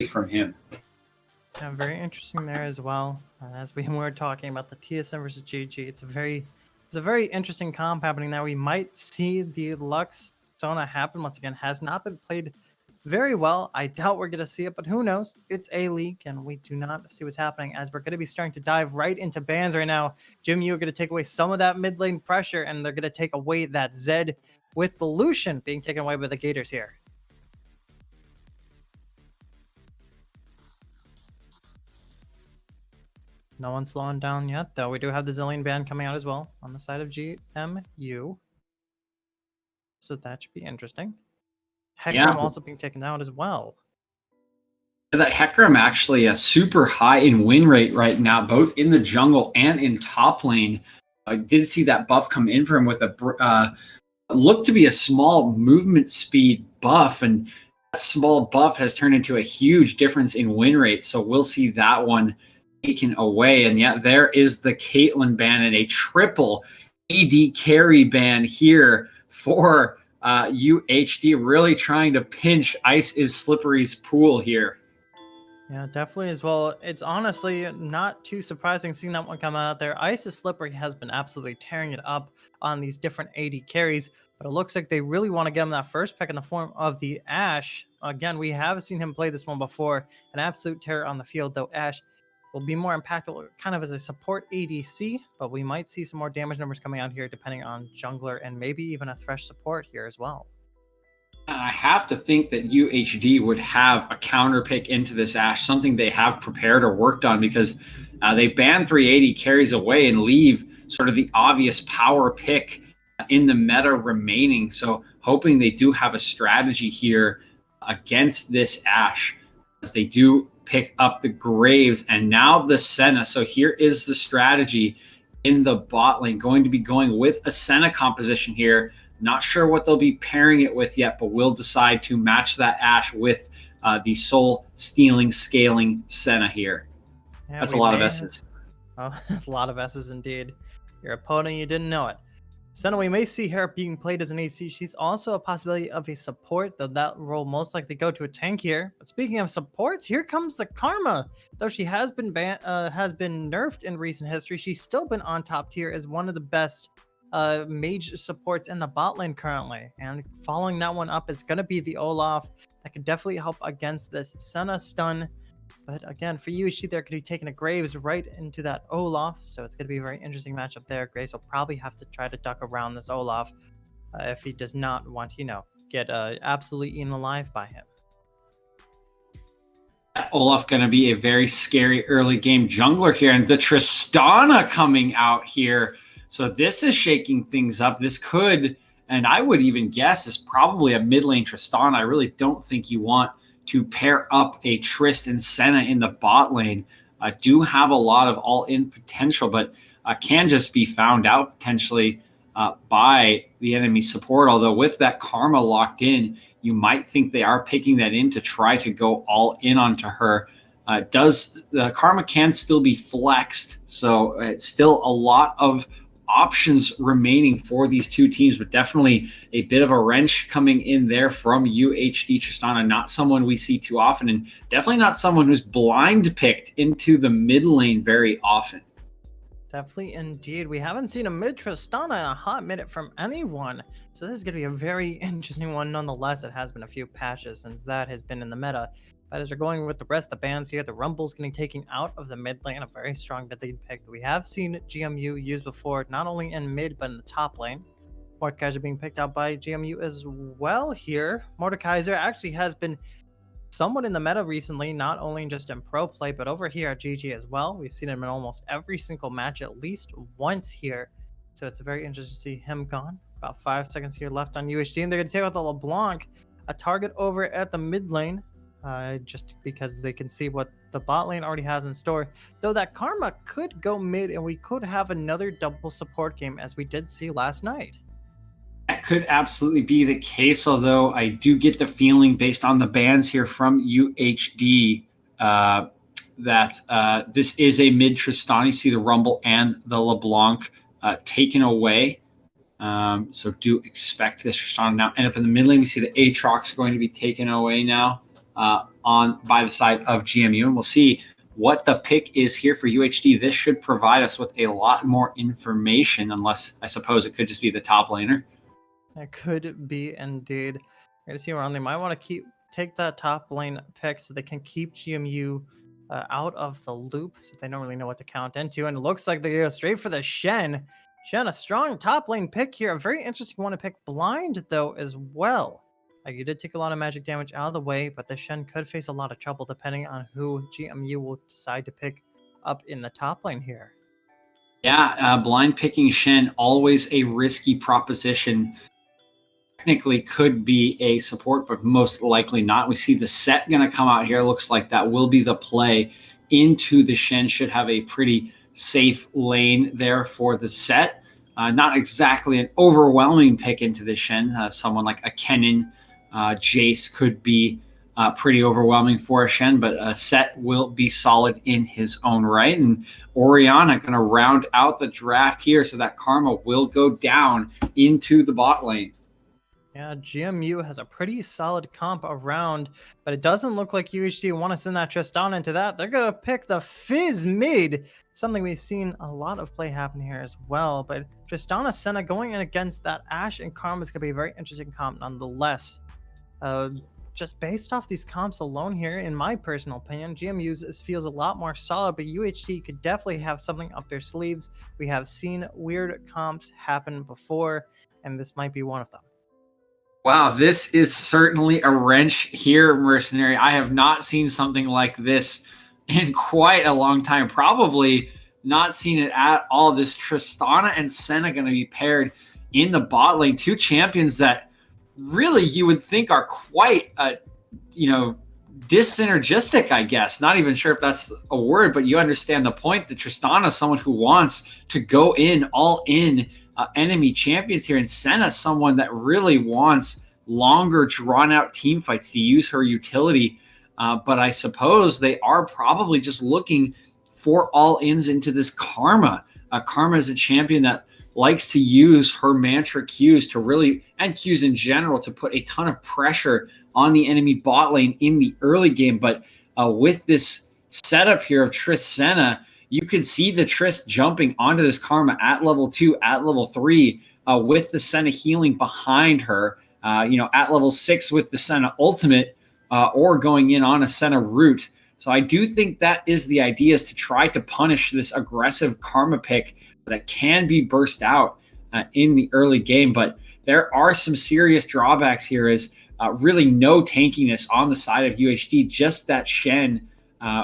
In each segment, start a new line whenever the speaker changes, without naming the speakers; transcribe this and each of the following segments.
from him.
Yeah, very interesting there as well. As we were talking about the TSM versus GG, it's a very interesting comp happening there. We might see the Lux Sona happen once again. Has not been played very well. I doubt we're going to see it, but who knows? It's a leak, and we do not see what's happening as we're going to be starting to dive right into bans right now. GMU are going to take away some of that mid lane pressure, and they're going to take away that Zed with the Lucian being taken away by the Gators here. No one's slowing down yet, though. We do have the Zillion ban coming out as well on the side of GMU. So that should be interesting. Hecarim also being taken out as well.
That Hecarim actually super high in win rate right now, both in the jungle and in top lane. I did see that buff come in for him with a looked to be a small movement speed buff, and that small buff has turned into a huge difference in win rate. So we'll see that one taken away. And yeah, there is the Caitlyn ban and a triple AD carry ban here for UHD, really trying to pinch Ice is Slippery's pool here.
Yeah, definitely as well. It's honestly not too surprising seeing that one come out there. Ice is Slippery has been absolutely tearing it up on these different AD carries, but it looks like they really want to get him that first pick in the form of the Ashe. Again, we have seen him play this one before. An absolute terror on the field, though Ashe will be more impactful kind of as a support ADC, but we might see some more damage numbers coming out here depending on jungler and maybe even a Thresh support here as well.
And I have to think that UHD would have a counter pick into this Ashe, something they have prepared or worked on, because they ban 380 carries away and leave sort of the obvious power pick in the meta remaining. So hoping they do have a strategy here against this Ashe, as they do pick up the Graves and now the Senna. So here is the strategy in the bot lane, going to be going with a Senna composition here. Not sure what they'll be pairing it with yet, but we'll decide to match that Ashe with the soul stealing, scaling Senna here. Yeah, that's a lot of S's.
A lot of S's indeed. Your opponent, you didn't know it. Senna, we may see her being played as an AC. She's also a possibility of a support, though that role most likely go to a tank here. But speaking of supports, here comes the Karma. Though she has been nerfed in recent history, she's still been on top tier as one of the best mage supports in the bot lane currently. And following that one up is going to be the Olaf. That could definitely help against this Senna stun. But again, for UHD, they're going to be taking a Graves right into that Olaf. So it's going to be a very interesting matchup there. Graves will probably have to try to duck around this Olaf if he does not want to, get absolutely eaten alive by him.
Olaf going to be a very scary early game jungler here. And the Tristana coming out here. So this is shaking things up. This could, and I would even guess, is probably a mid lane Tristana. I really don't think you want to pair up a Trist and Senna in the bot lane. Do have a lot of all-in potential, but can just be found out potentially by the enemy support. Although with that Karma locked in, you might think they are picking that in to try to go all in onto her. The Karma can still be flexed, so it's still a lot of options remaining for these two teams, but definitely a bit of a wrench coming in there from UHD Tristana. Not someone we see too often, and definitely not someone who's blind picked into the mid lane very often.
Definitely indeed. We haven't seen a mid Tristana in a hot minute from anyone, so this is going to be a very interesting one nonetheless. It has been a few patches since that has been in the meta. But as we're going with the rest of the bans here, the Rumble's getting taken out of the mid lane, a very strong mid lane pick that we have seen GMU use before, not only in mid, but in the top lane. Mordekaiser being picked out by GMU as well here. Mordekaiser actually has been somewhat in the meta recently, not only just in pro play, but over here at GG as well. We've seen him in almost every single match at least once here. So it's very interesting to see him gone. About 5 seconds here left on UHD, and they're going to take out the LeBlanc, a target over at the mid lane. Just because they can see what the bot lane already has in store. Though that Karma could go mid and we could have another double support game as we did see last night.
That could absolutely be the case, although I do get the feeling based on the bans here from UHD that this is a mid Tristana. You see the Rumble and the LeBlanc taken away. So do expect this Tristana now end up in the mid lane. We see the Aatrox going to be taken away now. on by the side of GMU, and we'll see what the pick is here for UHD. This should provide us with a lot more information, unless I suppose it could just be the top laner.
It could be indeed. We're going to see around. They might want to take that top lane pick so they can keep GMU out of the loop, so they don't really know what to count into. And it looks like they go straight for the Shen. Shen, a strong top lane pick here. A very interesting one to pick. Blind, though, as well. You did take a lot of magic damage out of the way, but the Shen could face a lot of trouble depending on who GMU will decide to pick up in the top lane here.
Yeah, blind picking Shen, always a risky proposition. Technically could be a support, but most likely not. We see the set going to come out here. Looks like that will be the play into the Shen. Should have a pretty safe lane there for the set. Not exactly an overwhelming pick into the Shen. Someone like a Kennen, Jace could be pretty overwhelming for a Shen, but a set will be solid in his own right. And Orianna going to round out the draft here, so that Karma will go down into the bot lane.
Yeah, GMU has a pretty solid comp around, but it doesn't look like UHD want to send that Tristana into that. They're going to pick the Fizz mid, something we've seen a lot of play happen here as well. But Tristana Senna going in against that Ashe and Karma is going to be a very interesting comp nonetheless. Just based off these comps alone here, in my personal opinion, GMU's feels a lot more solid, but UHD could definitely have something up their sleeves. We have seen weird comps happen before, and this might be one of them.
Wow, this is certainly a wrench here, Mercenary. I have not seen something like this in quite a long time. Probably not seen it at all. This Tristana and Senna going to be paired in the bot lane. Two champions that really you would think are quite, dissynergistic, I guess. Not even sure if that's a word, but you understand the point. That Tristana is someone who wants to go in all in enemy champions here, and Senna someone that really wants longer drawn out team fights to use her utility, but I suppose they are probably just looking for all ins into this Karma. Karma is a champion that likes to use her mantra Qs to really, and Qs in general, to put a ton of pressure on the enemy bot lane in the early game. But with this setup here of Triss Senna, you can see the Triss jumping onto this Karma at level 2, at level 3, with the Senna healing behind her, at level 6 with the Senna ultimate, or going in on a Senna root. So I do think that is the idea, is to try to punish this aggressive Karma pick that can be burst out in the early game. But there are some serious drawbacks here, is really no tankiness on the side of UHD, just that Shen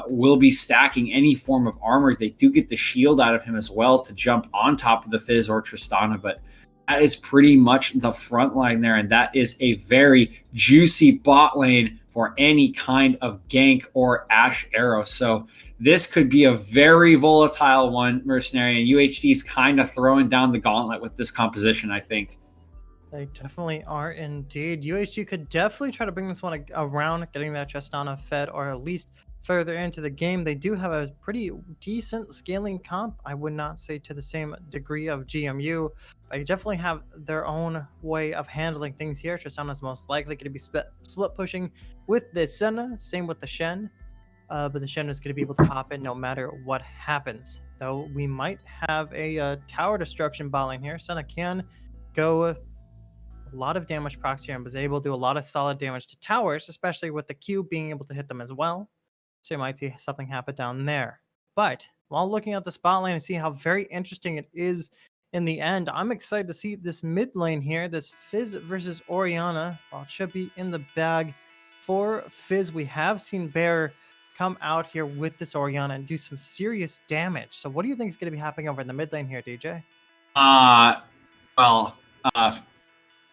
will be stacking any form of armor. They do get the shield out of him as well to jump on top of the Fizz or Tristana, but that is pretty much the front line there, and that is a very juicy bot lane for any kind of gank or Ashe arrow. So this could be a very volatile one, Mercenary, and UHD's kind of throwing down the gauntlet with this composition, I think.
They definitely are indeed. UHD could definitely try to bring this one around, getting that Tristana fed, or at least further into the game. They do have a pretty decent scaling comp. I would not say to the same degree of GMU. They definitely have their own way of handling things here. Tristana's most likely going to be split pushing with this Senna. Same with the Shen. But the Shen is going to be able to pop in no matter what happens. Though we might have a tower destruction bot lane here. Senna can go a lot of damage proxy and was able to do a lot of solid damage to towers, especially with the Q being able to hit them as well. So you might see something happen down there. But while looking at the spot lane and see how very interesting it is in the end, I'm excited to see this mid lane here, this Fizz versus Orianna. Well, it should be in the bag for Fizz. We have seen Bear come out here with this Orianna and do some serious damage. So what do you think is going to be happening over in the mid lane here, DJ?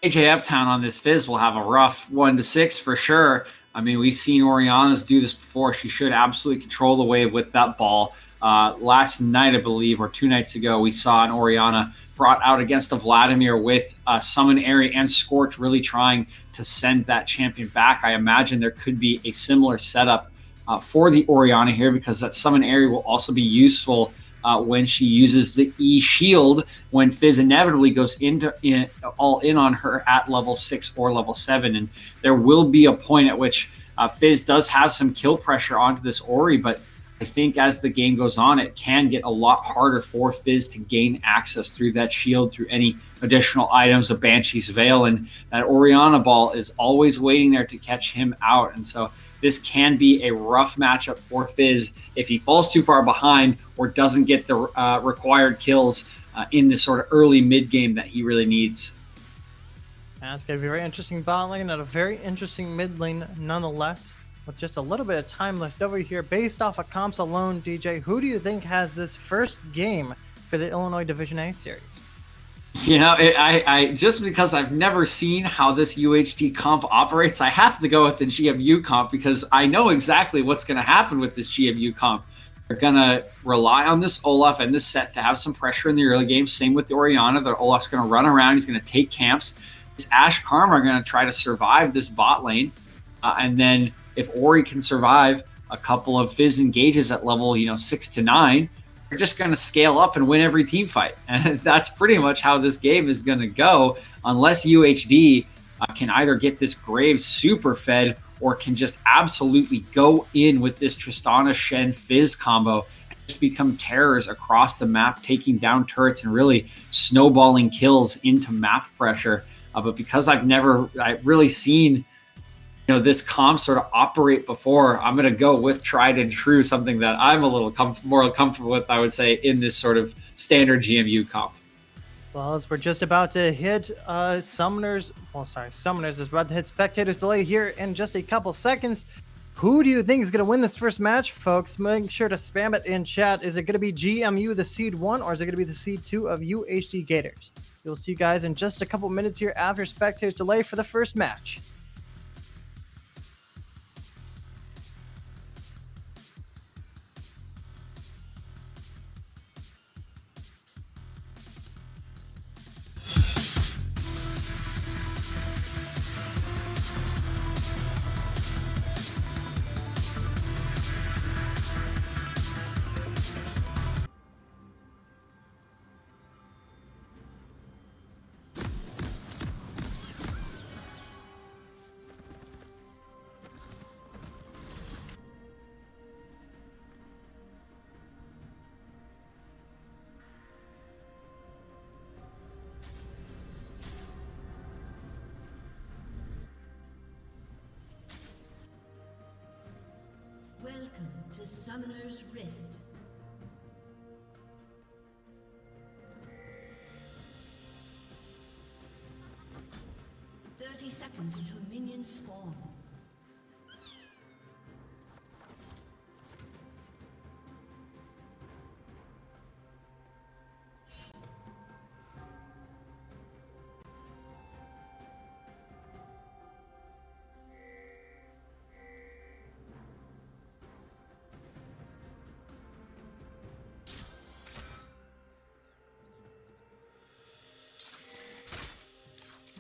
AJ Uptown on this Fizz will have a rough 1-6 for sure. I mean, we've seen Orianna's do this before. She should absolutely control the wave with that ball. Last night, I believe, or 2 nights ago, we saw an Orianna brought out against a Vladimir with Summon Airy and Scorch, really trying to send that champion back. I imagine there could be a similar setup for the Orianna here, because that Summon Airy will also be useful when she uses the E shield, when Fizz inevitably goes all in on her at level 6 or level 7. And there will be a point at which Fizz does have some kill pressure onto this Ori, but I think as the game goes on, it can get a lot harder for Fizz to gain access through that shield, through any additional items, a Banshee's Veil, and that Orianna ball is always waiting there to catch him out. And so this can be a rough matchup for Fizz if he falls too far behind or doesn't get the required kills in the sort of early mid game that he really needs.
That's going to be a very interesting bot lane and a very interesting mid lane nonetheless. With just a little bit of time left over here, based off of comps alone, DJ, who do you think has this first game for the Illinois Division A series?
You know, I just because I've never seen how this UHD comp operates, I have to go with the GMU comp because I know exactly what's going to happen with this GMU comp. They're going to rely on this Olaf and this set to have some pressure in the early game. Same with the Orianna. The Olaf's going to run around. He's going to take camps. This Ashe Karma are going to try to survive this bot lane. And then if Ori can survive a couple of Fizz engages at level, 6 to 9, they're just going to scale up and win every team fight. And that's pretty much how this game is going to go unless UHD can either get this Graves super fed or can just absolutely go in with this Tristana Shen Fizz combo and just become terrors across the map, taking down turrets and really snowballing kills into map pressure. But because I've really seen this comp sort of operate before, I'm going to go with tried and true, something that I'm a little more comfortable with, I would say, in this sort of standard GMU comp.
Well, as we're just about to hit Summoners is about to hit Spectators Delay here in just a couple seconds. Who do you think is going to win this first match, folks? Make sure to spam it in chat. Is it going to be GMU, the seed 1, or is it going to be the seed 2 of UHD Gators? You'll see you guys in just a couple minutes here after Spectators Delay for the first match.
Welcome to Summoner's Rift. Seconds until minions spawn.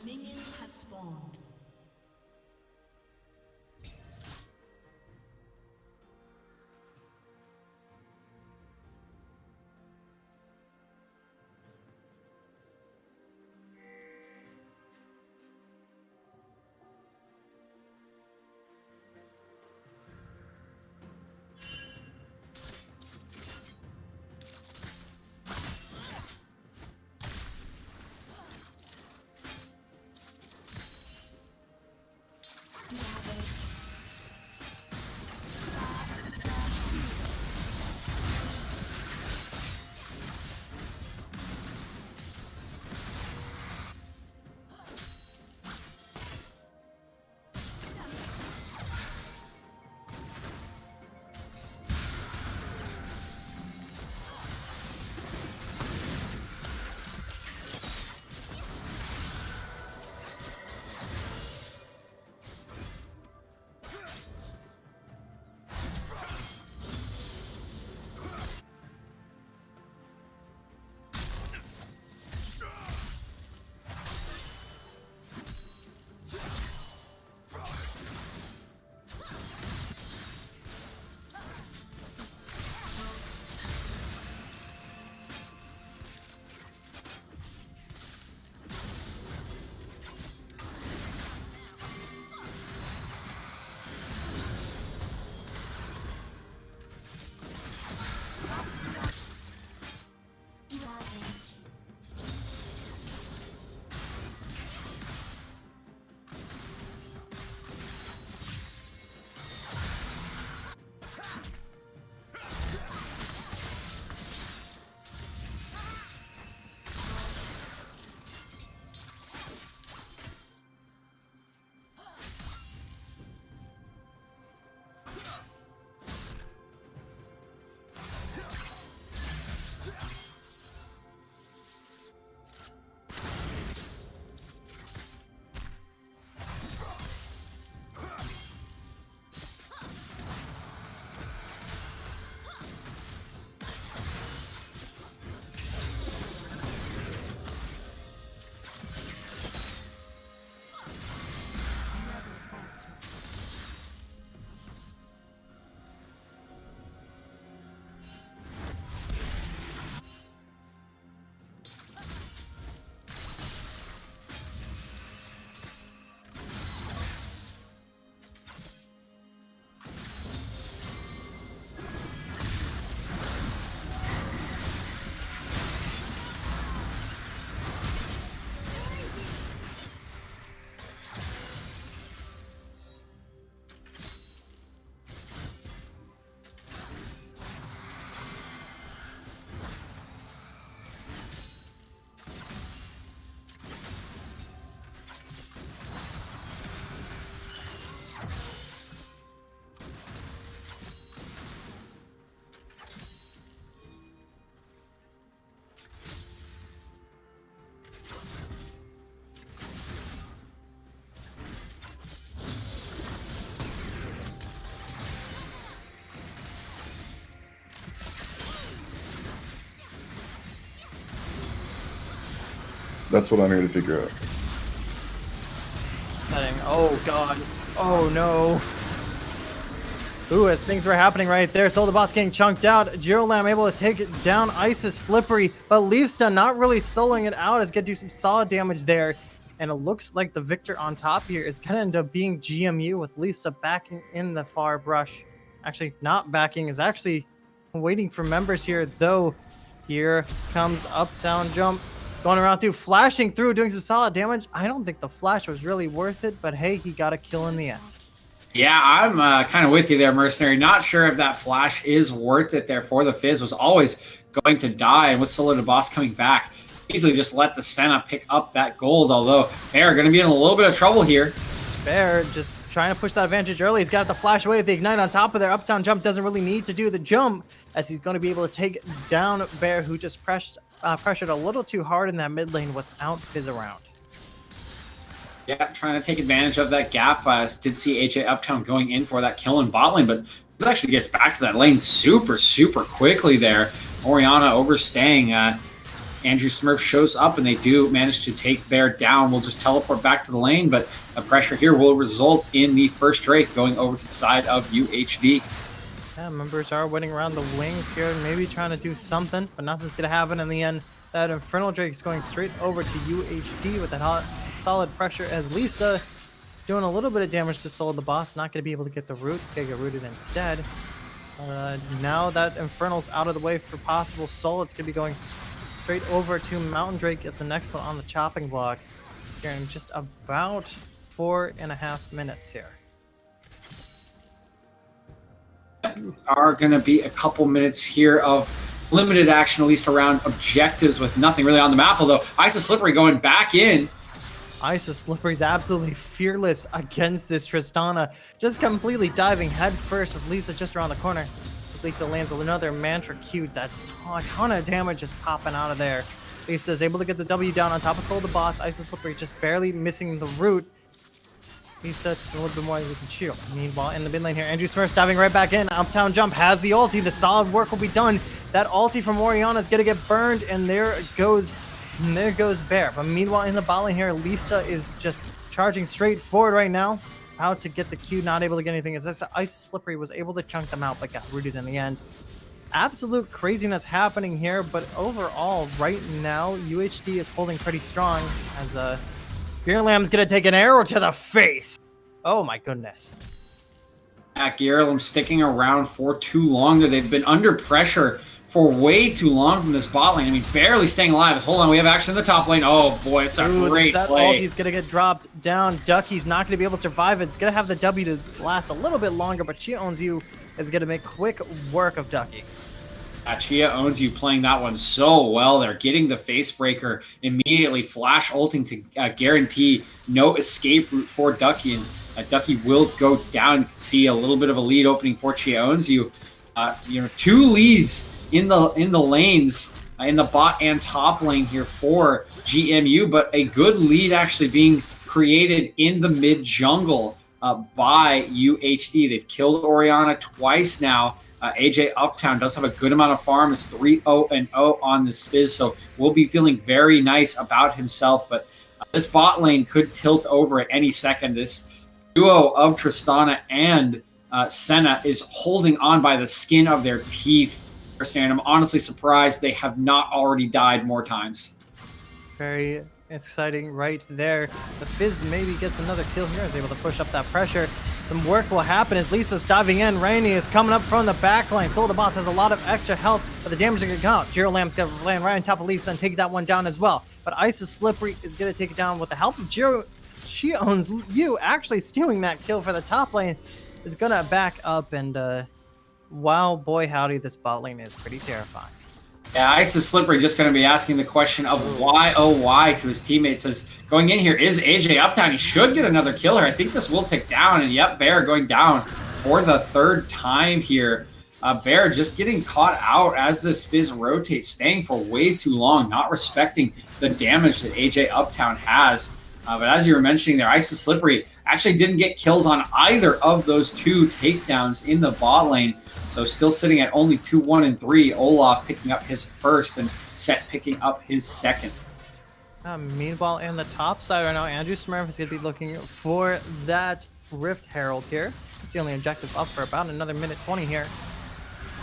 Minions have spawned.
That's what I'm here to figure out.
Setting. Oh god. Oh no. Ooh, as things were happening right there, Soul the Boss getting chunked out. Girolam able to take it down. Ice is slippery, but Leafstone not really soloing it out. Is going to do some solid damage there. And it looks like the victor on top here is going to end up being GMU with Lisa backing in the far brush. Actually, not backing, is actually waiting for members here, though. Here comes Uptown Jump. Going around through, flashing through, doing some solid damage. I don't think the flash was really worth it, but hey, he got a kill in the end.
Yeah, I'm kind of with you there, Mercenary. Not sure if that flash is worth it there for the Fizz. Was always going to die, and with Solo the Boss coming back, easily just let the Senna pick up that gold, although they're going to be in a little bit of trouble here.
Bear just trying to push that advantage early. He's got the flash away with the Ignite on top of there. Uptown Jump doesn't really need to do the jump, as he's going to be able to take down Bear, who just pressured a little too hard in that mid lane without Fizz around.
Yeah, trying to take advantage of that gap. Did see AJ Uptown going in for that kill in bot lane, but this actually gets back to that lane super quickly there. Orianna overstaying. Andrew Smurf shows up, and they do manage to take Bear down. We'll just teleport back to the lane, but the pressure here will result in the first Drake going over to the side of UHD.
Yeah, members are winning around the wings here, maybe trying to do something, but nothing's going to happen in the end. That Infernal Drake is going straight over to UHD with that hot, solid pressure, as Lisa doing a little bit of damage to Soul the Boss. Not going to be able to get the root. It's going to get rooted instead. Now that Infernal's out of the way for possible Soul, it's going to be going straight over to Mountain Drake as the next one on the chopping block here in just about 4.5 minutes here.
Are going to be a couple minutes here of limited action, at least around objectives, with nothing really on the map, although Isis Slippery going back in.
Isis Slippery's absolutely fearless against this Tristana, just completely diving head first with Lisa just around the corner. As Lisa lands another Mantra Q, that ton of damage is popping out of there. Lisa is able to get the W down on top of Soul the Boss. Isis Slippery just barely missing the root. Lisa a little bit more than we can chew. Meanwhile, in the mid lane here, Andrew Smurf's diving right back in. Uptown Jump has the ulti. The solid work will be done. That ulti from Orianna is going to get burned, and there goes Bear. But meanwhile, in the bot lane here, Lisa is just charging straight forward right now. Out to get the Q, not able to get anything. As this Ice Slippery was able to chunk them out, but got rooted in the end. Absolute craziness happening here, but overall, right now, UHD is holding pretty strong as Gearlam's gonna take an arrow to the face. Oh my goodness.
Gearlam sticking around for too long there. They've been under pressure for way too long from this bot lane. I mean, barely staying alive. Hold on, we have action in the top lane. Oh boy, it's a great play.
He's gonna get dropped down. Ducky's not gonna be able to survive it. It's gonna have the W to last a little bit longer, but Chia Owns You is gonna make quick work of Ducky.
Chia Owns You playing that one so well. They're getting the face breaker immediately, flash ulting to guarantee no escape route for Ducky, and Ducky will go down. You can see a little bit of a lead opening for Chia Owns You. Two leads in the lanes, in the bot and top lane here for GMU, but a good lead actually being created in the mid jungle by UHD. They've killed Orianna twice now. AJ Uptown does have a good amount of farm. Is 3-0-0 on this Fizz, so will be feeling very nice about himself. But this bot lane could tilt over at any second. This duo of Tristana and Senna is holding on by the skin of their teeth. And I'm honestly surprised they have not already died more times.
Very exciting right there. The Fizz maybe gets another kill here, is able to push up that pressure. Some work will happen as Lisa's diving in. Rainy is coming up from the back line. Soul the Boss has a lot of extra health, but the damage is going to come out. Jiro Lamb's going to land right on top of Lisa and take that one down as well. But Ice is Slippery is going to take it down with the help of Jiro. She Owns You actually stealing that kill for the top lane is going to back up, and wow, boy howdy, this bot lane is pretty terrifying.
Yeah, Ice is Slippery just going to be asking the question of why, oh why, to his teammates. As going in here is AJ Uptown. He should get another kill here. I think this will tick down, and yep, Bear going down for the third time here. Bear just getting caught out as this Fizz rotates, staying for way too long, not respecting the damage that AJ Uptown has. But as you were mentioning there, Ice is Slippery actually didn't get kills on either of those two takedowns in the bot lane. So still sitting at only 2-1-3. Olaf picking up his first and Set picking up his second.
Meanwhile, in the top side right now, Andrew Smurf is going to be looking for that Rift Herald here. It's the only objective up for about another minute 20 here.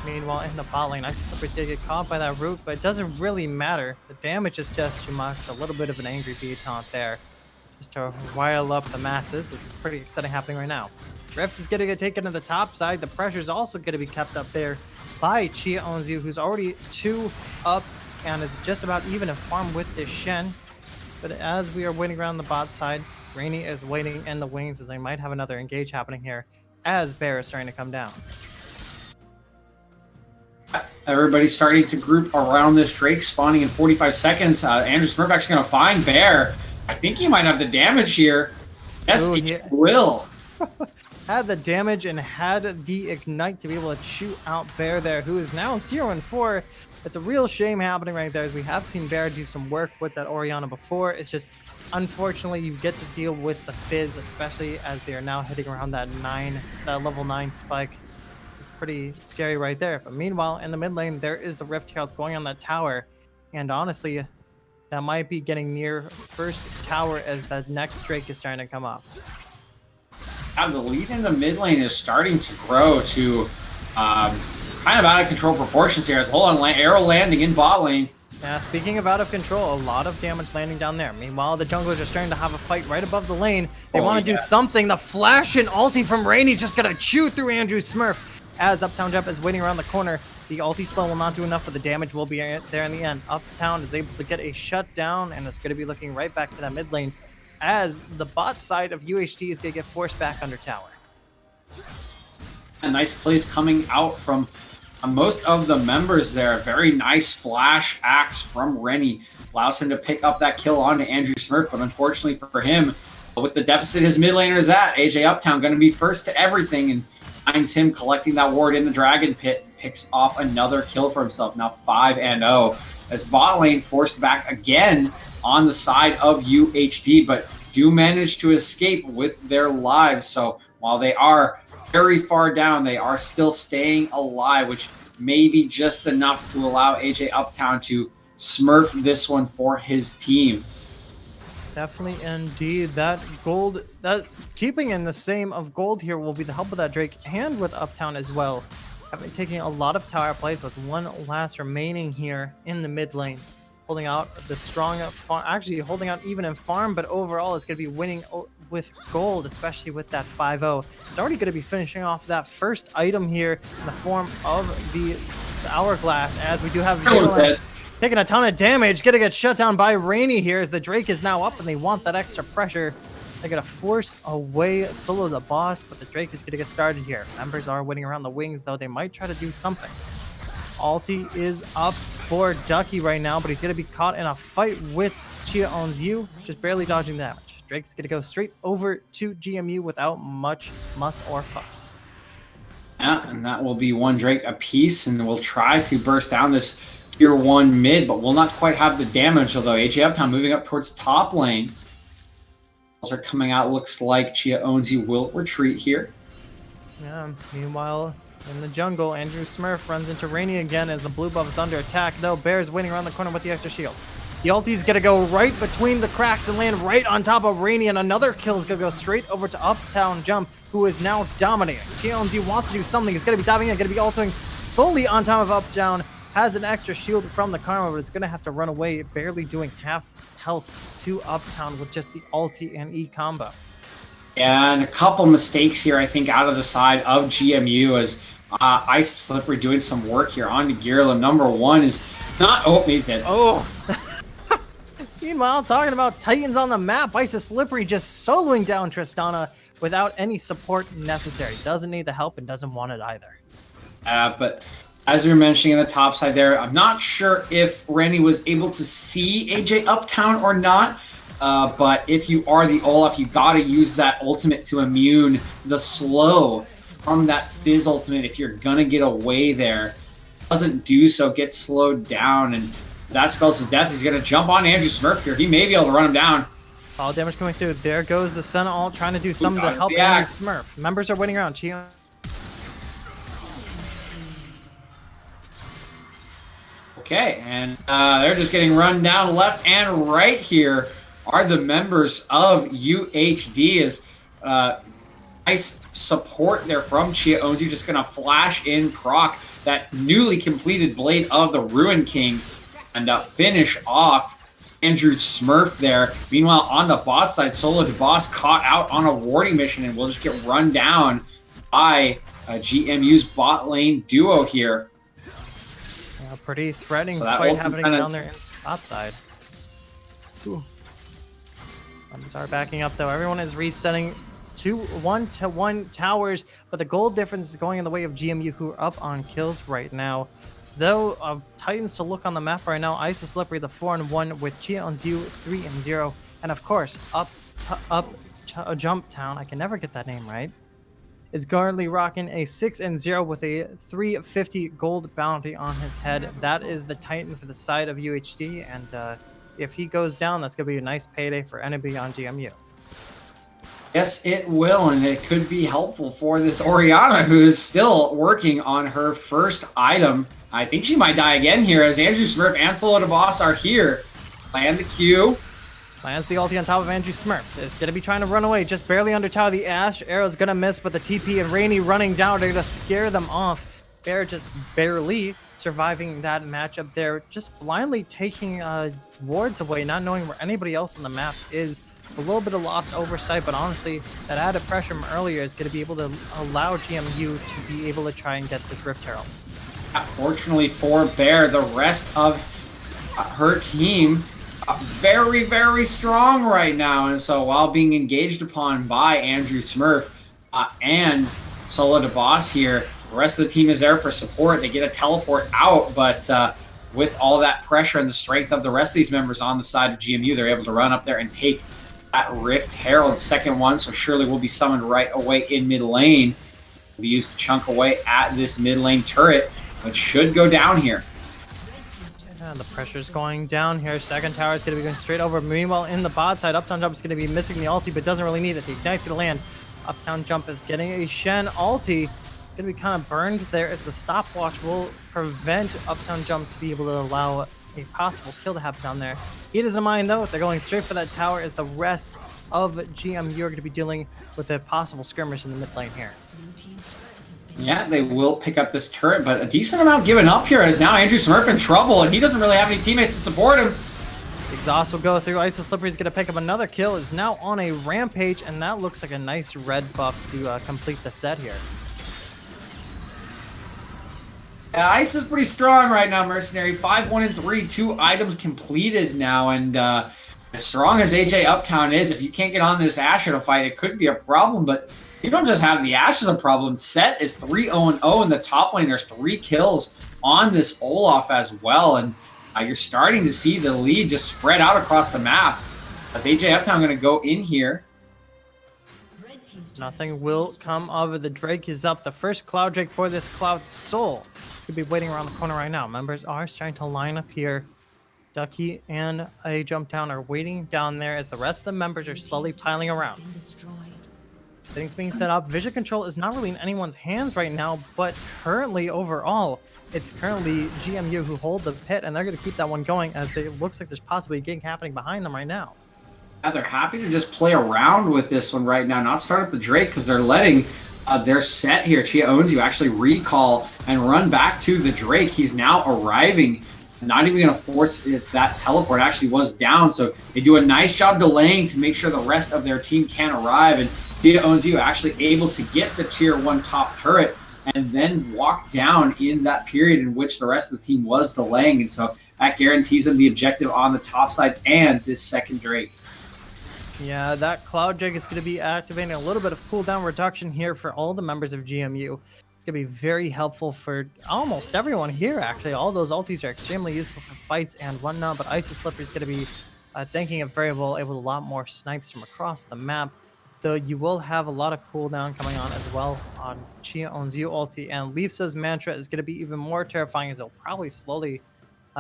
Meanwhile, in the bot lane, Icy Slippery's going to get caught by that root, but it doesn't really matter. The damage is just too much. A little bit of an angry B taunt there, just to rile up the masses. This is pretty exciting happening right now. Rift is going to get taken to the top side. The pressure is also going to be kept up there by Chia Onzu, who's already 2 up and is just about even in farm with this Shen. But as we are waiting around the bot side, Rainy is waiting in the wings as they might have another engage happening here as Bear is starting to come down.
Everybody's starting to group around this Drake, spawning in 45 seconds. Andrew Smurf actually going to find Bear. I think he might have the damage here. Yes, he will.
Had the damage and had the ignite to be able to shoot out Bear there, who is now 0-4. It's a real shame happening right there, as we have seen Bear do some work with that Orianna before. It's just, unfortunately, you get to deal with the Fizz, especially as they are now hitting around that level 9 spike. So it's pretty scary right there. But meanwhile, in the mid lane, there is a Rift Herald going on that tower. And honestly, that might be getting near first tower as that next Drake is starting to come up.
The lead in the mid lane is starting to grow to kind of out of control proportions here. As hold on, arrow landing in bot lane.
Yeah, speaking of out of control, a lot of damage landing down there. Meanwhile, the junglers are starting to have a fight right above the lane. They want to do something. The flash and ulti from Rainy's just going to chew through Andrew Smurf as Uptown Jump is waiting around the corner. The ulti slow will not do enough, but the damage will be there in the end. Uptown is able to get a shutdown, and it's going to be looking right back to that mid lane as the bot side of UHD is going to get forced back under tower.
A nice plays coming out from most of the members there. A very nice flash axe from Rennie allows him to pick up that kill onto Andrew Smurf, but unfortunately for him, with the deficit his mid laner is at, AJ Uptown going to be first to everything, and finds him collecting that ward in the Dragon Pit, picks off another kill for himself, now 5-0, as bot lane forced back again on the side of UHD, but do manage to escape with their lives. So while they are very far down, they are still staying alive, which may be just enough to allow AJ Uptown to smurf this one for his team.
Definitely, indeed. That gold, that keeping in the same of gold here will be the help of that Drake and with Uptown as well. Having taking a lot of tower plays with one last remaining here in the mid lane. Holding out the strong farm, actually holding out even in farm, but overall it's going to be winning with gold, especially with that 5-0. It's already going to be finishing off that first item here in the form of the Hourglass, as we do have taking a ton of damage, going to get shut down by Rainy here as the Drake is now up and they want that extra pressure. They're going to force away Solo the boss, but the Drake is going to get started here. Members are winning around the wings, though. They might try to do something. Ulti is up for Ducky right now, but he's going to be caught in a fight with Chia Onzu, just barely dodging damage. Drake's going to go straight over to GMU without much muss or fuss.
Yeah, and that will be one Drake apiece, and we'll try to burst down this tier 1 mid, but will not quite have the damage, although AJ Uptown moving up towards top lane. Are coming out. Looks like Chia Onzu will retreat here.
Yeah, meanwhile, in the jungle, Andrew Smurf runs into Rainy again as the blue buff is under attack, though Bear's waiting around the corner with the extra shield. The ulti's gonna go right between the cracks and land right on top of Rainy, and another kill is gonna go straight over to Uptown Jump, who is now dominating. Chia Onzu wants to do something. He's gonna be diving in, gonna be ulting solely on top of Uptown. Has an extra shield from the Karma, but it's gonna have to run away, barely doing half health to Uptown with just the ulti and E combo.
Yeah, and a couple mistakes here, I think, out of the side of GMU as Ice Slippery doing some work here on Girlam. Number one is not... Oh, he's dead.
Oh! Meanwhile, talking about Titans on the map, Ice Slippery just soloing down Tristana without any support necessary. Doesn't need the help and doesn't want it either.
But as we were mentioning in the top side there, I'm not sure if Randy was able to see AJ Uptown or not. But if you are the Olaf, you gotta use that ultimate to immune the slow from that Fizz ultimate if you're gonna get away there. Doesn't do so, gets slowed down, and that spells his death. He's gonna jump on Andrew Smurf here. He may be able to run him down.
Solid damage coming through. There goes the Senna ult trying to do something to help Andrew Smurf. Members are waiting around.
Okay, and they're just getting run down left and right here are the members of UHD as nice support there from Chia Onzu, just going to flash in proc that newly completed Blade of the Ruin King and finish off Andrew Smurf there. Meanwhile, on the bot side, Solo DeBoss caught out on a warding mission and will just get run down by GMU's bot lane duo here.
Yeah, pretty threatening fight happening down there in the bot side. Ooh. Numbers are backing up though. Everyone is resetting 1-to-1 towers, but the gold difference is going in the way of GMU, who are up on kills right now. Though Titans to look on the map right now, Ice is Slippery the 4-1 with Chia Onzu 3-0, and of course Jump Town, I can never get that name right, is currently rocking a 6-0 with a 350 gold bounty on his head. That is the Titan for the side of UHD, and if he goes down, that's gonna be a nice payday for anybody on GMU.
Yes, it will, and it could be helpful for this Orianna, who is still working on her first item. I think she might die again here, as Andrew Smurf and Solo DeBoss are here. Land the Q.
Lands the ulti on top of Andrew Smurf. Is going to be trying to run away, just barely under Tower of the Ash. Arrow's going to miss, but the TP and Rainy running down, they're going to scare them off. Bear just barely surviving that matchup there, just blindly taking wards away, not knowing where anybody else on the map is. A little bit of lost oversight, but honestly, that added pressure from earlier is going to be able to allow GMU to be able to try and get this Rift Herald.
Fortunately for Bear, the rest of her team very, very strong right now. And so while being engaged upon by Andrew Smurf and Solo DeBoss here, the rest of the team is there for support. They get a teleport out, but with all that pressure and the strength of the rest of these members on the side of GMU, they're able to run up there and take that Rift Herald, second one, so surely will be summoned right away in mid lane. Will be used to chunk away at this mid lane turret, which should go down here.
Yeah, the pressure's going down here. Second tower is going to be going straight over. Meanwhile, in the bot side, Uptown Jump is going to be missing the ulti, but doesn't really need it. The Ignite's going to land. Uptown Jump is getting a Shen ulti. Going to be kind of burned there, as the stopwatch will prevent Uptown Jump to be able to allow a possible kill to happen down there. He doesn't mind though. They're going straight for that tower, as the rest of GMU are going to be dealing with a possible skirmish in the mid lane here.
Yeah, they will pick up this turret, but a decent amount given up here, as now Andrew Smurf in trouble, and he doesn't really have any teammates to support him.
Exhaust will go through. Ice Slippery is going to pick up another kill, is now on a rampage, and that looks like a nice red buff to complete the set here.
Yeah, Ice is pretty strong right now, Mercenary. 5-1-3, 2 items completed now, and as strong as AJ Uptown is, if you can't get on this Ashe in a fight, it could be a problem, but you don't just have the Ashe as a problem. Set is 3-0-0 in the top lane. There's 3 kills on this Olaf as well, and you're starting to see the lead just spread out across the map. As AJ Uptown going to go in here.
Nothing will come of it. The Drake is up. The first Cloud Drake for this Cloud Soul. It's going to be waiting around the corner right now. Members are starting to line up here. Ducky and a Jump Down are waiting down there, as the rest of the members are slowly piling around. Things being set up. Vision control is not really in anyone's hands right now, but currently overall, it's currently GMU who hold the pit, and they're going to keep that one going, as it looks like there's possibly a gank happening behind them right now.
Yeah, they're happy to just play around with this one right now, not start up the Drake, because they're letting their set here, Chia Onzu, actually recall and run back to the Drake. He's now arriving, not even going to force it. That teleport actually was down, so they do a nice job delaying to make sure the rest of their team can arrive, and Chia Onzu actually able to get the tier 1 top turret and then walk down in that period in which the rest of the team was delaying, and so that guarantees them the objective on the top side and this second Drake.
Yeah, that Cloud Drake is going to be activating a little bit of cooldown reduction here for all the members of GMU. It's going to be very helpful for almost everyone here, actually. All those ultis are extremely useful for fights and whatnot, but Ice Slippery is going to be thinking of very well, able to a lot more snipes from across the map. Though you will have a lot of cooldown coming on as well on Chia Onzu ulti, and Leafsa's mantra is going to be even more terrifying, as it'll probably slowly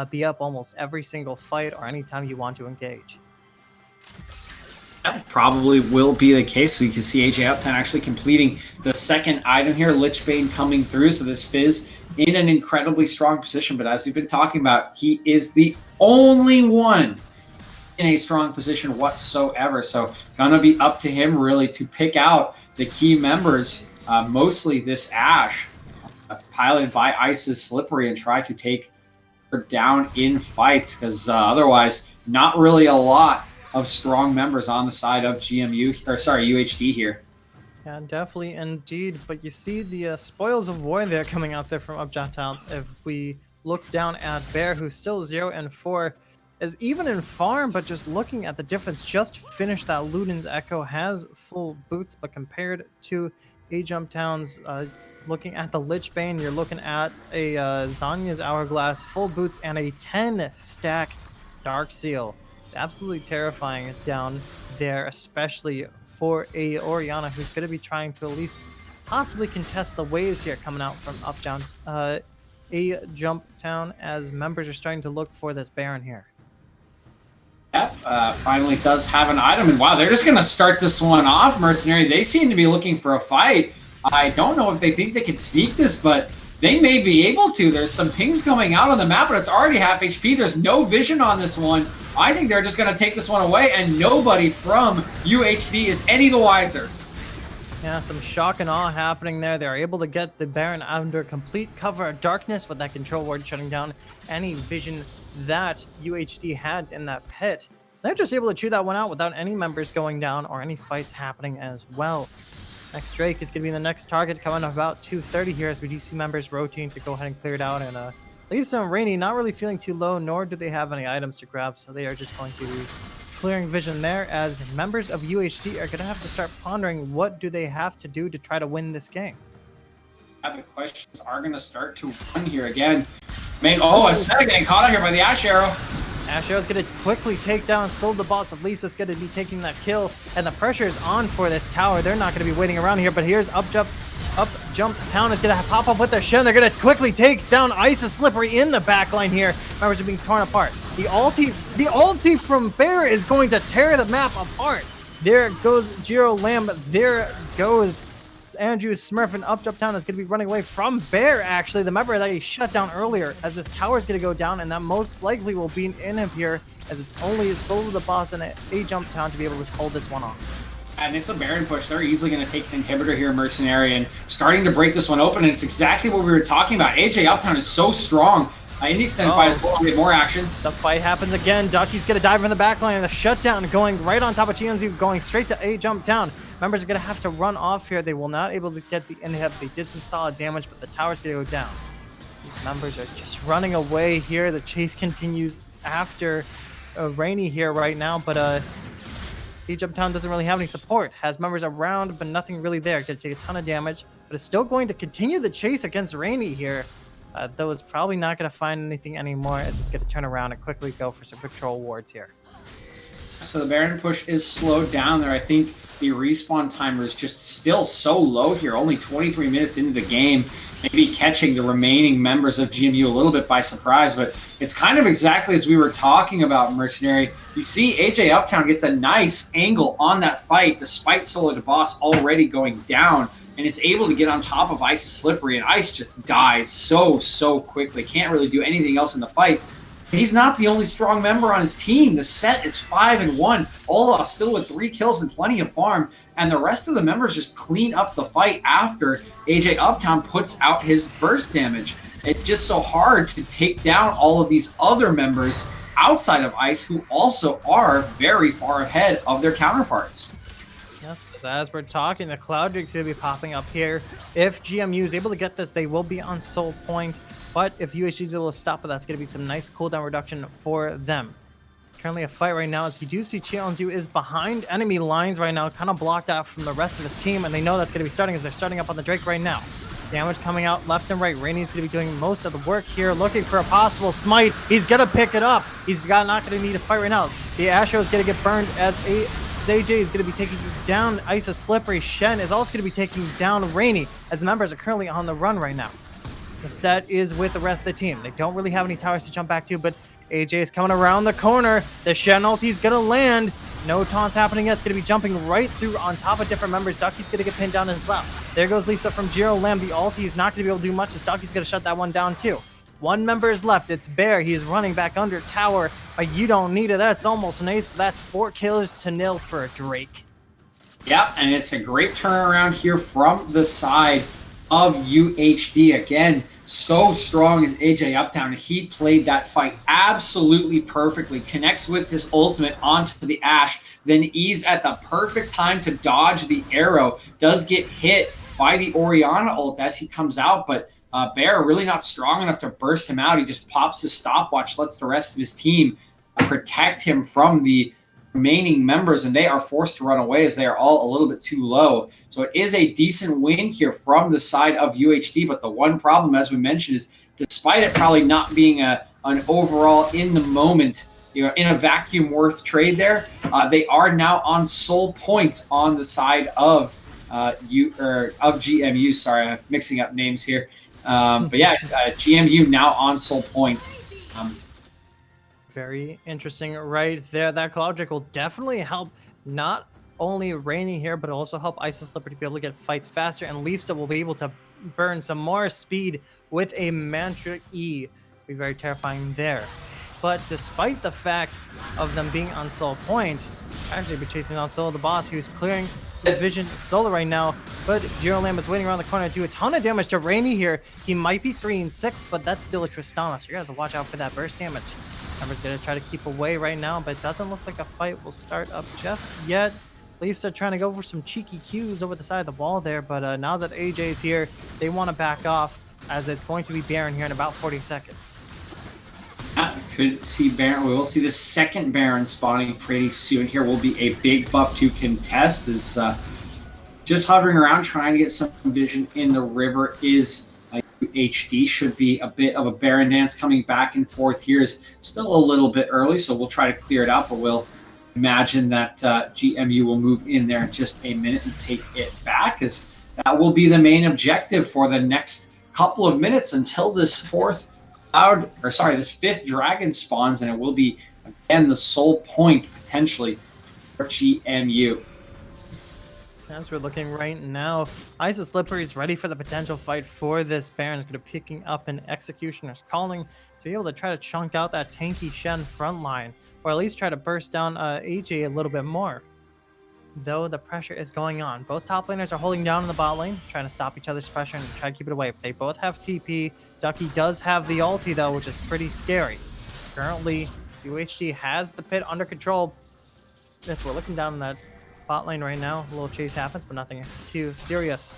be up almost every single fight or anytime you want to engage.
That probably will be the case. So you can see AJ Uptown actually completing the second item here. Lichbane coming through. So this Fizz in an incredibly strong position. But as we've been talking about, he is the only one in a strong position whatsoever. So gonna be up to him really to pick out the key members, mostly this Ashe, piloted by Ice's Slippery, and try to take her down in fights, because otherwise not really a lot of strong members on the side of UHD here.
Yeah, definitely indeed. But you see the spoils of war there coming out there from Uptown. If we look down at Bear, who's still 0-4, is even in farm, but just looking at the difference, just finished that Luden's Echo, has full boots, but compared to Jumptown's, looking at the Lichbane, you're looking at a Zanya's Hourglass, full boots, and a 10-stack Dark Seal. It's absolutely terrifying down there, especially for a Orianna who's going to be trying to at least possibly contest the waves here coming out from Uptown. Jumptown, as members are starting to look for this Baron here.
Yep, finally does have an item, and wow, they're just going to start this one off, Mercenary. They seem to be looking for a fight. I don't know if they think they can sneak this, but they may be able to. There's some pings coming out on the map, but it's already half HP. There's no vision on this one. I think they're just going to take this one away, and nobody from UHD is any the wiser.
Yeah, some shock and awe happening there. They're able to get the Baron under complete cover of darkness with that control ward shutting down any vision that UHD had in that pit. They're just able to chew that one out without any members going down or any fights happening as well. Next Drake is going to be the next target, coming up about 2:30 here, as we do see members rotating to go ahead and clear it out, and leave some Rainy not really feeling too low, nor do they have any items to grab, so they are just going to be clearing vision there, as members of UHD are going to have to start pondering what do they have to do to try to win this game.
The questions are going to start to run here again. Asceta getting caught out here by the Ashe Arrow.
Ashe Arrow is going to quickly take down Sold the Boss. At least it's going to be taking that kill, and the pressure is on for this tower. They're not going to be waiting around here, but here's Up Jump Town is going to pop up with their Shen. They're going to quickly take down Ice's Slippery in the backline here. Members are being torn apart. The ulti from Bear is going to tear the map apart. There goes Jiro Lamb. There goes Andrew Smurf, and Uptown is going to be running away from Bear, actually. The member that he shut down earlier, as this tower is going to go down, and that most likely will be an inhib here, as it's only Soul of the Boss and a Jumptown to be able to hold this one off.
And it's a Baron push. They're easily going to take an inhibitor here, Mercenary, and starting to break this one open, and it's exactly what we were talking about. AJ Uptown is so strong. In the extended fight as well, we get more action.
The fight happens again. Ducky's going to dive from the back line, and the shutdown going right on top of Chionzu, going straight to Jumptown. Members are going to have to run off here. They will not able to get the inhib. They did some solid damage, but the tower's going to go down. These members are just running away here. The chase continues after Rainy here right now, but Jumptown doesn't really have any support. Has members around, but nothing really there. Going to take a ton of damage, but it's still going to continue the chase against Rainy here. Though it's probably not going to find anything anymore, as it's going to turn around and quickly go for some control wards here.
So the Baron push is slowed down there. I think the respawn timer is just still so low here, only 23 minutes into the game, maybe catching the remaining members of GMU a little bit by surprise, but it's kind of exactly as we were talking about, Mercenary. You see AJ Uptown gets a nice angle on that fight, despite Solo to Boss already going down, and is able to get on top of Ice's Slippery, and Ice just dies so quickly. Can't really do anything else in the fight. He's not the only strong member on his team. The set is 5-1. Olaf still with 3 kills and plenty of farm, and the rest of the members just clean up the fight after AJ Uptown puts out his burst damage. It's just so hard to take down all of these other members outside of Ice, who also are very far ahead of their counterparts.
Yes, but as we're talking, the Cloud Drake's going to be popping up here. If GMU is able to get this, they will be on soul point. But if UHD is able to stop it, that's going to be some nice cooldown reduction for them. Currently a fight right now, as you do see Chionzu is behind enemy lines right now, kind of blocked out from the rest of his team, and they know that's going to be starting as they're starting up on the Drake right now. Damage coming out left and right. Rainy's going to be doing most of the work here, looking for a possible smite. He's going to pick it up. He's not going to need a fight right now. The Astro is going to get burned as AJ is going to be taking down Ice's Slippery. Shen is also going to be taking down Rainy, as the members are currently on the run right now. The set is with the rest of the team. They don't really have any towers to jump back to, but AJ is coming around the corner. The Shen ulti is going to land. No taunts happening yet. It's going to be jumping right through on top of different members. Ducky's going to get pinned down as well. There goes Lisa from Giro Lamb. The ulti is not going to be able to do much as Ducky's going to shut that one down too. One member is left. It's Bear. He's running back under tower. But you don't need it. That's almost an ace. But that's 4 kills to 0 for Drake.
Yeah, and it's a great turnaround here from the side of UHD. Again, so strong as AJ Uptown. He played that fight absolutely perfectly. Connects with his ultimate onto the Ashe. Then E's at the perfect time to dodge the arrow. Does get hit by the Orianna ult as he comes out, but Bear really not strong enough to burst him out. He just pops his stopwatch, lets the rest of his team protect him from the remaining members, and they are forced to run away as they are all a little bit too low. So it is a decent win here from the side of UHD, but the one problem, as we mentioned, is despite it probably not being an overall in the moment, in a vacuum worth trade there, they are now on sole points on the side of GMU. Sorry, I'm mixing up names here. But yeah, GMU now on sole points.
Very interesting right there. That Cloudrick will definitely help not only Rainy here, but also help Isis Slipper to be able to get fights faster, and Leafsa will be able to burn some more speed with a Mantra E. Be very terrifying there. But despite the fact of them being on solo point, actually be chasing down Solo the boss, who's clearing vision solo right now. But Giro Lamb is waiting around the corner to do a ton of damage to Rainy here. He might be 3 and 6, but that's still a Tristana, so you're gonna have to watch out for that burst damage. Ember's gonna try to keep away right now, but it doesn't look like a fight will start up just yet. Leafs are trying to go for some cheeky Qs over the side of the wall there, but now that AJ's here, they want to back off, as it's going to be Baron here in about 40 seconds.
Could see Baron. We will see the second Baron spawning pretty soon. Here will be a big buff to contest. Is just hovering around trying to get some vision in the river is UHD. Should be a bit of a Baron dance coming back and forth here. Is still a little bit early, so we'll try to clear it out, but we'll imagine that GMU will move in there in just a minute and take it back, as that will be the main objective for the next couple of minutes until this this fifth dragon spawns, and it will be again the sole point potentially for GMU.
As we're looking right now, Isis Slippery is ready for the potential fight for this Baron. Is going to be picking up an Executioner's Calling to be able to try to chunk out that tanky Shen front line, or at least try to burst down AJ a little bit more. Though the pressure is going on. Both top laners are holding down in the bot lane, trying to stop each other's pressure and try to keep it away. They both have TP. Ducky does have the ulti though, which is pretty scary. Currently, UHD has the pit under control. Yes, we're looking down in that bot lane right now. A little chase happens, but nothing too serious.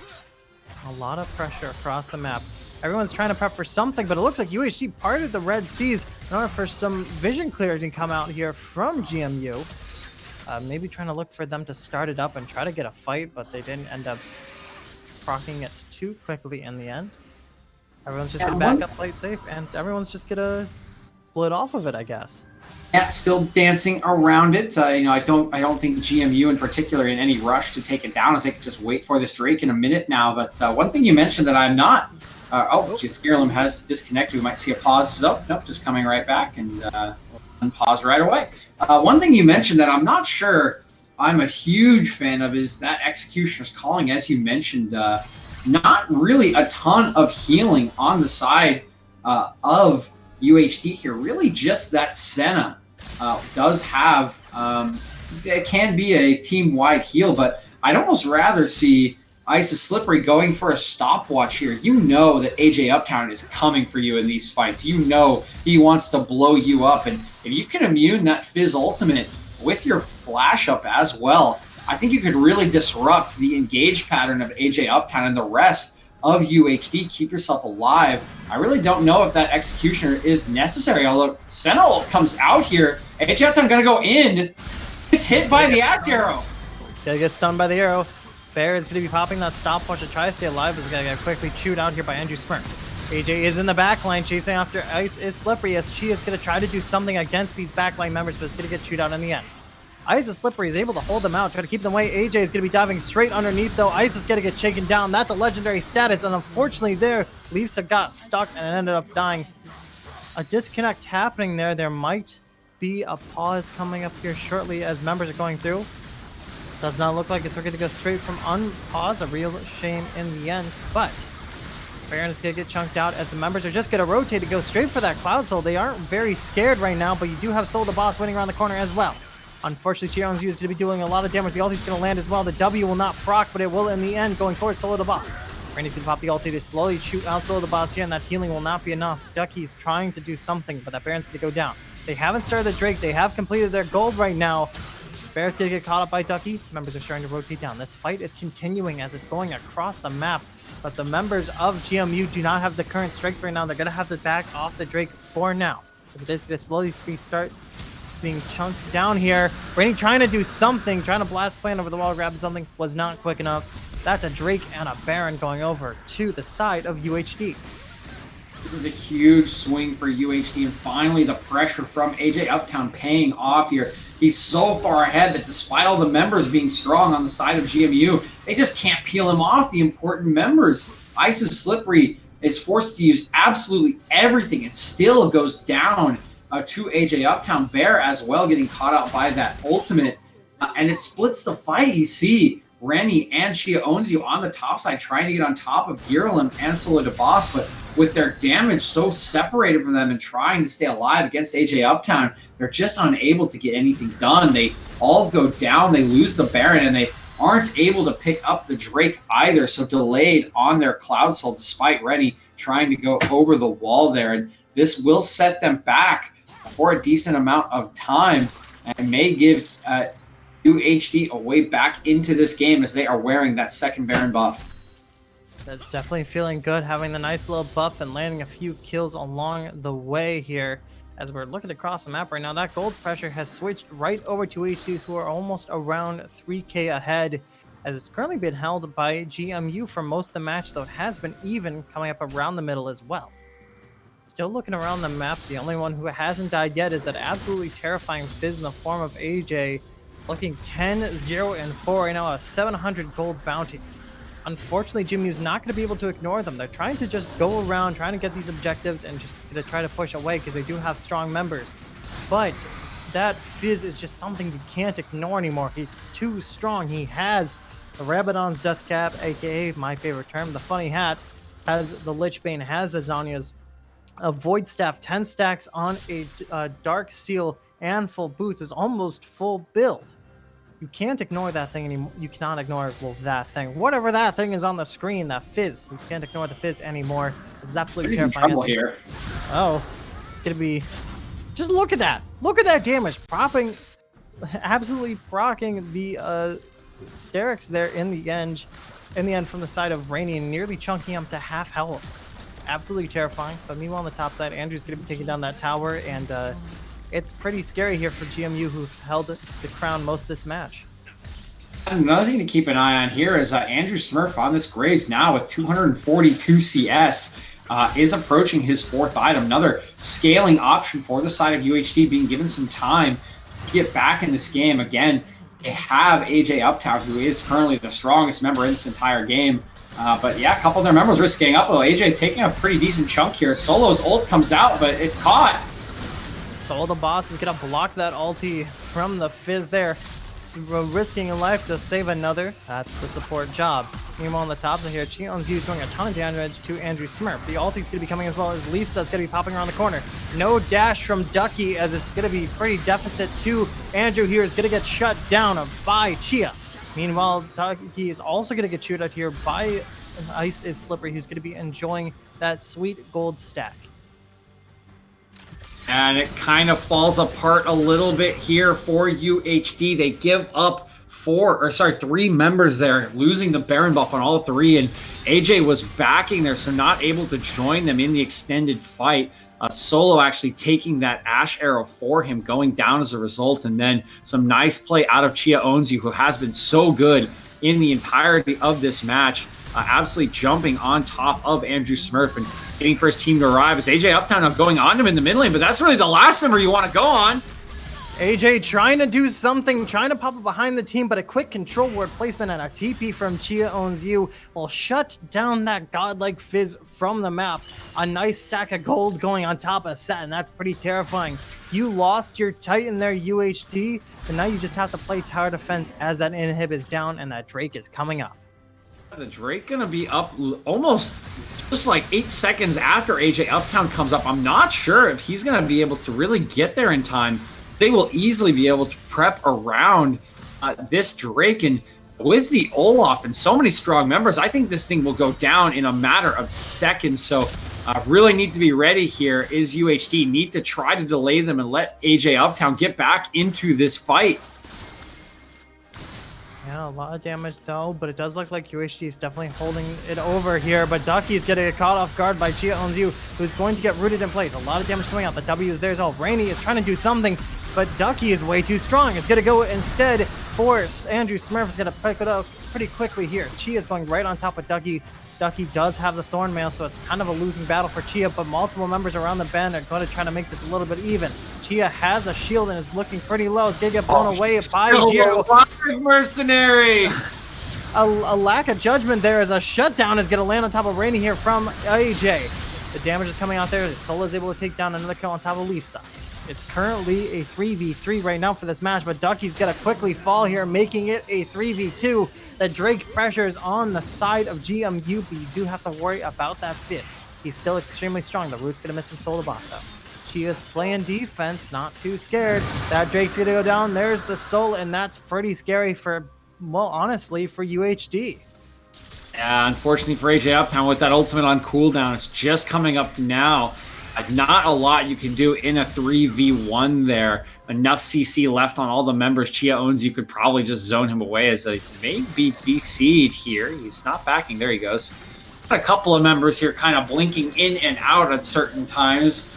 A lot of pressure across the map. Everyone's trying to prep for something, but it looks like UHD parted the Red Seas in order for some vision clears to come out here from GMU. Maybe trying to look for them to start it up and try to get a fight, but they didn't end up procking it too quickly in the end. Everyone's just gonna back up, play it safe, and everyone's just gonna split off of it, I guess.
Yeah, still dancing around it. I don't think GMU in particular in any rush to take it down, as they could just wait for this Drake in a minute now. But one thing you mentioned that I'm not. Skirlim has disconnected. We might see a pause. Oh, nope, just coming right back and unpause right away. One thing you mentioned that I'm not sure I'm a huge fan of is that Executioner's Calling, as you mentioned. Not really a ton of healing on the side of UHD here. Really just that Senna does have, it can be a team-wide heal, but I'd almost rather see Isis Slippery going for a stopwatch here. You know that AJ Uptown is coming for you in these fights. You know he wants to blow you up, and if you can immune that Fizz ultimate with your flash up as well, I think you could really disrupt the engage pattern of AJ Uptown and the rest of UHD. Keep yourself alive. I really don't know if that Executioner is necessary, although Sentinel comes out here. AJ Uptown gonna go in. It's hit by the Act Arrow.
Gonna get stunned by the arrow. Bear is gonna be popping that stopwatch to try to stay alive, but is gonna get quickly chewed out here by Andrew Smirk. AJ is in the backline chasing after Ice is Slippery, as she is gonna try to do something against these backline members, but it's gonna get chewed out in the end. Isis Slippery is able to hold them out, try to keep them away. AJ is going to be diving straight underneath, though. Ice is going to get shaken down. That's a legendary status, and unfortunately there, Leafs got stuck and ended up dying. A disconnect happening there. There might be a pause coming up here shortly as members are going through. Does not look like it's going to go straight from unpause. A real shame in the end, but Baron is going to get chunked out as the members are just going to rotate to go straight for that Cloud Soul. They aren't very scared right now, but you do have Soul the Boss winning around the corner as well. Unfortunately, Chiron's is going to be doing a lot of damage. The ulti is going to land as well. The W will not proc, but it will in the end going towards Soul the Boss. Randy's going to pop the ulti to slowly shoot out Soul the Boss here, and that healing will not be enough. Ducky's trying to do something, but that Baron's going to go down. They haven't started the Drake. They have completed their gold right now. Bear's going to get caught up by Ducky. Members are starting to rotate down. This fight is continuing as it's going across the map, but the members of GMU do not have the current strength right now. They're going to have to back off the Drake for now, as it is going to slowly start being chunked down here. Randy trying to do something, trying to blast plan over the wall, grab something, was not quick enough. That's a Drake and a Baron going over to the side of UHD.
This is a huge swing for UHD, and finally the pressure from AJ Uptown paying off here. He's so far ahead that despite all the members being strong on the side of GMU, they just can't peel him off, the important members. Ice is slippery, is forced to use absolutely everything. It still goes down to AJ Uptown. Bear as well getting caught out by that ultimate, and it splits the fight. You see Rennie and Chia Owns You on the top side trying to get on top of Girolem and Solo the Boss, but with their damage so separated from them and trying to stay alive against AJ Uptown, they're just unable to get anything done. They all go down, they lose the Baron, and they aren't able to pick up the Drake either, so delayed on their Cloud Soul despite Rennie trying to go over the wall there. And this will set them back for a decent amount of time and may give UHD a way back into this game as they are wearing that second Baron buff.
That's definitely feeling good, having the nice little buff and landing a few kills along the way here. As we're looking across the map right now, that gold pressure has switched right over to UHD, who are almost around 3k ahead, as it's currently been held by GMU for most of the match, though it has been even coming up around the middle as well. Still looking around the map, the only one who hasn't died yet is that absolutely terrifying Fizz in the form of AJ, looking 10, 0, and 4 right now, a 700 gold bounty. Unfortunately, GMU's not going to be able to ignore them. They're trying to just go around, trying to get these objectives and just to try to push away because they do have strong members. But that Fizz is just something you can't ignore anymore. He's too strong. He has the Rabadon's Death Cap, aka my favorite term, the Funny Hat, has the Lich Bane, has the Zhonya's, a Void Staff, 10 stacks on a Dark Seal, and full boots, is almost full build. You can't ignore that thing anymore. You cannot ignore, well, that thing. Whatever that thing is on the screen, that Fizz. You can't ignore the Fizz anymore. This is absolutely terrifying.
He's in trouble here.
Oh, gonna be... Just look at that. Look at that damage. Propping, absolutely procking the Sterix there in the end from the side of Rainy and nearly chunking him to half health. Absolutely terrifying. But meanwhile on the top side, Andrew's gonna be taking down that tower, and it's pretty scary here for GMU, who've held the crown most of this match.
Another thing to keep an eye on here is Andrew Smurf on this Graves now with 242 CS is approaching his fourth item. Another scaling option for the side of UHD, being given some time to get back in this game. Again, they have AJ Uptown, who is currently the strongest member in this entire game. But yeah, a couple of their members risking up, though. AJ taking a pretty decent chunk here. Solo's ult comes out, but it's caught.
So the boss is going to block that ulti from the Fizz there. Risking a life to save another. That's the support job. Meanwhile on the top side here, Chion's is doing a ton of damage to Andrew Smurf. The ulti's going to be coming as well as Leaf's going to be popping around the corner. No dash from Ducky, as it's going to be pretty deficit to Andrew here. Is going to get shut down by Chia. Meanwhile, Ducky is also going to get chewed out here by Ice is Slippery, who's going to be enjoying that sweet gold stack.
And it kind of falls apart a little bit here for UHD. They give up three members there, losing the Baron buff on all three. And AJ was backing there, so not able to join them in the extended fight. Solo actually taking that Ash arrow for him, going down as a result. And then some nice play out of Chia Owns You, who has been so good in the entirety of this match. Absolutely jumping on top of Andrew Smurf and getting for his team to arrive as AJ Uptown now going on to him in the mid lane, but that's really the last member you want to go on.
AJ trying to do something, trying to pop up behind the team, but a quick control ward placement and a TP from Chia Owns You will shut down that godlike Fizz from the map. A nice stack of gold going on top of Set, and that's pretty terrifying. You lost your Titan there, UHD, and now you just have to play tower defense as that inhib is down and that Drake is coming up.
The Drake gonna be up almost just like 8 seconds after AJ Uptown comes up. I'm not sure if he's gonna be able to really get there in time. They will easily be able to prep around this Drake, and with the Olaf and so many strong members, I think this thing will go down in a matter of seconds. So really needs to be ready here is UHD. Need to try to delay them and let AJ Uptown get back into this fight.
Yeah, a lot of damage though, but it does look like UHD is definitely holding it over here, but Ducky's getting caught off guard by Chia Owns You, who's going to get rooted in place. A lot of damage coming out. The W is there as well. Rainy is trying to do something, but Ducky is way too strong. It's going to go instead for Andrew Smurf. Is going to pick it up pretty quickly here. Chia is going right on top of Ducky. Ducky does have the Thorn Mail, so it's kind of a losing battle for Chia, but multiple members around the bend are going to try to make this a little bit even. Chia has a shield and is looking pretty low. It's going to get blown away by Jiro.
Mercenary!
A lack of judgment there as a shutdown is going to land on top of Rainy here from AJ. The damage is coming out there. Sola is able to take down another kill on top of Leaf side. It's currently a 3v3 right now for this match, but Ducky's going to quickly fall here, making it a 3v2. The Drake pressures on the side of GMU, but you do have to worry about that Fist. He's still extremely strong. The Root's going to miss him Soul to boss, though. Chia's playing defense, not too scared. That Drake's going to go down. There's the Soul, and that's pretty scary for, well, honestly, for UHD.
Yeah, unfortunately for AJ Uptown with that ultimate on cooldown, it's just coming up now. Not a lot you can do in a 3v1 there. Enough CC left on all the members. Chia Owns You could probably just zone him away as a maybe DC'd here. He's not backing. There he goes. Got a couple of members here kind of blinking in and out at certain times.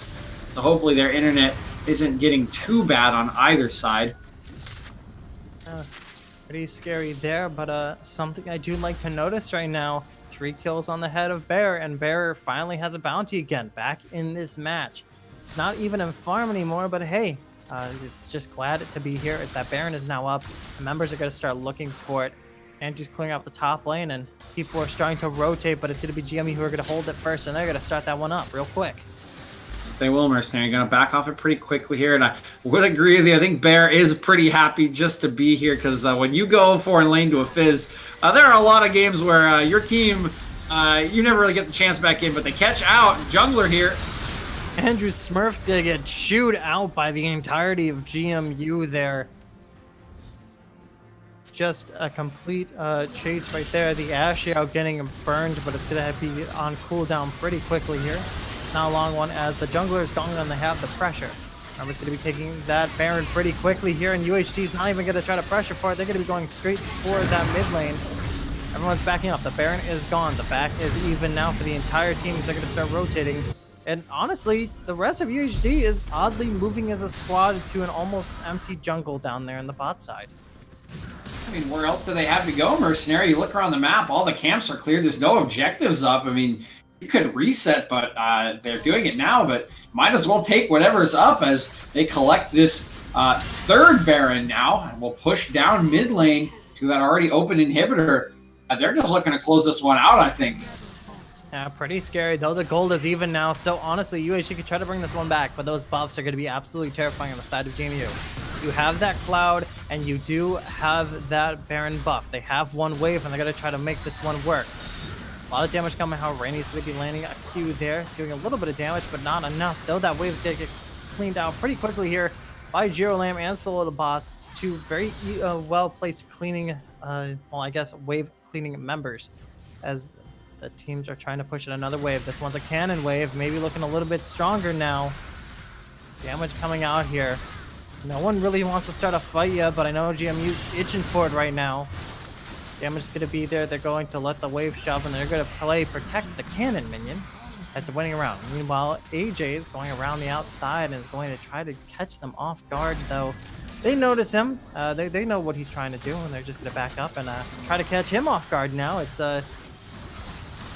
So hopefully their internet isn't getting too bad on either side.
Pretty scary there, but something I do like to notice right now. 3 kills on the head of Bear, and Bear finally has a bounty again back in this match. It's not even in farm anymore, but hey, it's just glad to be here as that Baron is now up. The members are going to start looking for it. Andrew's clearing out the top lane, and people are starting to rotate, but it's going to be GME who are going to hold it first, and they're going to start that one up real quick.
They will, Mercenary. Going to back off it pretty quickly here, and I would agree with you. I think Bear is pretty happy just to be here, because when you go foreign lane to a Fizz, there are a lot of games where your team, you never really get the chance back in, but they catch out Jungler here.
Andrew Smurf's going to get chewed out by the entirety of GMU there. Just a complete chase right there. The Ashe out getting burned, but it's going to be on cooldown pretty quickly here. Not a long one as the jungler is going on to have the pressure. Remember's going to be taking that Baron pretty quickly here, and UHD's not even going to try to pressure for it. They're going to be going straight for that mid lane. Everyone's backing up. The Baron is gone. The back is even now for the entire team. They're going to start rotating. And honestly, the rest of UHD is oddly moving as a squad to an almost empty jungle down there on the bot side.
I mean, where else do they have to go, Mercenary? You look around the map, all the camps are clear. There's no objectives up. I mean, you could reset, but they're doing it now, but might as well take whatever's up as they collect this third Baron now, and will push down mid lane to that already open inhibitor. They're just looking to close this one out, I think.
Yeah, pretty scary, though the gold is even now, so honestly, UHD could try to bring this one back, but those buffs are going to be absolutely terrifying on the side of GMU. You have that Cloud, and you do have that Baron buff. They have one wave, and they're going to try to make this one work. A lot of damage coming out. Rainy's going to be landing a Q there, doing a little bit of damage, but not enough, though that wave's going to get cleaned out pretty quickly here by Jiro Lamb and Solo the Boss, two very well-placed cleaning, well, I guess, wave cleaning members, as the teams are trying to push it another wave. This one's a cannon wave, maybe looking a little bit stronger now. Damage coming out here. No one really wants to start a fight yet, but I know GMU's itching for it right now. Damage is going to be there. They're going to let the wave shove, and they're going to play protect the cannon minion as they're winning around. Meanwhile, AJ is going around the outside and is going to try to catch them off guard, though. They notice him. They know what he's trying to do, and they're just going to back up and try to catch him off guard now. It's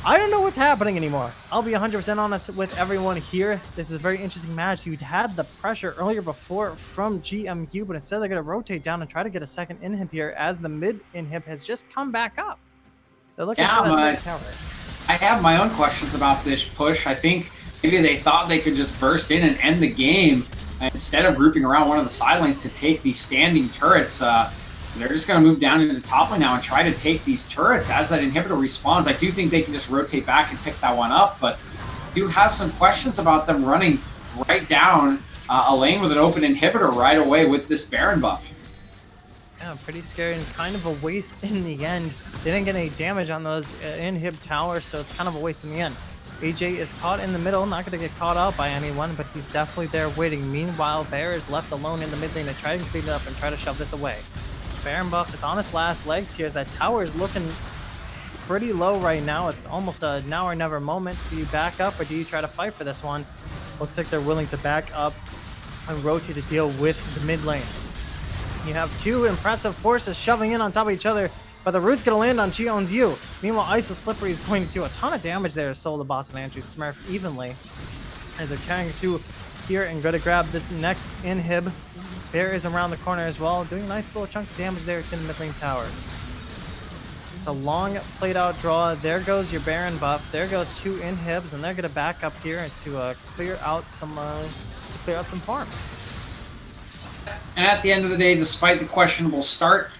I don't know what's happening anymore. I'll be 100% honest with everyone here. This is a very interesting match. You'd had the pressure earlier before from GMU, but instead they're going to rotate down and try to get a second inhib here as the mid inhib has just come back up. They're looking for that second counter.
I have my own questions about this push. I think maybe they thought they could just burst in and end the game instead of grouping around one of the side lanes to take these standing turrets. So they're just going to move down into the top lane now and try to take these turrets as that inhibitor respawns. I do think they can just rotate back and pick that one up, but I do have some questions about them running right down a lane with an open inhibitor right away with this Baron buff.
Yeah, pretty scary and kind of a waste in the end. They didn't get any damage on those inhib towers, so it's kind of a waste in the end. AJ is caught in the middle, not going to get caught out by anyone, but he's definitely there waiting. Meanwhile, Bear is left alone in the mid lane to try and clean it up and try to shove this away. Baron buff is on his last legs here as that tower is looking pretty low right now. It's almost a now or never moment. Do you back up or do you try to fight for this one? Looks like they're willing to back up and rotate to deal with the mid lane. You have two impressive forces shoving in on top of each other, but the root's going to land on Cheon's U. Meanwhile, Ice is Slippery is going to do a ton of damage there to Soul the Boss and Andrew Smurf evenly as they're tearing through here and going to grab this next inhib. Bear is around the corner as well, doing a nice little chunk of damage there to the mid lane tower. It's a long played out draw. There goes your Baron buff. There goes two inhibs, and they're going to back up here to clear out some farms.
And at the end of the day, despite the questionable start,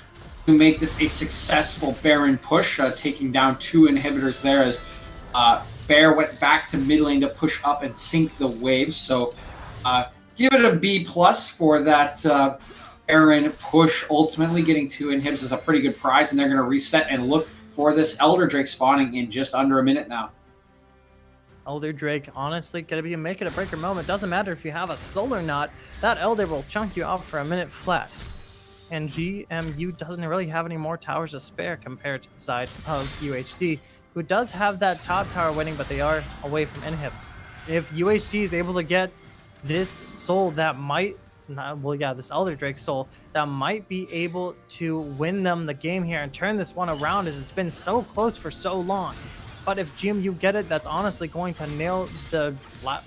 to make this a successful Baron push, taking down two inhibitors there as Bear went back to mid lane to push up and sink the waves. So give it a B+ for that Baron push. Ultimately, getting two inhibs is a pretty good prize, and they're going to reset and look for this Elder Drake spawning in just under a minute now.
Elder Drake, honestly, gonna be a make it or breaker moment. Doesn't matter if you have a soul or not. That Elder will chunk you out for a minute flat. And GMU doesn't really have any more towers to spare compared to the side of UHD, who does have that top tower winning, but they are away from inhibs. If UHD is able to get this soul that might, this Elder Drake soul that might be able to win them the game here and turn this one around, as it's been so close for so long. But if GMU get it, that's honestly going to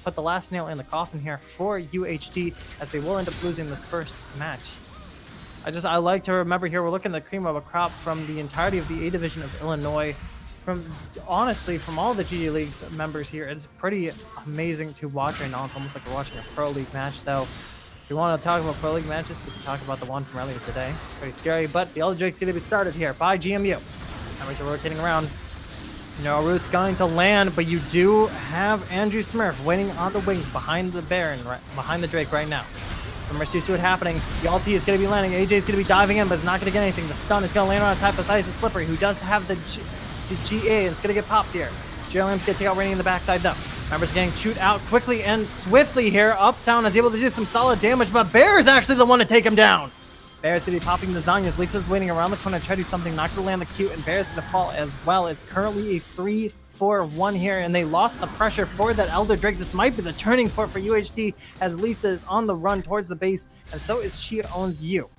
put the last nail in the coffin here for UHD, as they will end up losing this first match. I like to remember here, we're looking at the cream of a crop from the entirety of the A division of Illinois. Honestly, from all the GG Leagues members here, it's pretty amazing to watch right now. It's almost like we're watching a Pro League match, though. If you want to talk about Pro League matches, we can talk about the one from earlier today. It's pretty scary, but the Elder Drake's going to be started here by GMU. Numbers are rotating around. No root's going to land, but you do have Andrew Smurf waiting on the wings behind the Baron, behind the Drake right now. Remember, see what's happening. The ulti is going to be landing. AJ's going to be diving in, but it's not going to get anything. The stun is going to land on a type of Ice is Slippery, who does have the GA, and it's going to get popped here. JLM's going to take out Rainy in the backside, though. Remember's getting chewed out quickly and swiftly here. Uptown is able to do some solid damage, but Bear is actually the one to take him down. Bear's going to be popping the Zanyas. Leafs is waiting around the corner to try to do something, not going to land the Q, and Bear's going to fall as well. It's currently a 3-4-1 here, and they lost the pressure for that Elder Drake. This might be the turning point for UHD, as Leaf is on the run towards the base, and so is Chia Owns You.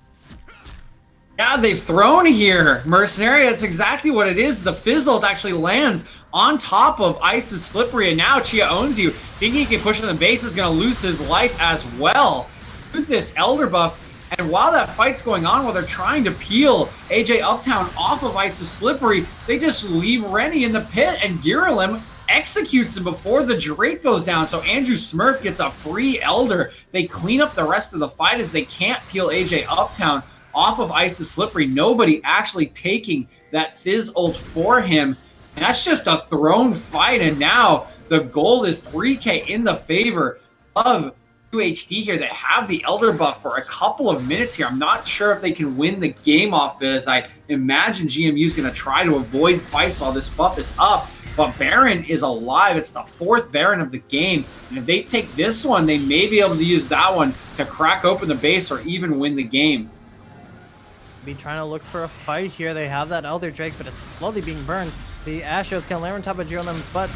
Yeah, they've thrown here. Mercenary, that's exactly what it is. The Fizzult actually lands on top of Ice's Slippery, and now Chia Owns You, thinking he can push on the base, is going to lose his life as well. With this Elder buff, and while that fight's going on, while they're trying to peel AJ Uptown off of Ice's Slippery, they just leave Rennie in the pit, and Giralim executes him before the Drake goes down. So Andrew Smurf gets a free Elder. They clean up the rest of the fight as they can't peel AJ Uptown off of Ice's Slippery. Nobody actually taking that Fizz ult for him. And that's just a thrown fight, and now the gold is 3K in the favor of UHD here. They have the Elder buff for a couple of minutes here. I'm not sure if they can win the game off it, as I imagine GMU is going to try to avoid fights while this buff is up. But Baron is alive. It's the fourth Baron of the game. And if they take this one, they may be able to use that one to crack open the base or even win the game.
Be trying to look for a fight here. They have that Elder Drake, but it's slowly being burned. The Asho is going to land on top of Giralim, but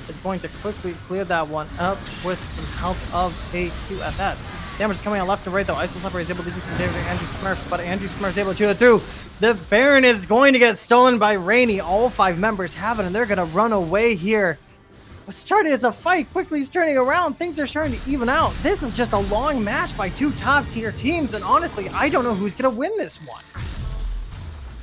it's going to quickly clear that one up with some help of a QSS. Damage is coming out left and right, though. Ice Slipper is able to do some damage to Andrew Smurf, but Andrew Smurf is able to chew it through. The Baron is going to get stolen by Rainy. All 5 members have it, and they're going to run away here. What started as a fight quickly is turning around. Things are starting to even out. This is just a long match by 2 top-tier teams, and honestly, I don't know who's going to win this one.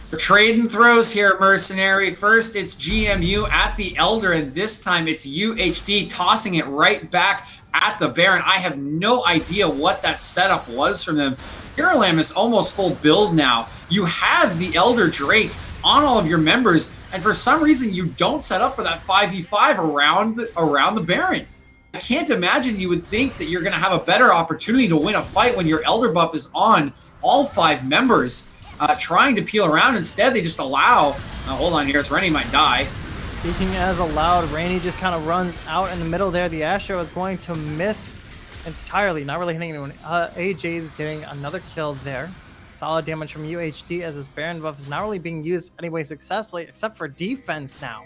We're trading throws here, Mercenary. First, it's GMU at the Elder, and this time it's UHD tossing it right back at the Baron. I have no idea what that setup was from them. Hiralam is almost full build now. You have the Elder Drake on all of your members, and for some reason you don't set up for that 5v5 around the Baron. I can't imagine you would think that you're going to have a better opportunity to win a fight when your Elder buff is on all 5 members. Trying to peel around. Instead, they just allow... hold on here, as Rennie might die.
Speaking as allowed, Rainy just kind of runs out in the middle there. The Astro is going to miss entirely, not really hitting anyone. AJ's getting another kill there. Solid damage from UHD as his Baron buff is not really being used anyway successfully, except for defense now,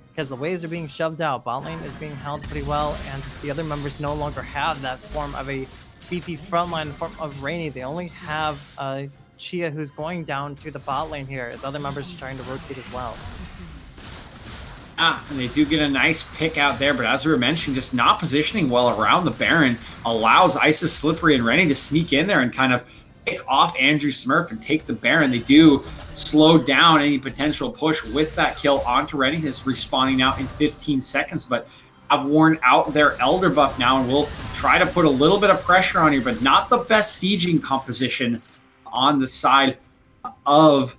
because the waves are being shoved out. Bot lane is being held pretty well, and the other members no longer have that form of a beefy frontline form of Rainy. They only have Chia, who's going down to the bot lane here, as other members are trying to rotate as well.
And they do get a nice pick out there, but as we were mentioning, just not positioning well around the Baron allows Isis, Slippery, and Rennie to sneak in there and kind of pick off Andrew Smurf and take the Baron. They do slow down any potential push with that kill onto Rennie. He's respawning now in 15 seconds, but have worn out their Elder buff now, and will try to put a little bit of pressure on you, but not the best sieging composition on the side of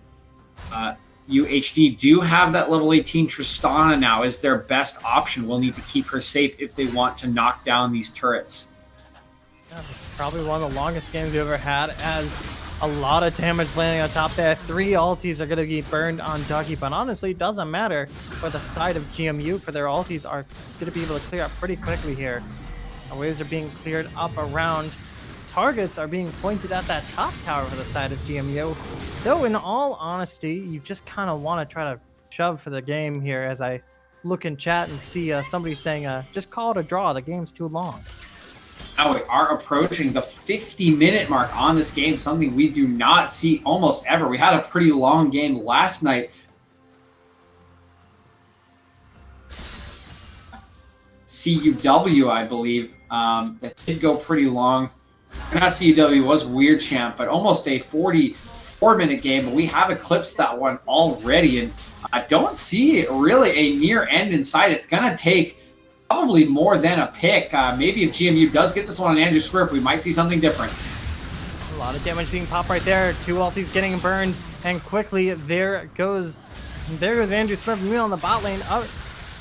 UHD. Do have that level 18 Tristana now as their best option. Will need to keep her safe if they want to knock down these turrets.
Yeah, this is probably one of the longest games we've ever had, as a lot of damage landing on top there. 3 ultis are going to be burned on Ducky, but honestly, it doesn't matter for the side of GMU, for their ultis are going to be able to clear up pretty quickly here. The waves are being cleared up around. Targets are being pointed at that top tower for the side of GMU. Though, in all honesty, you just kind of want to try to shove for the game here, as I look in chat and see somebody saying, just call it a draw, the game's too long.
Now we are approaching the 50-minute mark on this game, something we do not see almost ever. We had a pretty long game last night. CUW, I believe, that did go pretty long. Not CUW, was Weird Champ, but almost a 44-minute game. But we have eclipsed that one already, and I don't see really a near end in sight. It's going to take probably more than a pick. Maybe if GMU does get this one on Andrew Smurf, we might see something different.
A lot of damage being popped right there. 2 ultis getting burned, and quickly there goes Andrew Smurf on the bot lane.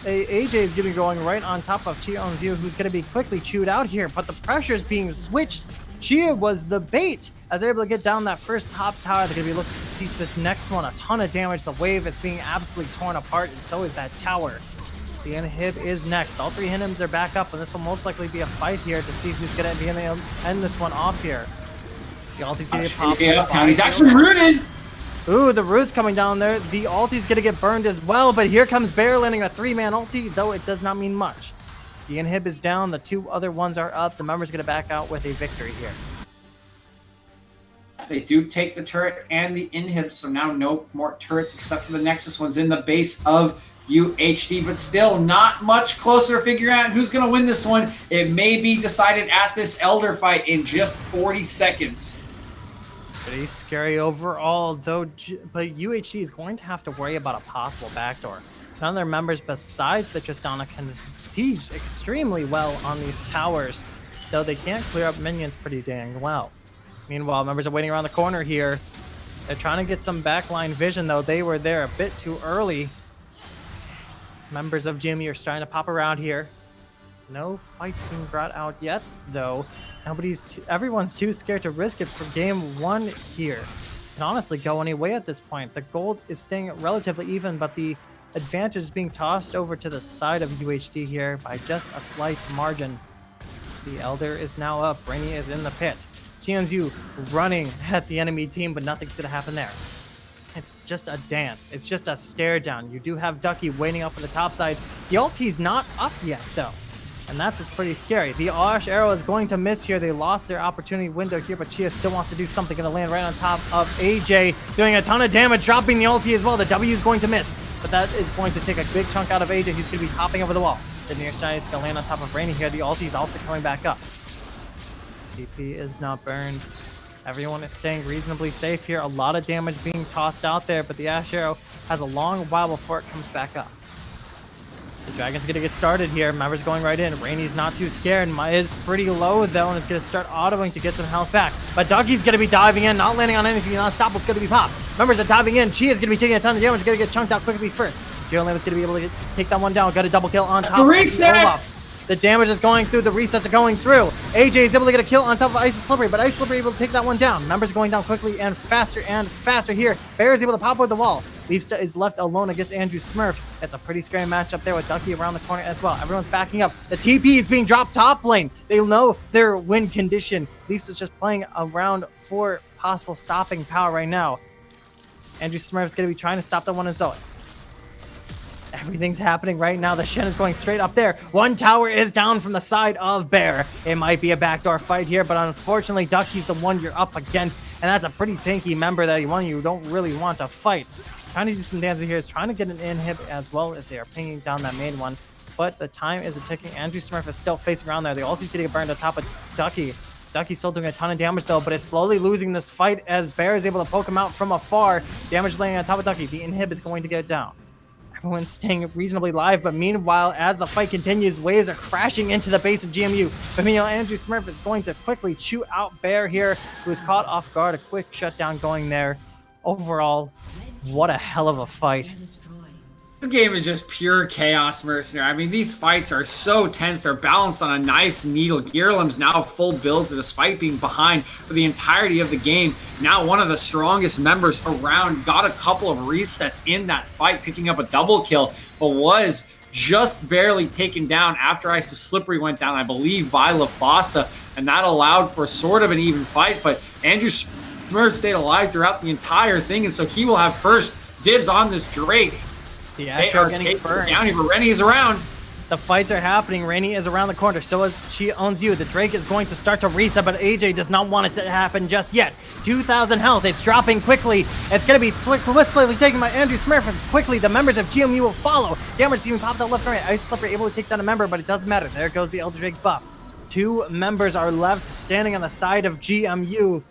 AJ is getting going right on top of Chia Onzu, who's going to be quickly chewed out here, but the pressure is being switched. Chia was the bait as they're able to get down that first top tower. They're going to be looking to siege this next one. A ton of damage. The wave is being absolutely torn apart, and so is that tower. The inhib is next. All 3 inhibs are back up, and this will most likely be a fight here to see who's going to be able to end this one off here. The ulti's going to get popped.
He's actually rooted.
Ooh, the root's coming down there. The ulti's going to get burned as well, but here comes Bear landing a 3-man ulti, though it does not mean much. The inhib is down. The 2 other ones are up. The member's going to back out with a victory here.
They do take the turret and the inhib, so now no more turrets except for the Nexus ones in the base of UHD, but still not much closer to figuring out who's going to win this one. It may be decided at this Elder fight in just 40 seconds.
Pretty scary overall, though, but UHD is going to have to worry about a possible backdoor. None of their members besides the Tristana can siege extremely well on these towers, though they can't clear up minions pretty dang well. Meanwhile, members are waiting around the corner here. They're trying to get some backline vision, though they were there a bit too early. Members of GMU are starting to pop around here. No fights being brought out yet, though. Everyone's too scared to risk it for game 1 here. Can honestly go any way at this point. The gold is staying relatively even, but the advantage is being tossed over to the side of UHD here by just a slight margin. The Elder is now up. Rainy is in the pit. Jianzhu running at the enemy team, but nothing's going to happen there. It's just a dance. It's just a stare down. You do have Ducky waiting up on the top side. The ulti's not up yet, though. And that's what's pretty scary. The Ash arrow is going to miss here. They lost their opportunity window here, but Chia still wants to do something. Going to land right on top of AJ, doing a ton of damage, dropping the ulti as well. The W is going to miss, but that is going to take a big chunk out of AJ. He's going to be hopping over the wall. The near side is going to land on top of Rainy here. The ulti is also coming back up. DP is not burned. Everyone is staying reasonably safe here. A lot of damage being tossed out there, but the Ash arrow has a long while before it comes back up. The Dragon's going to get started here. Members going right in. Rainy's not too scared. Is pretty low, though, and is going to start autoing to get some health back. But Ducky's going to be diving in, not landing on anything. Unstoppable's going to be popped. Members are diving in. She is going to be taking a ton of damage. Going to get chunked out quickly first. Jerome is going to be able to take that one down. Got a double kill on top.
Resets!
The damage is going through. The resets are going through. AJ is able to get a kill on top of Ice Slippery, but Ice Slippery able to take that one down. Members going down quickly and faster here. Bear is able to pop over the wall. Leafsta is left alone against Andrew Smurf. It's a pretty scary matchup there with Ducky around the corner as well. Everyone's backing up. The TP is being dropped top lane. They know their win condition. Leafsta's just playing around for possible stopping power right now. Andrew Smurf's going to be trying to stop that one as Zoe. Everything's happening right now. The Shen is going straight up there. One tower is down from the side of Bear. It might be a backdoor fight here, but unfortunately, Ducky's the one you're up against, and that's a pretty tanky member that you don't really want to fight. Trying to do some damage here is trying to get an inhib as well as they are pinging down that main one, but the time is ticking. Andrew Smurf is still facing around there. The ulti's getting burned on top of Ducky. Ducky's still doing a ton of damage though, but is slowly losing this fight as Bear is able to poke him out from afar. Damage laying on top of Ducky. The inhib is going to get down. Everyone's staying reasonably live, but meanwhile, as the fight continues, waves are crashing into the base of GMU. But meanwhile, Andrew Smurf is going to quickly chew out Bear here, who is caught off guard. A quick shutdown going there. Overall, what a hell of a fight.
This game is just pure chaos, Mercenary. I mean, these fights are so tense. They're balanced on a knife's needle. Gearlim's now full builds despite being behind for the entirety of the game. Now one of the strongest members around. Got a couple of resets in that fight, picking up a double kill, but was just barely taken down after Isis Slippery went down, I believe, by LaFossa, and that allowed for sort of an even fight, but Andrew Smurf stayed alive throughout the entire thing, and so he will have first dibs on this Drake.
The Ash are getting burned.
Down here, Rennie is around.
The fights are happening. Rainy is around the corner. So is She Owns You. The Drake is going to start to reset, but AJ does not want it to happen just yet. 2,000 health. It's dropping quickly. It's going to be swiftly taken by Andrew Smurf. And quickly, the members of GMU will follow. Damage even popped out left and right. Ice Slipper able to take down a member, but it doesn't matter. There goes the Elder Drake buff. 2 members are left standing on the side of GMU.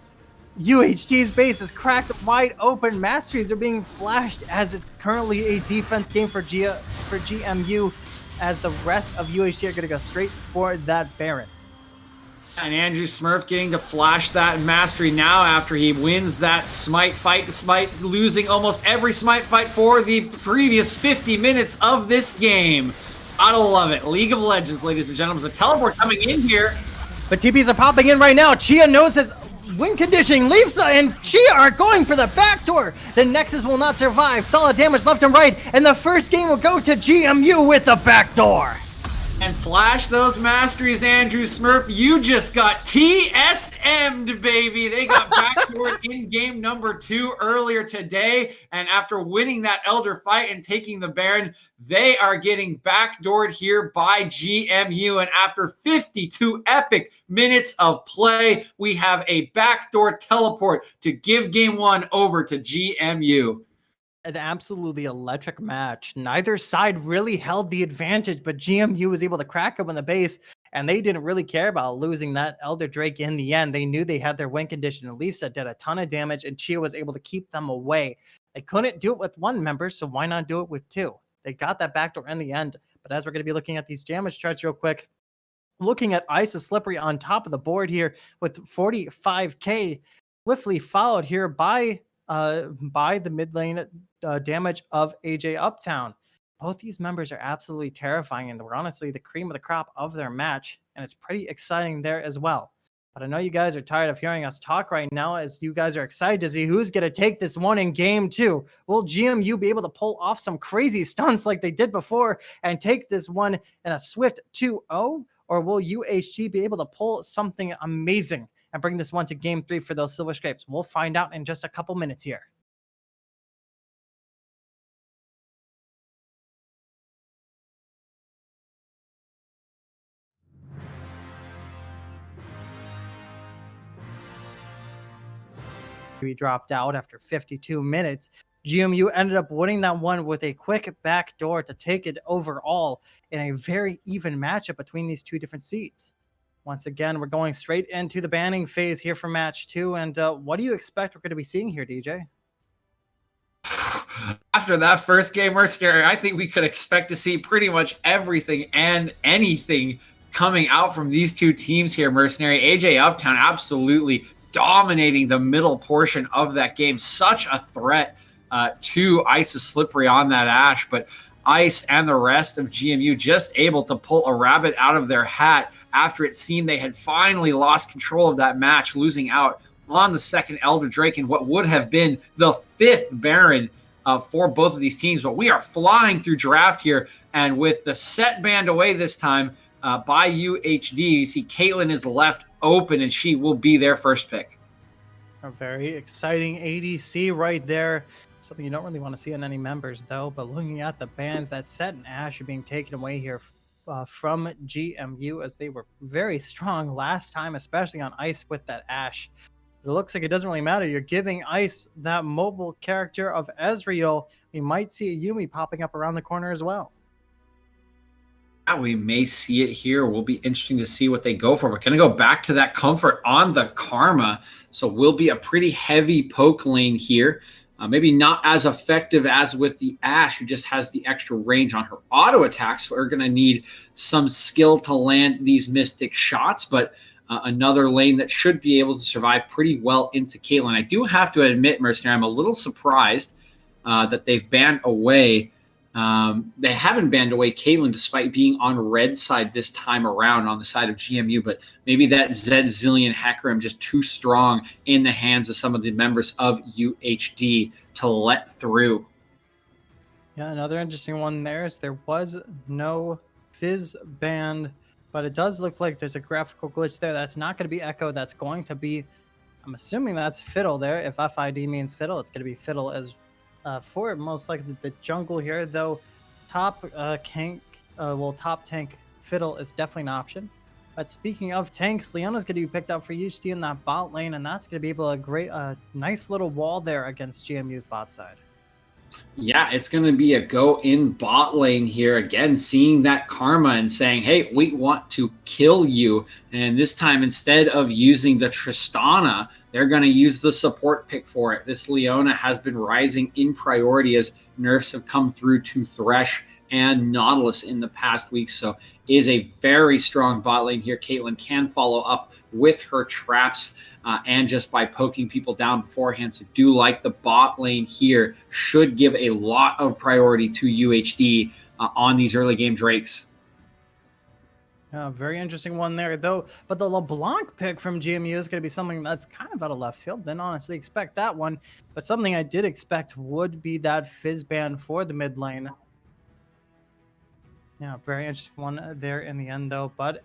UHD's base is cracked wide open. Masteries are being flashed as it's currently a defense game for GMU, as the rest of UHD are going to go straight for that Baron.
And Andrew Smurf getting to flash that mastery now after he wins that smite fight, despite losing almost every smite fight for the previous 50 minutes of this game. Gotta love it. League of Legends, ladies and gentlemen. The teleport coming in here.
But TPs are popping in right now. Chia knows his win conditioning. Leafsa and Chia are going for the backdoor. The Nexus will not survive. Solid damage left and right. And the first game will go to GMU with the backdoor.
And flash those masteries, Andrew Smurf. You just got TSM'd, baby. They got backdoored in game number 2 earlier today. And after winning that Elder fight and taking the Baron, they are getting backdoored here by GMU. And after 52 epic minutes of play, we have a backdoor teleport to give game 1 over to GMU.
An absolutely electric match. Neither side really held the advantage, but GMU was able to crack up on the base, and they didn't really care about losing that Elder Drake in the end. They knew they had their win condition, and Leafset did a ton of damage, and Chia was able to keep them away. They couldn't do it with 1 member, so why not do it with 2? They got that backdoor in the end, but as we're going to be looking at these damage charts real quick, looking at Isis Slippery on top of the board here with 45k, swiftly followed here by the mid lane damage of AJ Uptown. Both these members are absolutely terrifying, and we're honestly the cream of the crop of their match, and it's pretty exciting there as well. But I know you guys are tired of hearing us talk right now, as you guys are excited to see who's going to take this one in game 2. Will GMU be able to pull off some crazy stunts like they did before and take this one in a swift 2-0? Or will UHD be able to pull something amazing and bring this one to game 3 for those Silver Scrapes? We'll find out in just a couple minutes here. he dropped out after 52 minutes. GMU ended up winning that one with a quick backdoor to take it overall in a very even matchup between these two different seeds. Once again, we're going straight into the banning phase here for match 2. And what do you expect we're going to be seeing here, DJ?
After that first game, Mercenary, I think we could expect to see pretty much everything and anything coming out from these two teams here, Mercenary. AJ Uptown absolutely dominating the middle portion of that game. Such a threat to Ice's Slippery on that Ashe, but Ice and the rest of GMU just able to pull a rabbit out of their hat after it seemed they had finally lost control of that match, losing out on the second Elder Drake in what would have been the 5th Baron for both of these teams. But we are flying through draft here, and with the set band away this time by UHD, you see Caitlyn is left open, and she will be their first pick.
A very exciting ADC right there. Something you don't really want to see in any members, though. But looking at the bans, that set and Ashe are being taken away here from GMU, as they were very strong last time, especially on Ice with that Ashe. It looks like it doesn't really matter. You're giving Ice that mobile character of Ezreal. We might see a Yuumi popping up around the corner as well.
Yeah, we may see it here. Will be interesting to see what they go for. We're going to go back to that comfort on the Karma. So will be a pretty heavy poke lane here. Maybe not as effective as with the Ashe, who just has the extra range on her auto attacks. So we're going to need some skill to land these Mystic shots, but another lane that should be able to survive pretty well into Caitlyn. I do have to admit, Mercenary, I'm a little surprised that they've banned away. They haven't banned away Caitlyn despite being on red side this time around on the side of GMU, but maybe that Zed Zillion Hecarim just too strong in the hands of some of the members of UHD to let through.
Yeah, another interesting one there is there was no Fizz banned, but it does look like there's a graphical glitch there. That's not going to be Echo. That's going to be, I'm assuming that's Fiddle there. If FID means Fiddle, it's going to be Fiddle as for most likely the jungle here, though top tank Fiddle is definitely an option. But speaking of tanks, Leona's going to be picked up for UHD in that bot lane, and that's going to be able to nice little wall there against GMU's bot side.
Yeah, it's going to be a go in bot lane here. Again, seeing that Karma and saying, hey, we want to kill you. And this time, instead of using the Tristana, they're going to use the support pick for it. This Leona has been rising in priority as nerfs have come through to Thresh and Nautilus in the past week. So is a very strong bot lane here. Caitlyn can follow up with her traps and just by poking people down beforehand. So do like the bot lane here. Should give a lot of priority to UHD on these early game Drakes.
Very interesting one there, though. But the LeBlanc pick from GMU is going to be something that's kind of out of left field. Didn't honestly expect that one. But something I did expect would be that Fizz ban for the mid lane. Yeah, very interesting one there in the end, though. But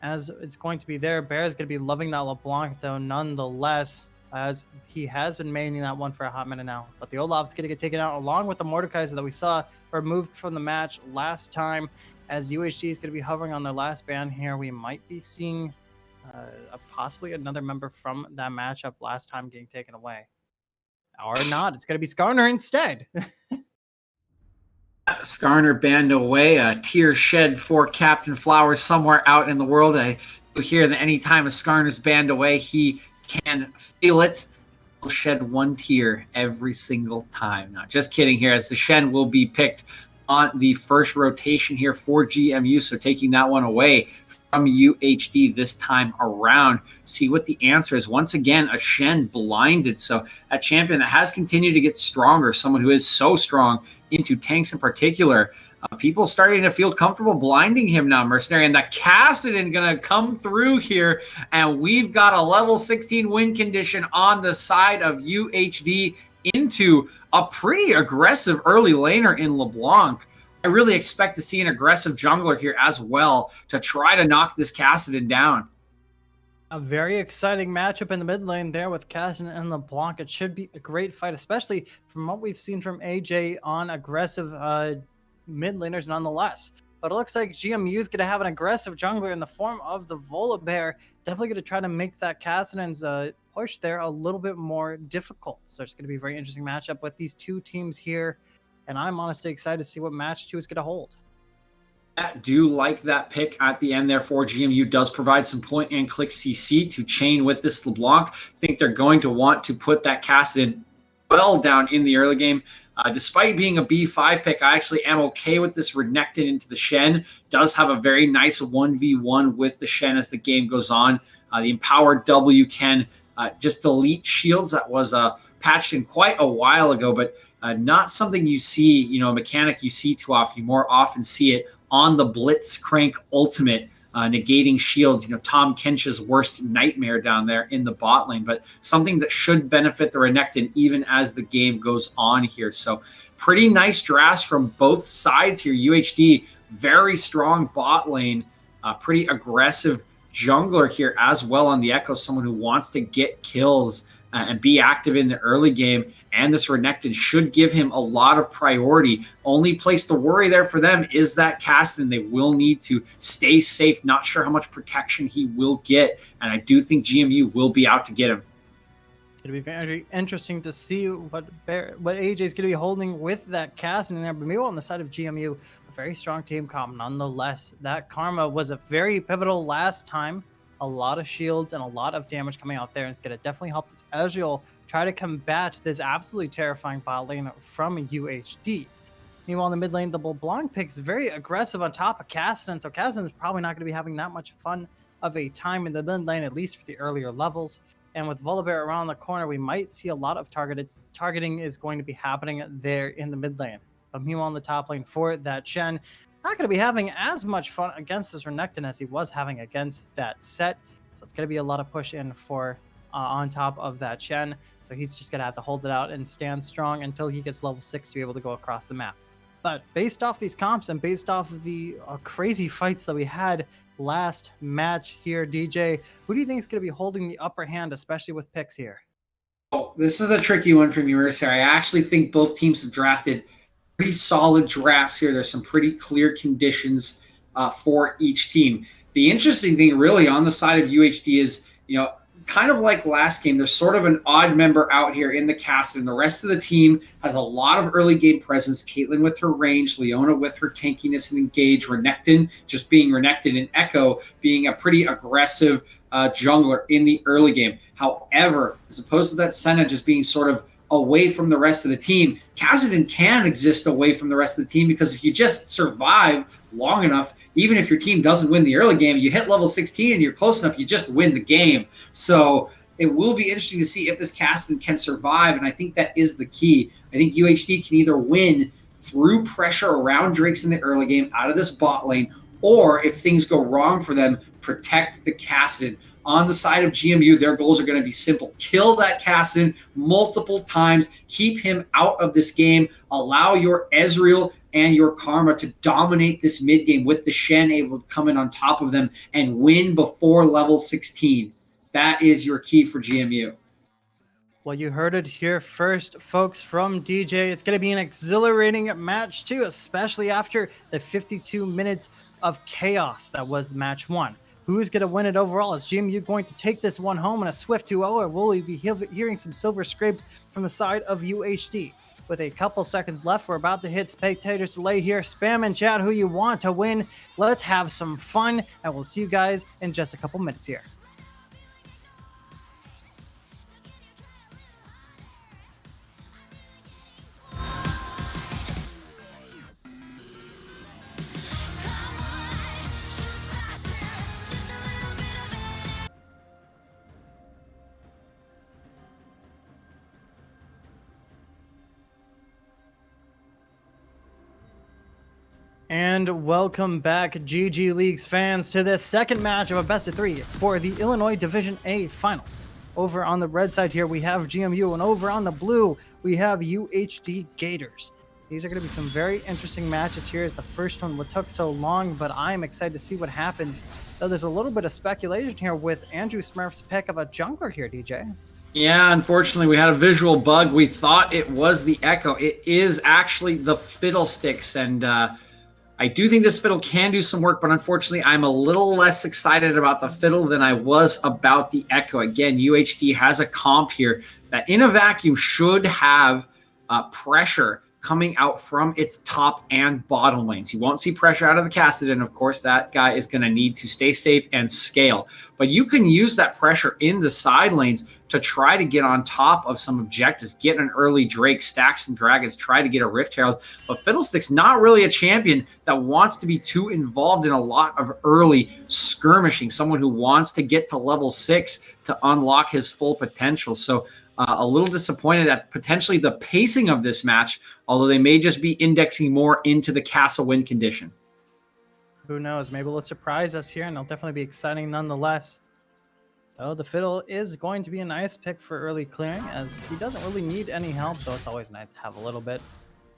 as it's going to be there, Bear is going to be loving that LeBlanc, though, nonetheless, as he has been maining that one for a hot minute now. But the Olaf's going to get taken out along with the Mordekaiser that we saw removed from the match last time. As UHD is going to be hovering on their last ban here, we might be seeing possibly another member from that matchup last time getting taken away. Or not. It's going to be Skarner instead.
Skarner banned away. A tear shed for Captain Flowers somewhere out in the world. I hear that anytime a Skarner's banned away, he can feel it. He'll shed one tear every single time. Now, just kidding here, as the Shen will be picked on the first rotation here for GMU. So taking that one away from UHD this time around. See what the answer is. Once again, a Shen blinded. So a champion that has continued to get stronger, someone who is so strong into tanks in particular. People starting to feel comfortable blinding him now, Mercenary. And the Kassadin going to come through here. And we've got a level 16 win condition on the side of UHD into a pretty aggressive early laner in LeBlanc. I really expect to see an aggressive jungler here as well to try to knock this Kassadin down.
A very exciting matchup in the mid lane there with Kassadin and LeBlanc. It should be a great fight, especially from what we've seen from AJ on aggressive mid laners nonetheless. But it looks like GMU is going to have an aggressive jungler in the form of the Volibear. Definitely going to try to make that Kassadin's push there a little bit more difficult. So it's going to be a very interesting matchup with these two teams here. And I'm honestly excited to see what match 2 is going to hold.
I do like that pick at the end there for GMU. Does provide some point and click CC to chain with this LeBlanc. I think they're going to want to put that Kassadin well down in the early game. Despite being a B5 pick, I actually am okay with this Renekton into the Shen. Does have a very nice 1v1 with the Shen as the game goes on. The Empowered W can just delete shields. That was patched in quite a while ago, but not something you see, a mechanic you see too often. You more often see it on the Blitzcrank ultimate, negating shields, Tom Kench's worst nightmare down there in the bot lane, but something that should benefit the Renekton even as the game goes on here. So pretty nice drafts from both sides here. UHD, very strong bot lane, pretty aggressive jungler here as well on the Echo, someone who wants to get kills and be active in the early game, and this Renekton should give him a lot of priority. Only place to worry there for them is that Kassadin. They will need to stay safe. Not sure how much protection he will get, and I do think GMU will be out to get him.
It's going to be very interesting to see what AJ is going to be holding with that Kassadin there. But maybe on the side of GMU, a very strong team comp nonetheless. That Karma was a very pivotal last time. A lot of shields and a lot of damage coming out there. And it's going to definitely help this Ezreal try to combat this absolutely terrifying bot lane from UHD. Meanwhile, in the mid lane, the LeBlanc pick is very aggressive on top of Kassadin. So Kassadin is probably not going to be having that much fun of a time in the mid lane, at least for the earlier levels. And with Volibear around the corner, we might see a lot of targeting is going to be happening there in the mid lane. But meanwhile, on the top lane for that Shen, not going to be having as much fun against this Renekton as he was having against that set. So it's going to be a lot of push in for on top of that Shen. So he's just going to have to hold it out and stand strong until he gets level 6 to be able to go across the map. But based off these comps and based off of the crazy fights that we had last match here, DJ, who do you think is going to be holding the upper hand, especially with picks here?
Oh, this is a tricky one for me, Marissa. I actually think both teams have drafted pretty solid drafts here. There's some pretty clear conditions for each team. The interesting thing really on the side of UHD is, kind of like last game, there's sort of an odd member out here in the cast, and the rest of the team has a lot of early game presence. Caitlyn with her range, Leona with her tankiness and engage, Renekton just being Renekton, and Echo being a pretty aggressive jungler in the early game. However, as opposed to that Senna just being sort of away from the rest of the team, Kassadin can exist away from the rest of the team, because if you just survive long enough, even if your team doesn't win the early game, you hit level 16 and you're close enough, you just win the game. So it will be interesting to see if this Kassadin can survive, and I think that is the key. I think UHD can either win through pressure around Drakes in the early game out of this bot lane, or if things go wrong for them, protect the Kassadin. On the side of GMU, their goals are going to be simple. Kill that Kassadin multiple times. Keep him out of this game. Allow your Ezreal and your Karma to dominate this mid game with the Shen able to come in on top of them and win before level 16. That is your key for GMU.
Well, you heard it here first, folks, from DJ. It's going to be an exhilarating match, too, especially after the 52 minutes of chaos that was match 1. Who's going to win it overall? Is GMU going to take this one home in a swift 2-0, or will we be hearing some silver scrapes from the side of UHD? With a couple seconds left, we're about to hit spectators delay here. Spam and chat who you want to win. Let's have some fun, and we'll see you guys in just a couple minutes here. And welcome back, GG Leagues fans, to this second match of a best of 3 for the Illinois Division A Finals. Over on the red side here, we have GMU, and over on the blue, we have UHD Gators. These are going to be some very interesting matches here, as the first one took so long, but I'm excited to see what happens. Though there's a little bit of speculation here with Andrew Smurf's pick of a jungler here, DJ.
Yeah, unfortunately, we had a visual bug. We thought it was the Echo. It is actually the Fiddlesticks, and I do think this Fiddle can do some work, but unfortunately, I'm a little less excited about the Fiddle than I was about the Echo. Again, UHD has a comp here that in a vacuum should have pressure coming out from its top and bottom lanes. You won't see pressure out of the Kassadin. Of course, that guy is going to need to stay safe and scale. But you can use that pressure in the side lanes to try to get on top of some objectives, get an early Drake, stack some dragons, try to get a Rift Herald. But Fiddlestick's not really a champion that wants to be too involved in a lot of early skirmishing, someone who wants to get to level 6 to unlock his full potential. So a little disappointed at potentially the pacing of this match, although they may just be indexing more into the castle win condition.
Who knows? Maybe it'll surprise us here, and it'll definitely be exciting nonetheless. Though the Fiddle is going to be a nice pick for early clearing, as he doesn't really need any help, though it's always nice to have a little bit.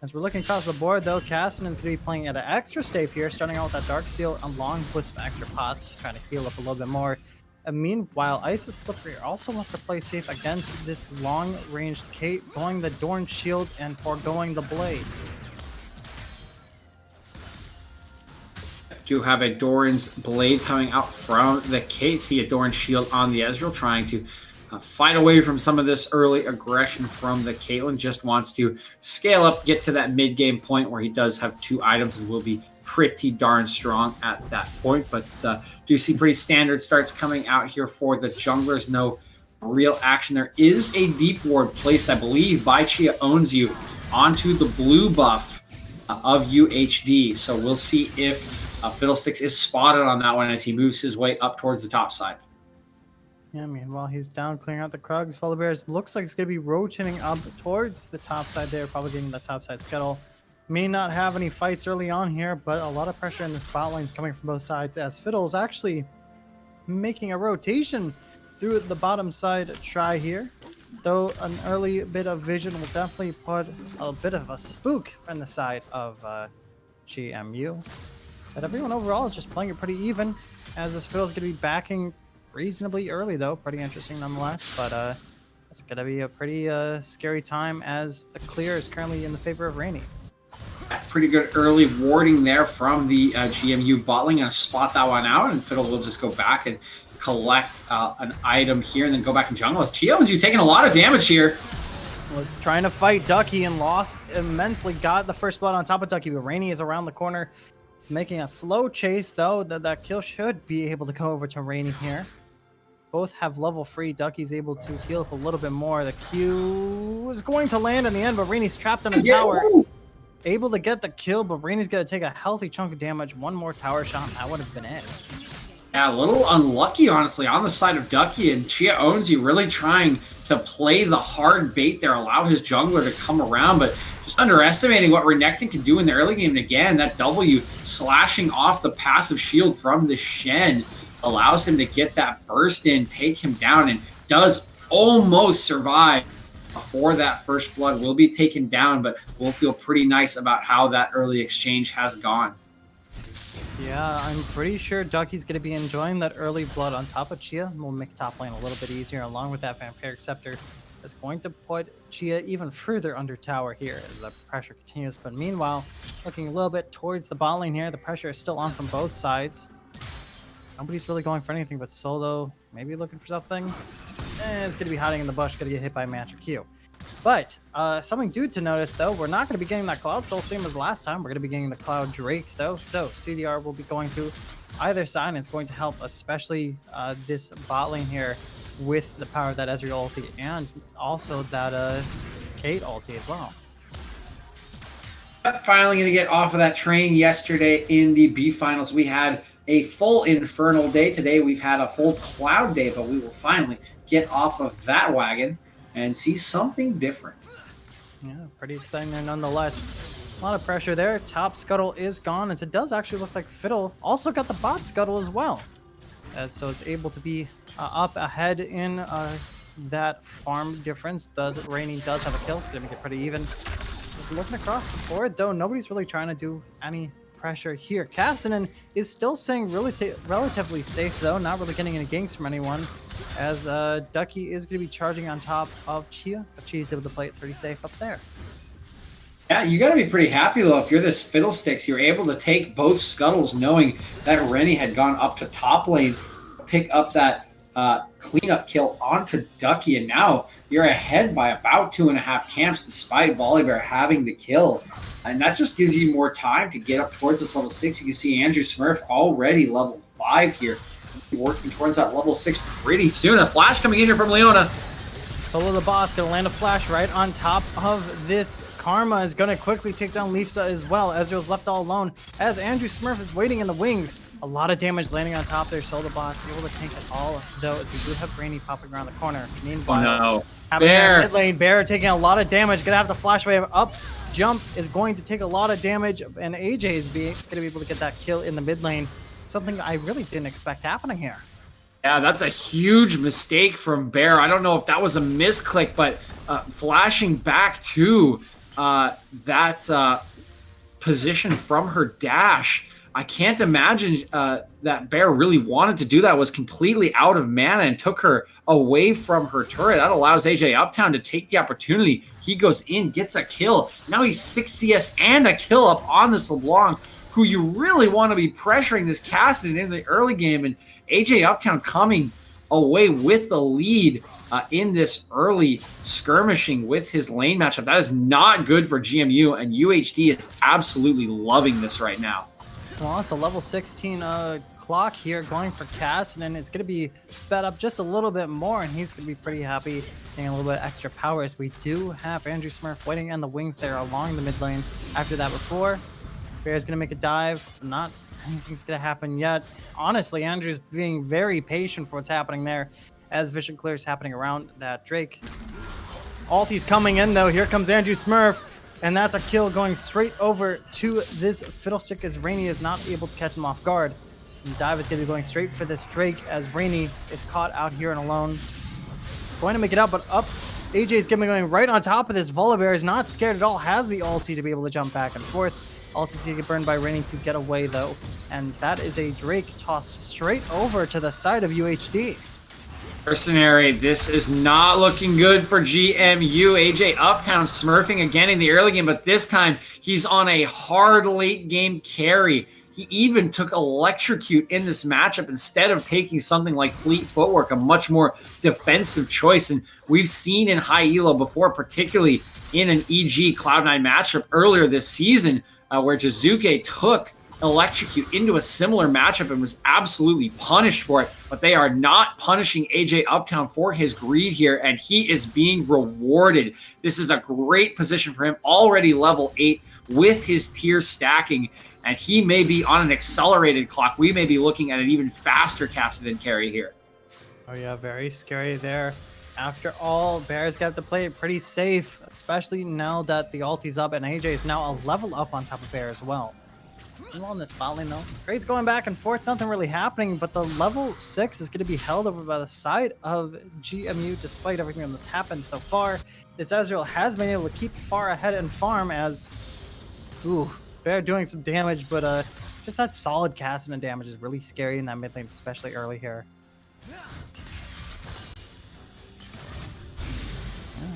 As we're looking across the board, though, Kassadin is going to be playing at an extra stave here, starting out with that Dark Seal along with some extra pots, trying to heal up a little bit more. And meanwhile, Isis Slippery also wants to play safe against this long-ranged Kate, going the Dorn Shield and foregoing the Blade.
Do have a Doran's Blade coming out from the Kate. See a Doran Shield on the Ezreal, trying to fight away from some of this early aggression from the Caitlyn. Just wants to scale up, get to that mid-game point where he does have 2 items and will be pretty darn strong at that point. But do see pretty standard starts coming out here for the junglers. No real action. There is a deep ward placed, I believe, by Chia Owns You onto the blue buff of UHD. So we'll see if Fiddlesticks is spotted on that one as he moves his way up towards the top side.
Yeah, meanwhile, he's down clearing out the Krugs. Follow Bears looks like it's going to be rotating up towards the top side there, probably getting the top side scuttle. May not have any fights early on here, but a lot of pressure in the spot lanes coming from both sides, as Fiddle is actually making a rotation through the bottom side try here. Though an early bit of vision will definitely put a bit of a spook on the side of GMU. But everyone overall is just playing it pretty even, as this Fiddle is going to be backing reasonably early, though. Pretty interesting nonetheless, but it's going to be a pretty scary time, as the clear is currently in the favor of Rainy.
Pretty good early warding there from the GMU bot lane. Gonna spot that one out, and Fiddle will just go back and collect an item here, and then go back and jungle. Chia Owns You taking a lot of damage here.
Was trying to fight Ducky and lost immensely. Got the first blood on top of Ducky, but Rainy is around the corner. He's making a slow chase, though. That kill should be able to go over to Rainy here. Both have level 3. Ducky's able to heal up a little bit more. The Q is going to land in the end, but Rainy's trapped in a tower. Able to get the kill, but Rainy's going to take a healthy chunk of damage. One more tower shot, and that would have been it.
Yeah, a little unlucky, honestly, on the side of Ducky, and Chia Owns You really trying to play the hard bait there, allow his jungler to come around, but just underestimating what Renekton can do in the early game. And again, that W slashing off the passive shield from the Shen allows him to get that burst in, take him down, and does almost survive for that first blood. Will be taken down, but we'll feel pretty nice about how that early exchange has gone.
Yeah, I'm pretty sure Ducky's going to be enjoying that early blood on top of Chia. We'll make top lane a little bit easier, along with that Vampiric Scepter. Is going to put Chia even further under tower here as the pressure continues. But meanwhile, looking a little bit towards the bot lane here, the pressure is still on from both sides. Nobody's really going for anything but Solo. Maybe looking for something. It's going to be hiding in the bush, going to get hit by Mantra Q. But something due to notice, though, we're not going to be getting that Cloud Soul same as last time. We're going to be getting the Cloud Drake, though. So CDR will be going to either side, and it's going to help, especially this bot lane here with the power of that Ezreal ulti and also that Kate ulti as well.
Finally going to get off of that train. Yesterday in the B finals, we had a full Infernal day. Today we've had a full Cloud day, but we will finally get off of that wagon and see something different.
Yeah, pretty exciting there nonetheless. A lot of pressure there. Top scuttle is gone, as it does actually look like Fiddle also got the bot scuttle as well. So it's able to be up ahead in that farm difference. The Rainy does have a kill. It's going to make it pretty even. Just looking across the board, though, nobody's really trying to do any pressure here. Kassadin is still staying relatively safe, though, not really getting any ganks from anyone, as Ducky is going to be charging on top of Chia, but Chia's able to play it pretty safe up there.
Yeah, you got to be pretty happy, though, if you're this Fiddlesticks. You're able to take both scuttles knowing that Rennie had gone up to top lane, pick up that cleanup kill onto Ducky, and now you're ahead by about 2.5 camps despite Volibear having the kill. And that just gives you more time to get up towards this level 6. You can see Andrew Smurf already level 5 here, working towards that level 6 pretty soon. A flash coming in here from Leona.
Solo the boss gonna land a flash right on top of this. Karma is gonna quickly take down Leafsa as well. Ezreal's left all alone as Andrew Smurf is waiting in the wings. A lot of damage landing on top there. Solo the boss able to tank it all, though, as we do have Rainy popping around the corner. Meanwhile,
Bear.
mid lane, Bear taking a lot of damage. Gonna have to flash wave up. Jump is going to take a lot of damage, and AJ is gonna be able to get that kill in the mid lane. Something I really didn't expect happening here.
Yeah, that's a huge mistake from Bear. I don't know if that was a misclick, but flashing back to that position from her dash, I can't imagine that Bear really wanted to do that, was completely out of mana and took her away from her turret. That allows AJ Uptown to take the opportunity. He goes in, gets a kill. Now he's 6 CS and a kill up on this LeBlanc, who you really want to be pressuring this Cassidy in the early game. And AJ Uptown coming away with the lead in this early skirmishing with his lane matchup. That is not good for GMU, and UHD is absolutely loving this right now.
Well, it's a level 16 clock here going for Cass, and then it's going to be sped up just a little bit more, and he's going to be pretty happy getting a little bit extra power, as we do have Andrew Smurf waiting in the wings there along the mid lane. After that before, Bear's going to make a dive. Not anything's going to happen yet. Honestly, Andrew's being very patient for what's happening there as vision clear is happening around that Drake. Ulti's coming in, though. Here comes Andrew Smurf, and that's a kill going straight over to this Fiddlestick as Rainy is not able to catch him off guard. And dive is going to be going straight for this Drake as Rainy is caught out here and alone. Going to make it out, but up. AJ is going right on top of this. Volibear is not scared at all, has the ulti to be able to jump back and forth. Ulti to get burned by Rainy to get away, though. And that is a Drake tossed straight over to the side of UHD.
Mercenary, this is not looking good for GMU. AJ Uptown smurfing again in the early game, but this time he's on a hard late game carry. He even took Electrocute in this matchup instead of taking something like Fleet Footwork, a much more defensive choice. And we've seen in high elo before, particularly in an EG Cloud9 matchup earlier this season, where Jizuke took Electrocute into a similar matchup and was absolutely punished for it. But they are not punishing AJ Uptown for his greed here, and he is being rewarded. This is a great position for him, already level 8 with his tier stacking, and he may be on an accelerated clock. We may be looking at an even faster Cassidy carry here.
Oh yeah, very scary there. After all, Bears got to play it pretty safe, especially now that the ulti's up, and AJ is now a level up on top of Bear as well. On this bot lane, though, trades going back and forth, nothing really happening, but the level 6 is going to be held over by the side of GMU despite everything that's happened so far. This Ezreal has been able to keep far ahead in farm as Bear doing some damage, but just that solid casting and damage is really scary in that mid lane, especially early here. Yeah,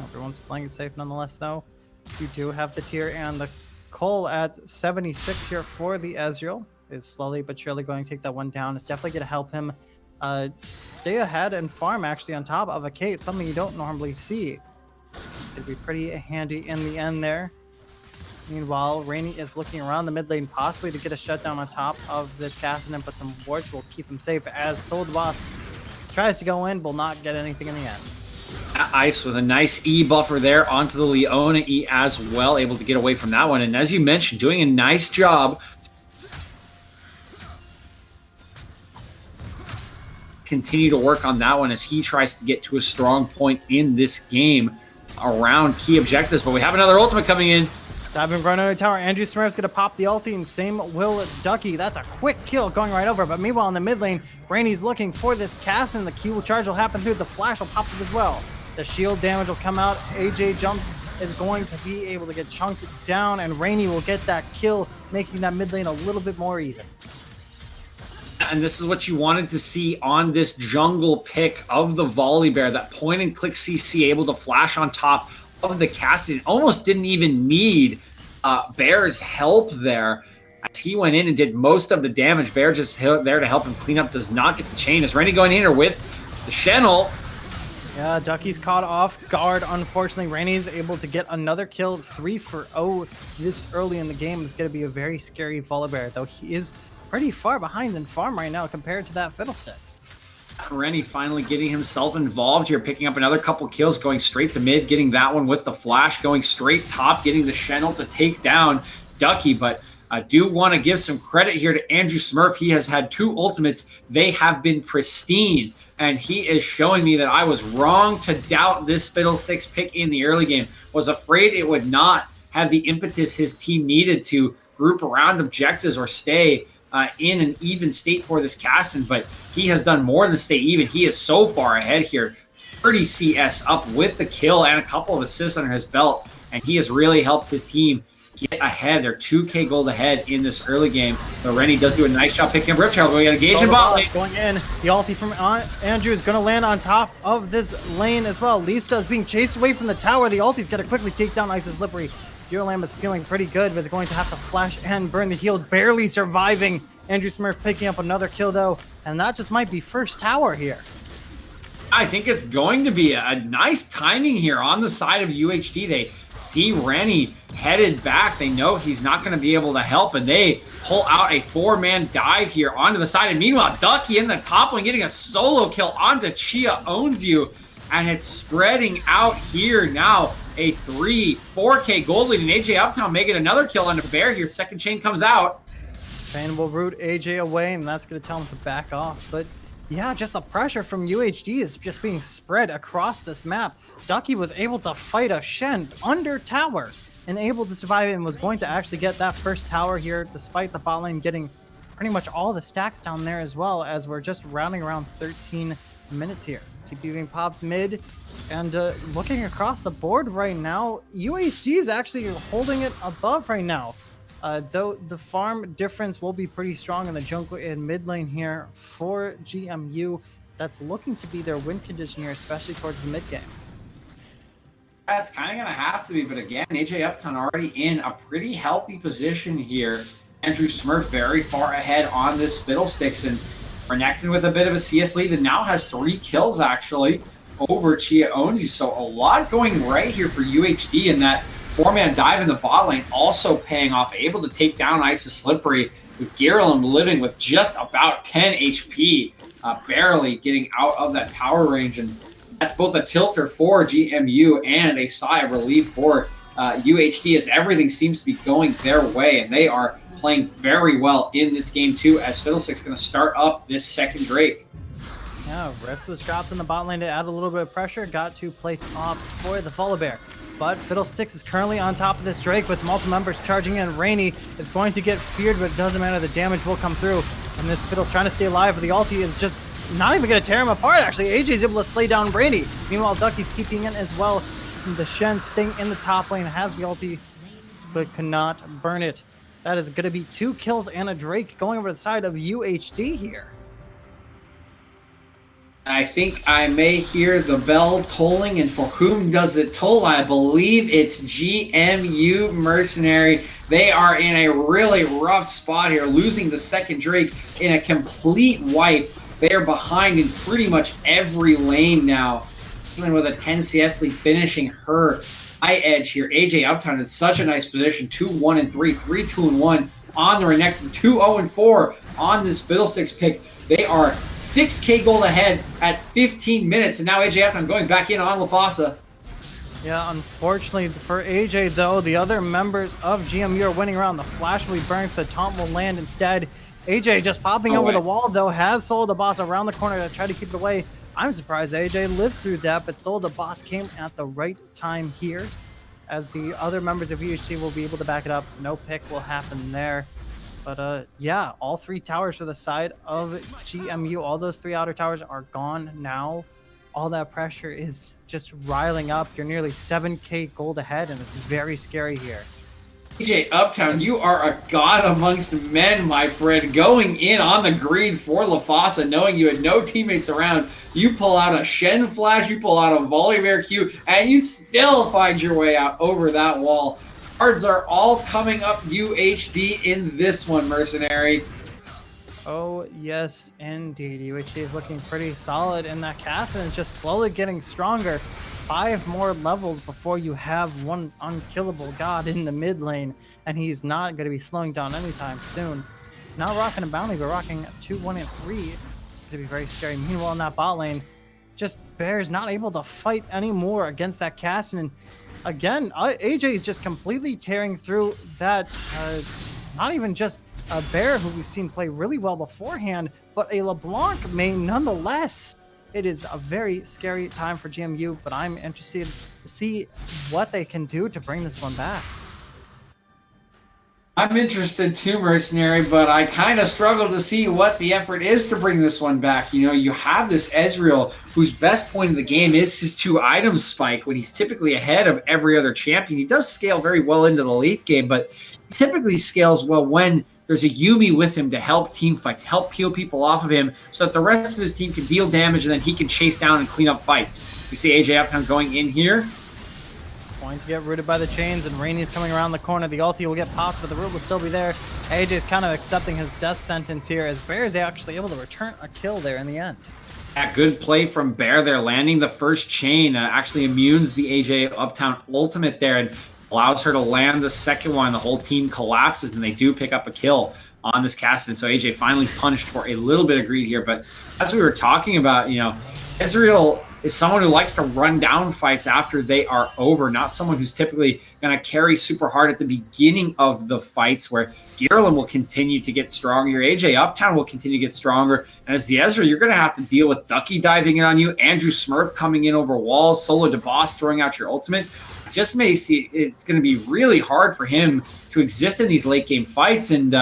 everyone's playing it safe nonetheless, though. You do have the tier and the Cole at 76 here for the Ezreal. Is slowly but surely going to take that one down. It's definitely going to help him stay ahead and farm actually on top of a Kate, something you don't normally see. It's going to be pretty handy in the end there. Meanwhile, Rainy is looking around the mid lane possibly to get a shutdown on top of this Cassidy, but some wards will keep him safe as Soul the Boss tries to go in, will not get anything in the end.
Ice with a nice E buffer there onto the Leona E as well, able to get away from that one. And as you mentioned, doing a nice job. Continue to work on that one as he tries to get to a strong point in this game around key objectives. But we have another ultimate coming in.
Diving right under the tower. Andrew Smurf's going to pop the ulti, and same will Ducky. That's a quick kill going right over. But meanwhile, in the mid lane, Rainy's looking for this cast, and the Q charge will happen through. The flash will pop up as well. The shield damage will come out. AJ Jump is going to be able to get chunked down, and Rainy will get that kill, making that mid lane a little bit more even.
And this is what you wanted to see on this jungle pick of the Volibear, that point and click CC able to flash on top of the Cassidy. Almost didn't even need Bear's help there. As he went in and did most of the damage, Bear just there to help him clean up, does not get the chain. Is Rennie going in here with the Channel?
Yeah, Ducky's caught off guard. Unfortunately, Rainey's able to get another kill. 3 for 0 this early in the game is going to be a very scary Volibear, though he is pretty far behind in farm right now compared to that Fiddlesticks.
Rennie finally getting himself involved here, picking up another couple kills, going straight to mid, getting that one with the flash, going straight top, getting the Channel to take down Ducky. But I do want to give some credit here to Andrew Smurf. He has had 2 ultimates. They have been pristine, and he is showing me that I was wrong to doubt this Fiddlesticks pick in the early game. Was afraid it would not have the impetus his team needed to group around objectives or stay in an even state for this casting, but he has done more than stay even. He is so far ahead here. 30 CS up with the kill and a couple of assists under his belt, and he has really helped his team get ahead. They're 2k gold ahead in this early game. But Rennie does do a nice job picking up Riptail. We got engaged in bot lane.
Going in. The ulti from Andrew is going to land on top of this lane as well. Lista is being chased away from the tower. The ulti's got to quickly take down Ice's Slippery. Lam is feeling pretty good, but is going to have to flash and burn the heal, barely surviving. Andrew Smurf picking up another kill, though, and that just might be first tower here.
I think it's going to be a nice timing here on the side of UHD. They see Rennie headed back. They know he's not going to be able to help, and they pull out a 4-man dive here onto the side. And meanwhile, Ducky in the top lane getting a solo kill onto Chia Owns You, and it's spreading out here now. A 4K gold lead, and AJ Uptown making another kill on the Bear here. Second chain comes out.
Fan will root AJ away, and that's going to tell him to back off. But yeah, just the pressure from UHD is just being spread across this map. Ducky was able to fight a Shen under tower and able to survive it, and was going to actually get that first tower here, despite the bot lane getting pretty much all the stacks down there as well, as we're just rounding around 13 minutes here. TP being popped mid, and looking across the board right now, UHD is actually holding it above right now. Though the farm difference will be pretty strong in the jungle and mid lane here for GMU. That's looking to be their win condition here, especially towards the mid game.
That's kind of going to have to be, but again, AJ Uptown already in a pretty healthy position here. Andrew Smurf very far ahead on this Fiddlesticks, and connected with a bit of a CS lead, and now has 3 kills actually over Chia Owns You. So a lot going right here for UHD, in that 4-man dive in the bot lane also paying off, able to take down Isis Slippery, with Girlam living with just about 10 HP, barely getting out of that tower range. And that's both a tilter for GMU and a sigh of relief for UHD, as everything seems to be going their way, and they are playing very well in this game too, as Fiddlesticks going to start up this second Drake.
Yeah, Rift was dropped in the bot lane to add a little bit of pressure, got 2 plates off for the Volibear. But Fiddlesticks is currently on top of this Drake with multiple members charging in. Rainy is going to get feared, but it doesn't matter, the damage will come through. And this Fiddle's trying to stay alive, but the ulti is just not even going to tear him apart, actually. AJ's able to slay down Rainy. Meanwhile, Ducky's keeping in as well. The Shen staying in the top lane, has the ulti, but cannot burn it. That is going to be 2 kills and a Drake going over the side of UHD here.
I think I may hear the bell tolling, and for whom does it toll? I believe it's GMU Mercenary. They are in a really rough spot here, losing the second Drake in a complete wipe. They are behind in pretty much every lane now, dealing with a 10 CS lead, finishing her high edge here. AJ Uptown in such a nice position, 2-1-3, 3-2-1 on the Renekton, 2-0-4 on this Fiddlesticks pick. They are 6k gold ahead at 15 minutes, and now AJ Uptown going back in on Lafasa.
Yeah, unfortunately for AJ, though, the other members of GMU are winning around. The flash will be burnt, the taunt will land instead. AJ just popping over the wall, though, has sold the boss around the corner to try to keep it away. I'm surprised AJ lived through that, but Soul the Boss came at the right time here, as the other members of UHD will be able to back it up. No pick will happen there. But yeah, all 3 towers for the side of GMU, all those 3 outer towers are gone now. All that pressure is just riling up. You're nearly 7k gold ahead, and it's very scary here.
AJ Uptown, you are a god amongst men, my friend. Going in on the green for Lafasa, knowing you had no teammates around. You pull out a Shen flash, you pull out a Volibear Q, and you still find your way out over that wall. Cards are all coming up UHD in this one, Mercenary.
Oh, yes, indeed. UHD is looking pretty solid in that cast, and it's just slowly getting stronger. 5 more levels before you have one unkillable god in the mid lane, and he's not going to be slowing down anytime soon. Not rocking a bounty, but rocking 2, 1, and 3. It's going to be very scary. Meanwhile, in that bot lane, just Bear's not able to fight anymore against that cast, and again, AJ is just completely tearing through that, not even just a Bear who we've seen play really well beforehand, but a LeBlanc main nonetheless. It is a very scary time for GMU, but I'm interested to see what they can do to bring this one back.
I'm interested too, Mercenary, but I kind of struggle to see what the effort is to bring this one back. You know, you have this Ezreal, whose best point of the game is his 2 items spike when he's typically ahead of every other champion. He does scale very well into the late game, but typically scales well when there's a Yuumi with him to help teamfight, to help peel people off of him so that the rest of his team can deal damage and then he can chase down and clean up fights. So you see AJ Uptown going in here.
Going to get rooted by the chains, and Rainey's coming around the corner. The ulti will get popped, but the root will still be there. AJ's kind of accepting his death sentence here, as Bear is actually able to return a kill there in the end.
That good play from Bear there, landing the first chain, actually immunes the AJ Uptown ultimate there and allows her to land the second one. The whole team collapses, and they do pick up a kill on this cast. And so AJ finally punished for a little bit of greed here. But as we were talking about, you know, Ezreal is someone who likes to run down fights after they are over, not someone who's typically going to carry super hard at the beginning of the fights, where Gearlin will continue to get stronger. AJ Uptown will continue to get stronger. And as the Ezreal, you're going to have to deal with Ducky diving in on you, Andrew Smurf coming in over walls, Solo DeBoss throwing out your ultimate. Just may see it's going to be really hard for him to exist in these late game fights. And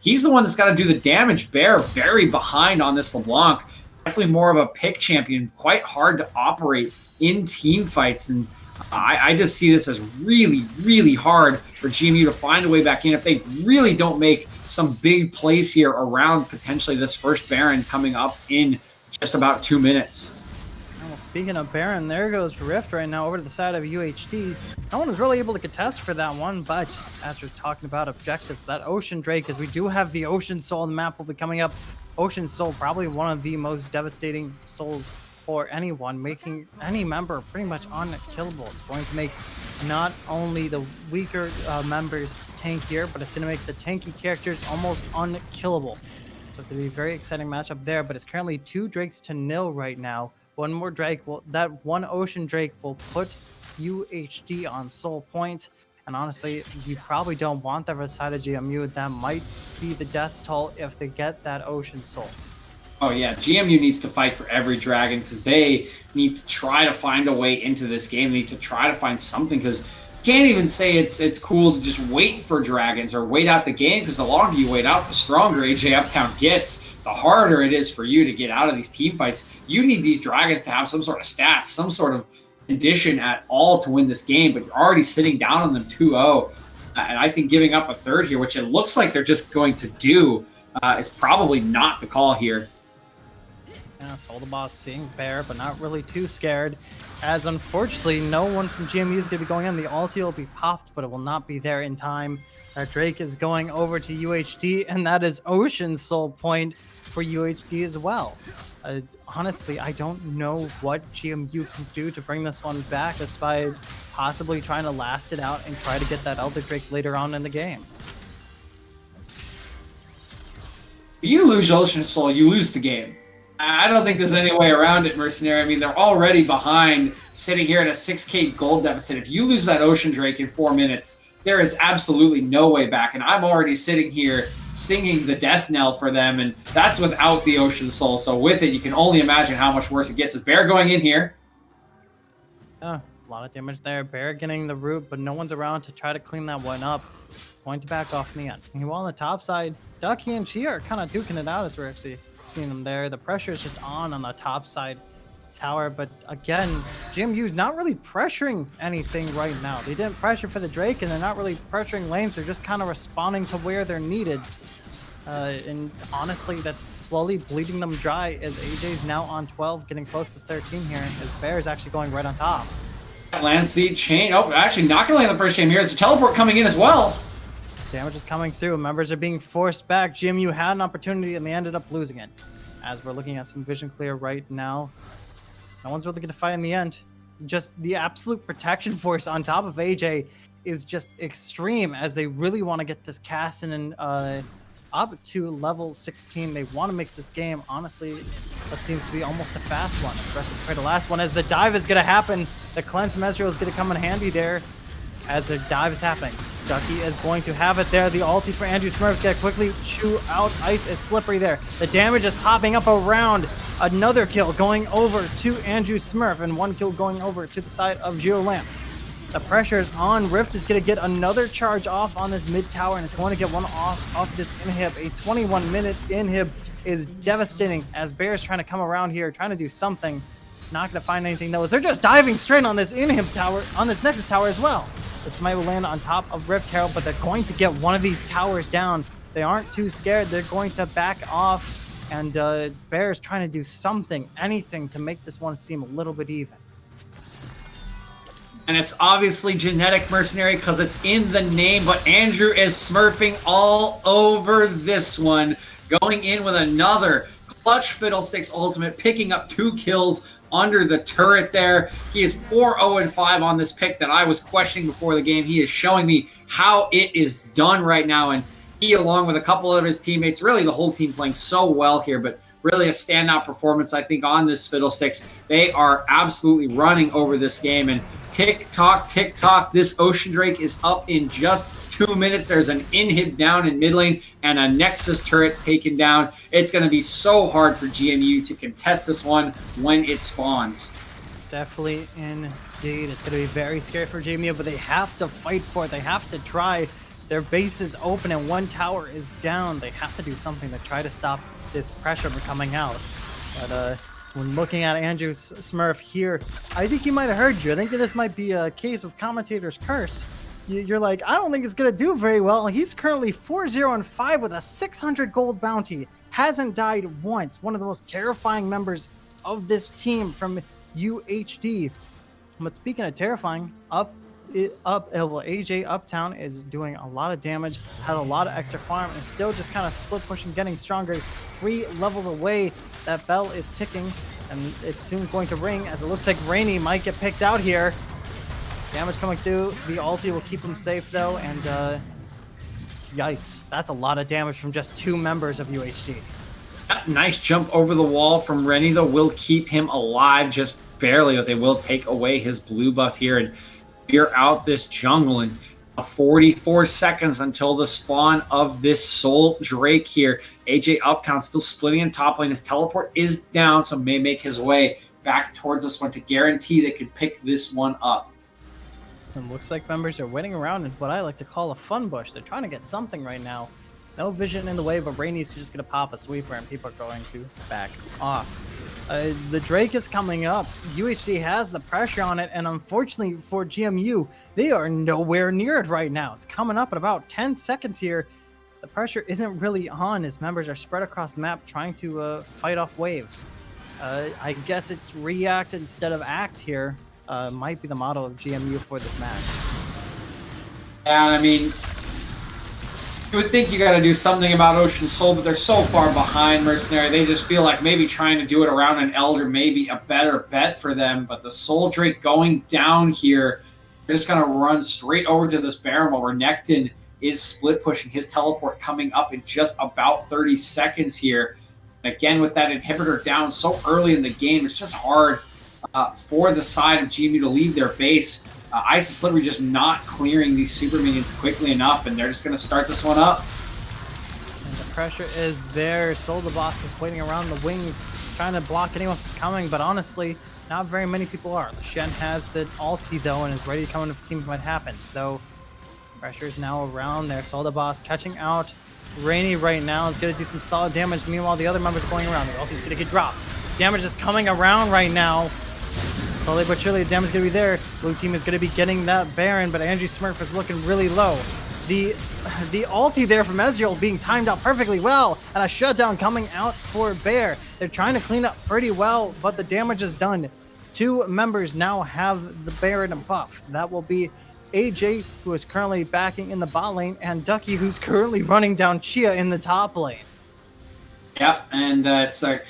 he's the one that's got to do the damage. Bear very behind on this LeBlanc. Definitely more of a pick champion, quite hard to operate in team fights. And I just see this as really, really hard for GMU to find a way back in if they really don't make some big plays here around potentially this first Baron coming up in just about 2 minutes.
Well, speaking of Baron, there goes Rift right now over to the side of UHD. No one was really able to contest for that one, but as we're talking about objectives, that Ocean Drake, as we do have the Ocean Soul, the map will be coming up. Ocean Soul, probably one of the most devastating souls for anyone, making any member pretty much unkillable. It's going to make not only the weaker members tankier, but it's going to make the tanky characters almost unkillable. So it's going to be a very exciting matchup there, but it's currently 2 Drakes to 0 right now. One more Drake that one Ocean Drake will put UHD on soul point. And honestly, you probably don't want that side of GMU. That might be the death toll if they get that Ocean Soul.
Oh yeah, GMU needs to fight for every dragon because they need to try to find a way into this game. They need to try to find something, because you can't even say it's cool to just wait for dragons or wait out the game, because the longer you wait out, the stronger AJ Uptown gets, the harder it is for you to get out of these team fights. You need these dragons to have some sort of stats, some sort of condition at all to win this game, but you're already sitting down on them 2-0. And I think giving up a third here, which it looks like they're just going to do, is probably not the call here.
Yeah, Soul the Boss seeing Bear, but not really too scared, as unfortunately no one from GMU is going to be going in. The ulti will be popped, but it will not be there in time. Drake is going over to UHD, and that is Ocean Soul point for UHD as well. Honestly, I don't know what GMU can do to bring this one back, despite possibly trying to last it out and try to get that Elder Drake later on in the game.
If you lose Ocean Soul, you lose the game. I don't think there's any way around it, Mercenary. I mean, they're already behind, sitting here at a 6k gold deficit. If you lose that Ocean Drake in 4 minutes, there is absolutely no way back. And I'm already sitting here singing the death knell for them, and that's without the Ocean Soul. So with it, you can only imagine how much worse it gets. Is Bear going in here?
A lot of damage there. Bear getting the root, but no one's around to try to clean that one up. Going to back off in the end. Meanwhile, on the top side, Ducky and Chi are kind of duking it out, as we're actually seeing them there. The pressure is just on the top side tower, but again, GMU's not really pressuring anything right now. They didn't pressure for the Drake, and they're not really pressuring lanes. They're just kind of responding to where they're needed. And honestly, that's slowly bleeding them dry, as AJ's now on 12, getting close to 13 here, as Bear is actually going right on top.
Lands the chain. Oh, actually not going to land the first chain here. There's a teleport coming in as well.
Damage is coming through. Members are being forced back. GMU had an opportunity and they ended up losing it. As we're looking at some vision clear right now, no one's really going to fight in the end. Just the absolute protection force on top of AJ is just extreme as they really want to get this Cassin up to level 16. They want to make this game, honestly, what seems to be almost a fast one, especially for the last one, as the dive is going to happen. The cleanse Mesriel is going to come in handy there as the dive is happening. Ducky is going to have it there. The ulti for Andrew Smurf's going to quickly chew out. Ice is slippery there. The damage is popping up around. Another kill going over to Andrew Smurf and one kill going over to the side of Geolamp. The pressure is on. Rift is going to get another charge off on this mid tower, and it's going to get one off this inhib. A 21-minute inhib is devastating as Bear's trying to come around here, trying to do something. Not going to find anything though, as they're just diving straight on this inhib tower, on this Nexus tower as well. The smite will land on top of Rift Herald, but they're going to get one of these towers down. They aren't too scared. They're going to back off, and Bear's trying to do something, anything to make this one seem a little bit even.
And it's obviously genetic mercenary because it's in the name, but Andrew is smurfing all over this one, going in with another clutch Fiddlesticks ultimate, picking up 2 kills under the turret there. He is 4-0-5 on this pick that I was questioning before the game. He is showing me how it is done right now, and he, along with a couple of his teammates, really the whole team playing so well here, but really a standout performance, I think, on this Fiddlesticks. They are absolutely running over this game, and tick-tock, this Ocean Drake is up in just 2 minutes. There's an inhib down in mid lane and a Nexus turret taken down. It's going to be so hard for GMU to contest this one when it spawns.
Definitely, indeed. It's going to be very scary for GMU, but they have to fight for it. They have to try. Their base is open and one tower is down. They have to do something to try to stop this pressure from coming out. But when looking at Andrew Smurf here, I think he might have heard you. I think this might be a case of commentator's curse. You're like, I don't think it's going to do very well. He's currently 4-0-5 with a 600 gold bounty. Hasn't died once. One of the most terrifying members of this team from UHD. But speaking of terrifying, AJ Uptown is doing a lot of damage, has a lot of extra farm, and still just kind of split pushing, getting stronger. 3 levels away. That bell is ticking, and it's soon going to ring, as it looks like Rainy might get picked out here. Damage coming through. The ulti will keep him safe though, and yikes, that's a lot of damage from just 2 members of UHD.
Nice jump over the wall from Rennie though will keep him alive just barely, but they will take away his blue buff here and clear out this jungle in 44 seconds until the spawn of this Soul Drake here. AJ Uptown still splitting in top lane. His teleport is down, so may make his way back towards this one to guarantee they could pick this one up.
It looks like members are waiting around in what I like to call a fun bush. They're trying to get something right now. No vision in the way, but Rainy's just going to pop a sweeper and people are going to back off. The Drake is coming up. UHD has the pressure on it, and unfortunately for GMU, they are nowhere near it right now. It's coming up in about 10 seconds here. The pressure isn't really on as members are spread across the map trying to fight off waves. I guess it's react instead of act here. Might be the model of GMU for this match.
And I mean, you would think you got to do something about Ocean Soul, but they're so far behind Mercenary. They just feel like maybe trying to do it around an Elder may be a better bet for them. But the Soul Drake going down here, they're just going to run straight over to this Baron while Renekton is split pushing. His teleport coming up in just about 30 seconds here. Again, with that inhibitor down so early in the game, it's just hard for the side of GMU to leave their base. Ice and Slippery just not clearing these super minions quickly enough, and they're just going to start this one up.
And the pressure is there. Soul the Boss is waiting around the wings, trying to block anyone from coming, but honestly, not very many people are. Shen has the ulti though, and is ready to come in if team fight happens, though pressure is now around there. Soul the Boss catching out Rainy right now is going to do some solid damage. Meanwhile, the other members going around. The ulti's going to get dropped. Damage is coming around right now. Slowly but surely, the damage is going to be there. Blue team is going to be getting that Baron, but Andrew Smurf is looking really low. The ulti there from Ezreal being timed out perfectly well, and a shutdown coming out for Bear. They're trying to clean up pretty well, but the damage is done. two members now have the Baron buff. That will be AJ, who is currently backing in the bot lane, and Ducky, who's currently running down Chia in the top lane.
Yep, and it's a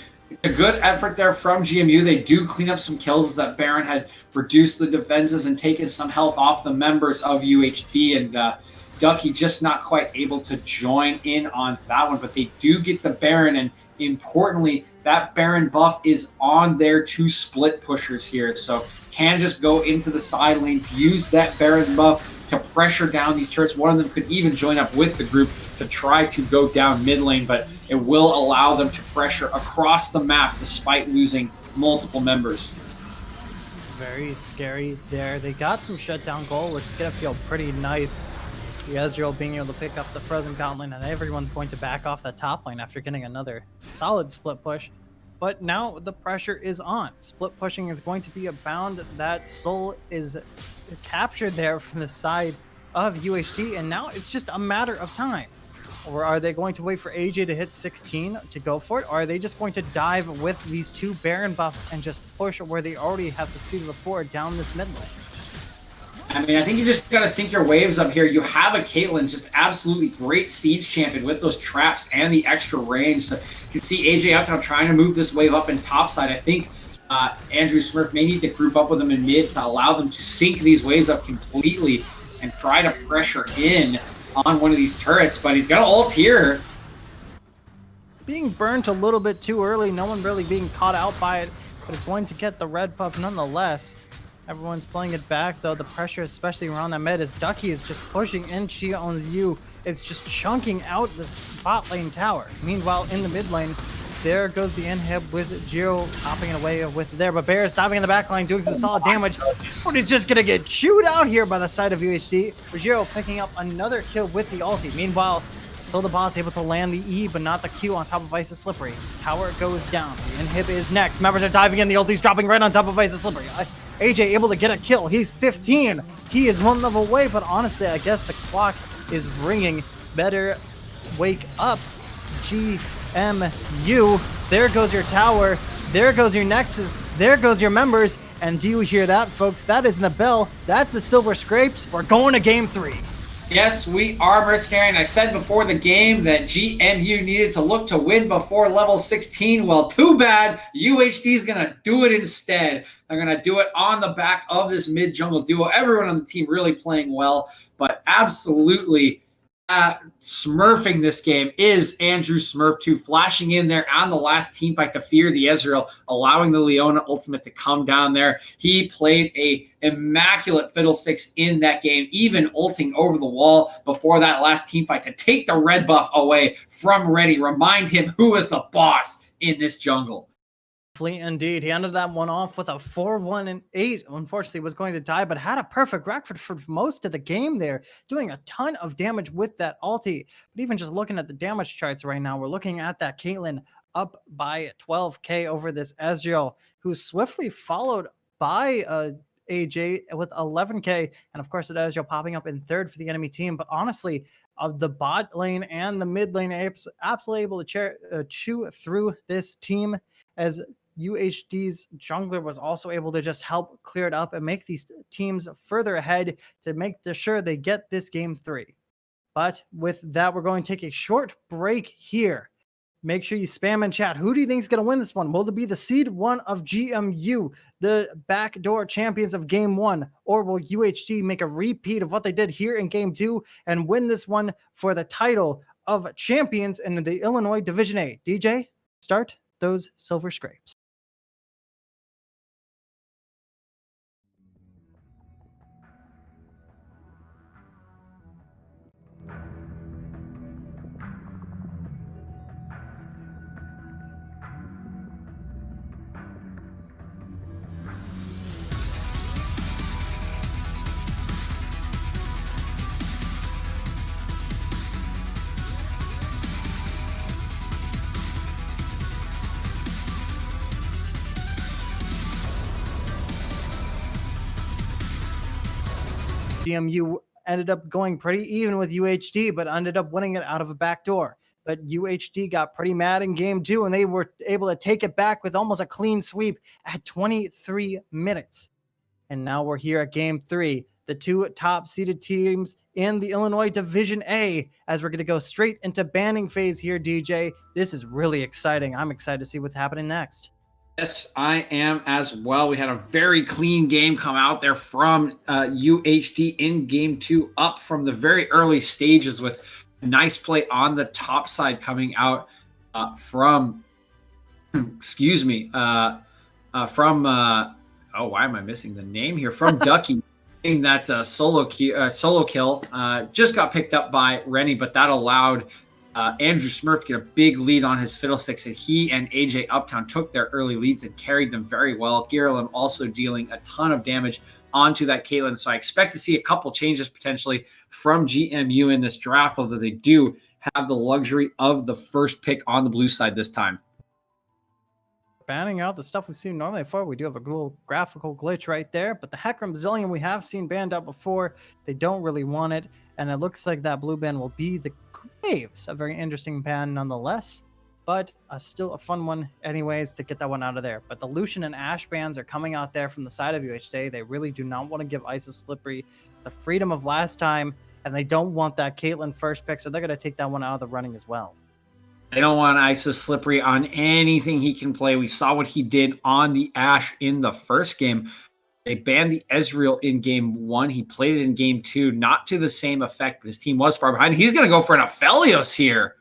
good effort there from GMU. They do clean up some kills as that Baron had reduced the defenses and taken some health off the members of UHD, and Ducky just not quite able to join in on that one, but they do get the Baron, and importantly, that Baron buff is on their two split pushers here, so can just go into the side lanes, use that Baron buff to pressure down these turrets. One of them could even join up with the group to try to go down mid lane, but it will allow them to pressure across the map despite losing multiple members.
Very scary there. They got some shutdown goal, which is going to feel pretty nice. The Ezreal being able to pick up the frozen gauntlet, and everyone's going to back off the top lane after getting another solid split push. But now the pressure is on. Split pushing is going to be a bound. That soul is captured there from the side of UHD, and now it's just a matter of time. Or are they going to wait for AJ to hit 16 to go for it? Or are they just going to dive with these two Baron buffs and just push where they already have succeeded before down this mid lane?
I mean, I think you just got to sync your waves up here. You have a Caitlyn, just absolutely great siege champion with those traps and the extra range. So you can see AJ out now trying to move this wave up in top side. I think Andrew Smurf may need to group up with them in mid to allow them to sync these waves up completely and try to pressure in on one of these turrets. But he's got an ult here.
Being burnt a little bit too early. No one really being caught out by it, but it's going to get the red buff nonetheless. Everyone's playing it back, though. The pressure, especially around that mid, as Ducky is just pushing in. Chia owns you. It's just chunking out this bot lane tower. Meanwhile, in the mid lane, there goes the inhib with Giro hopping away with there. But Bear is diving in the back line, doing some solid damage. But he's just going to get chewed out here by the side of UHD. Giro picking up another kill with the ulti. Meanwhile, Still the boss able to land the E, but not the Q on top of Ice is Slippery. Tower goes down. The inhib is next. Members are diving in. The ulti's dropping right on top of Ice is Slippery. AJ able to get a kill. He's 15. He is one level away, but honestly, I guess the clock is ringing. Better wake up, GMU. There goes your tower. There goes your Nexus. There goes your members. And do you hear that, folks? That isn't the bell. That's the silver scrapes. We're going to game 3.
Yes, we are, Mercenary. I said before the game that GMU needed to look to win before level 16. Well, too bad. UHD is going to do it instead. They're going to do it on the back of this mid-jungle duo. Everyone on the team really playing well, but absolutely smurfing this game is Andrew Smurf 2, flashing in there on the last team fight to fear the Ezreal, allowing the Leona ultimate to come down there. He played a immaculate fiddlesticks in that game, even ulting over the wall before that last team fight to take the red buff away from Reddy, remind him who is the boss in this jungle.
Indeed, he ended that one off with a 4-1-8. Unfortunately, was going to die, but had a perfect record for most of the game there, doing a ton of damage with that ulti. But even just looking at the damage charts right now, we're looking at that Caitlyn up by 12k over this Ezreal, who's swiftly followed by AJ with 11k, and of course, the Ezreal popping up in third for the enemy team. But honestly, of the bot lane and the mid lane, absolutely able to chew through this team, as UHD's jungler was also able to just help clear it up and make these teams further ahead to make sure they get this game 3. But with that, we're going to take a short break here. Make sure you spam in chat. Who do you think is going to win this one? Will it be the seed 1 of GMU, the backdoor champions of game 1, or will UHD make a repeat of what they did here in game 2 and win this one for the title of champions in the Illinois Division A? DJ, start those silver scrapes. GMU ended up going pretty even with UHD, but ended up winning it out of a back door. but UHD got pretty mad in game 2, and they were able to take it back with almost a clean sweep at 23 minutes. And now we're here at game 3, the 2 top seeded teams in the Illinois Division A, as we're going to go straight into banning phase here, DJ. This is really exciting. I'm excited to see what's happening next.
Yes, I am as well. We had a very clean game come out there from UHD in game 2, up from the very early stages with a nice play on the top side coming out from, excuse me, why am I missing the name here? From Ducky. In that solo kill, just got picked up by Rennie, but that allowed Andrew Smurf to get a big lead on his Fiddlesticks, and he and AJ Uptown took their early leads and carried them very well. Girolem also dealing a ton of damage onto that Caitlyn, so I expect to see a couple changes potentially from GMU in this draft, although they do have the luxury of the first pick on the blue side this time.
Banning out the stuff we've seen normally before. We do have a little graphical glitch right there, but the Hecarim Zillion we have seen banned out before. They don't really want it, and it looks like that blue ban will be the Graves. A very interesting ban nonetheless, but still a fun one anyways to get that one out of there. But the Lucian and Ash bans are coming out there from the side of UHD. They really do not want to give Isis Slippery the freedom of last time, and they don't want that Caitlyn first pick, so they're going to take that one out of the running as well.
They don't want Isis Slippery on anything he can play. We saw what he did on the Ashe in the first game. They banned the Ezreal in game 1. He played it in game 2, not to the same effect, but his team was far behind. He's going to go for an Aphelios here.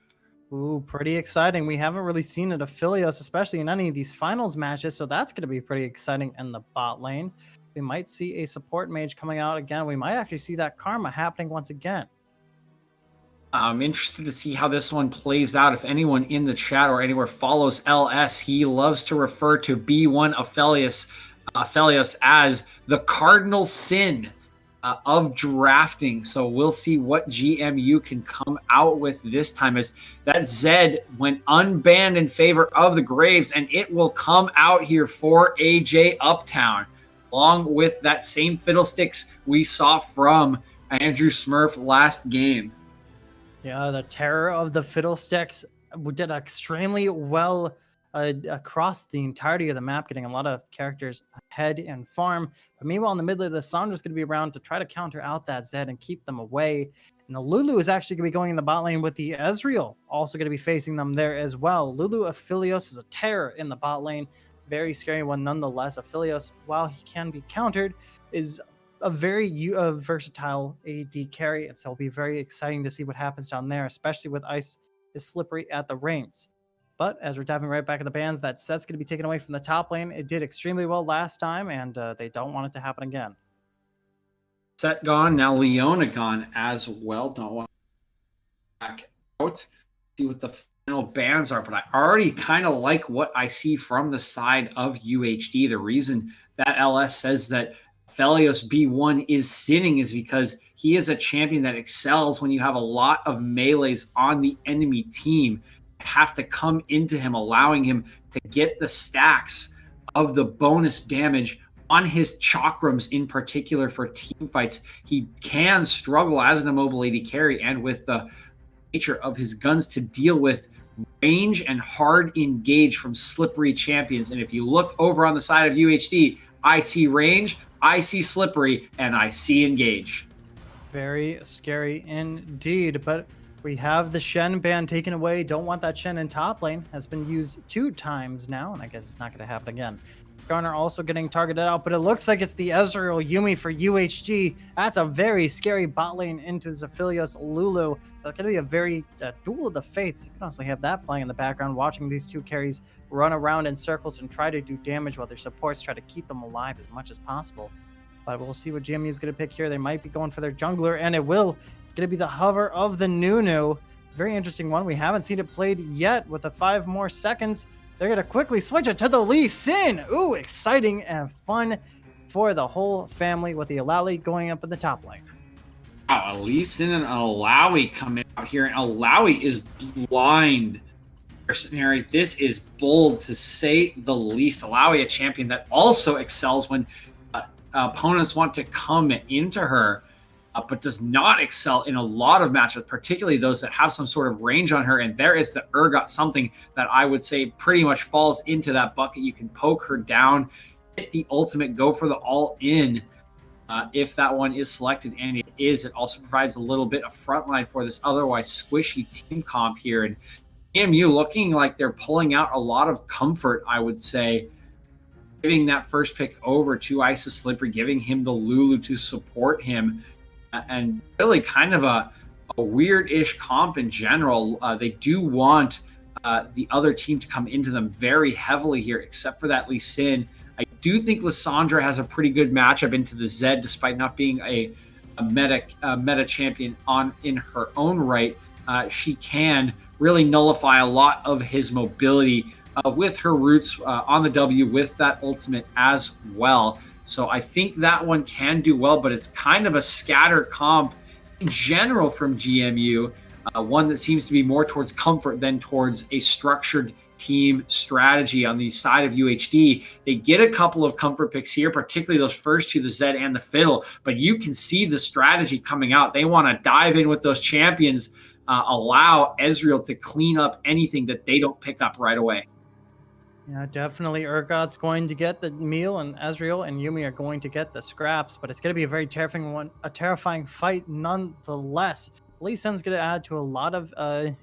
Ooh, pretty exciting. We haven't really seen an Aphelios, especially in any of these finals matches, so that's going to be pretty exciting in the bot lane. We might see a support mage coming out again. We might actually see that Karma happening once again.
I'm interested to see how this one plays out. If anyone in the chat or anywhere follows LS, he loves to refer to B1 Aphelios as the cardinal sin of drafting. So we'll see what GMU can come out with this time, as that Zed went unbanned in favor of the Graves, and it will come out here for AJ Uptown, along with that same Fiddlesticks we saw from Andrew Smurf last game.
Yeah, the terror of the Fiddlesticks did extremely well across the entirety of the map, getting a lot of characters ahead and farm. But meanwhile, in the mid lane, the Sandra's going to be around to try to counter out that Zed and keep them away. And the Lulu is actually going to be going in the bot lane with the Ezreal, also going to be facing them there as well. Lulu Aphelios is a terror in the bot lane. Very scary one nonetheless. Aphelios, while he can be countered, is a very versatile AD carry, and so it'll be very exciting to see what happens down there, especially with Ice is Slippery at the reins. But as we're diving right back in the bans, that set's going to be taken away from the top lane. It did extremely well last time, and they don't want it to happen again.
Set gone, now Leona gone as well. Don't want to back out. See what the final bans are, but I already kind of like what I see from the side of UHD. The reason that LS says that Aphelios B1 is sinning is because he is a champion that excels when you have a lot of melees on the enemy team that have to come into him, allowing him to get the stacks of the bonus damage on his chakrams in particular for team fights. He can struggle as an immobile AD carry and with the nature of his guns to deal with range and hard engage from slippery champions. And if you look over on the side of UHD, I see range, I see slippery, and I see engage.
Very scary indeed, but we have the Shen ban taken away. Don't want that Shen in top lane. Has been used 2 times now, and I guess it's not going to happen again. Garner also getting targeted out, but it looks like it's the Ezreal Yuumi for UHD. That's a very scary bot lane into Aphelios Lulu. So it's going to be a very duel of the fates. You can honestly have that playing in the background, watching these 2 carries run around in circles and try to do damage while their supports try to keep them alive as much as possible. But we'll see what GMU is going to pick here. They might be going for their jungler, and it will. It's going to be the hover of the Nunu. Very interesting one. We haven't seen it played yet with the 5 more seconds. They're going to quickly switch it to the Lee Sin. Ooh, exciting and fun for the whole family with the Alawi going up in the top lane.
Wow, a Lee Sin and Alawi coming out here, and Alawi is blind. Mercenary. This is bold to say the least. Alawi, a champion that also excels when opponents want to come into her. but does not excel in a lot of matchups, particularly those that have some sort of range on her. And there is the Urgot, something that I would say pretty much falls into that bucket. You can poke her down, hit the ultimate, go for the all-in. If that one is selected, and it is, it also provides a little bit of frontline for this otherwise squishy team comp here. And EMU looking like they're pulling out a lot of comfort, I would say, giving that first pick over to Isis Slippery, giving him the Lulu to support him, and really kind of a weird-ish comp in general. They do want the other team to come into them very heavily here, except for that Lee Sin. I do think Lissandra has a pretty good matchup into the Zed, despite not being a meta champion in her own right. She can really nullify a lot of his mobility with her roots on the W, with that ultimate as well. So I think that one can do well, but it's kind of a scatter comp in general from GMU. One that seems to be more towards comfort than towards a structured team strategy on the side of UHD. They get a couple of comfort picks here, particularly those first two, the Zed and the Fiddle, but you can see the strategy coming out. They want to dive in with those champions, allow Ezreal to clean up anything that they don't pick up right away.
Yeah, definitely. Urgot's going to get the meal, and Ezreal and Yumi are going to get the scraps. But it's going to be a very terrifying fight nonetheless. Lee Sin's going to add to a lot of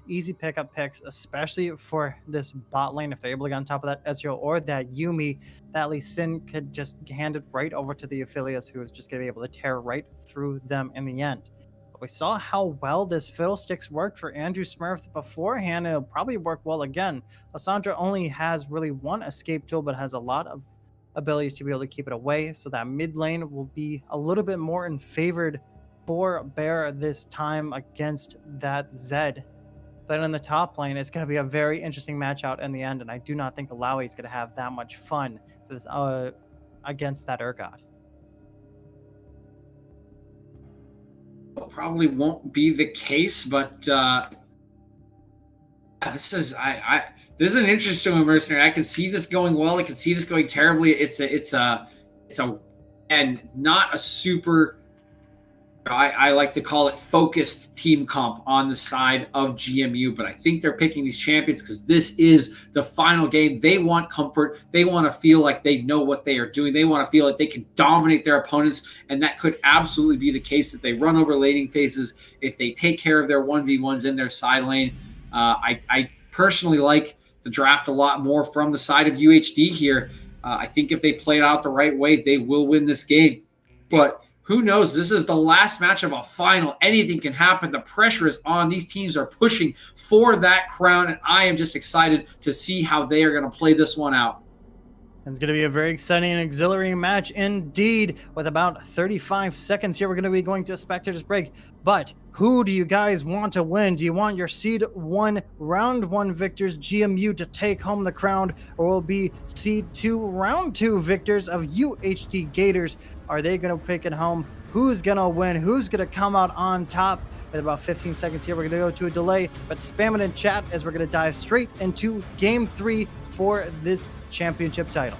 easy pickup picks, especially for this bot lane. If they're able to get on top of that Ezreal or that Yumi, that Lee Sin could just hand it right over to the Affiliates, who is just going to be able to tear right through them in the end. But we saw how well this Fiddlesticks worked for Andrew Smurf beforehand, and it'll probably work well again. Lissandra only has really one escape tool, but has a lot of abilities to be able to keep it away, so that mid lane will be a little bit more in favored for Bear this time against that Zed. But in the top lane, it's going to be a very interesting match out in the end, and I do not think Alawi is going to have that much fun against that Urgot.
Probably won't be the case, but this is this is an interesting one, Mercenary. I can see this going well. I can see this going terribly. It's a and not a super. I like to call it focused team comp on the side of GMU, but I think they're picking these champions because this is the final game. They want comfort. They want to feel like they know what they are doing. They want to feel like they can dominate their opponents, and that could absolutely be the case if they run over laning phases, if they take care of their 1v1s in their side lane. I personally like the draft a lot more from the side of UHD here. I think if they play it out the right way, they will win this game. But who knows? This is the last match of a final. Anything can happen. The pressure is on. These teams are pushing for that crown, and I am just excited to see how they are going to play this one out.
It's going to be a very exciting and exhilarating match indeed. With about 35 seconds here, we're going to be going to a spectators break. But who do you guys want to win? Do you want your Seed 1 Round 1 victors, GMU, to take home the crown? Or will it be Seed 2 Round 2 victors of UHD Gators? Are they going to pick it home? Who's going to win? Who's going to come out on top? With about 15 seconds here, we're going to go to a delay. But spam it in chat as we're going to dive straight into Game 3 for this championship title.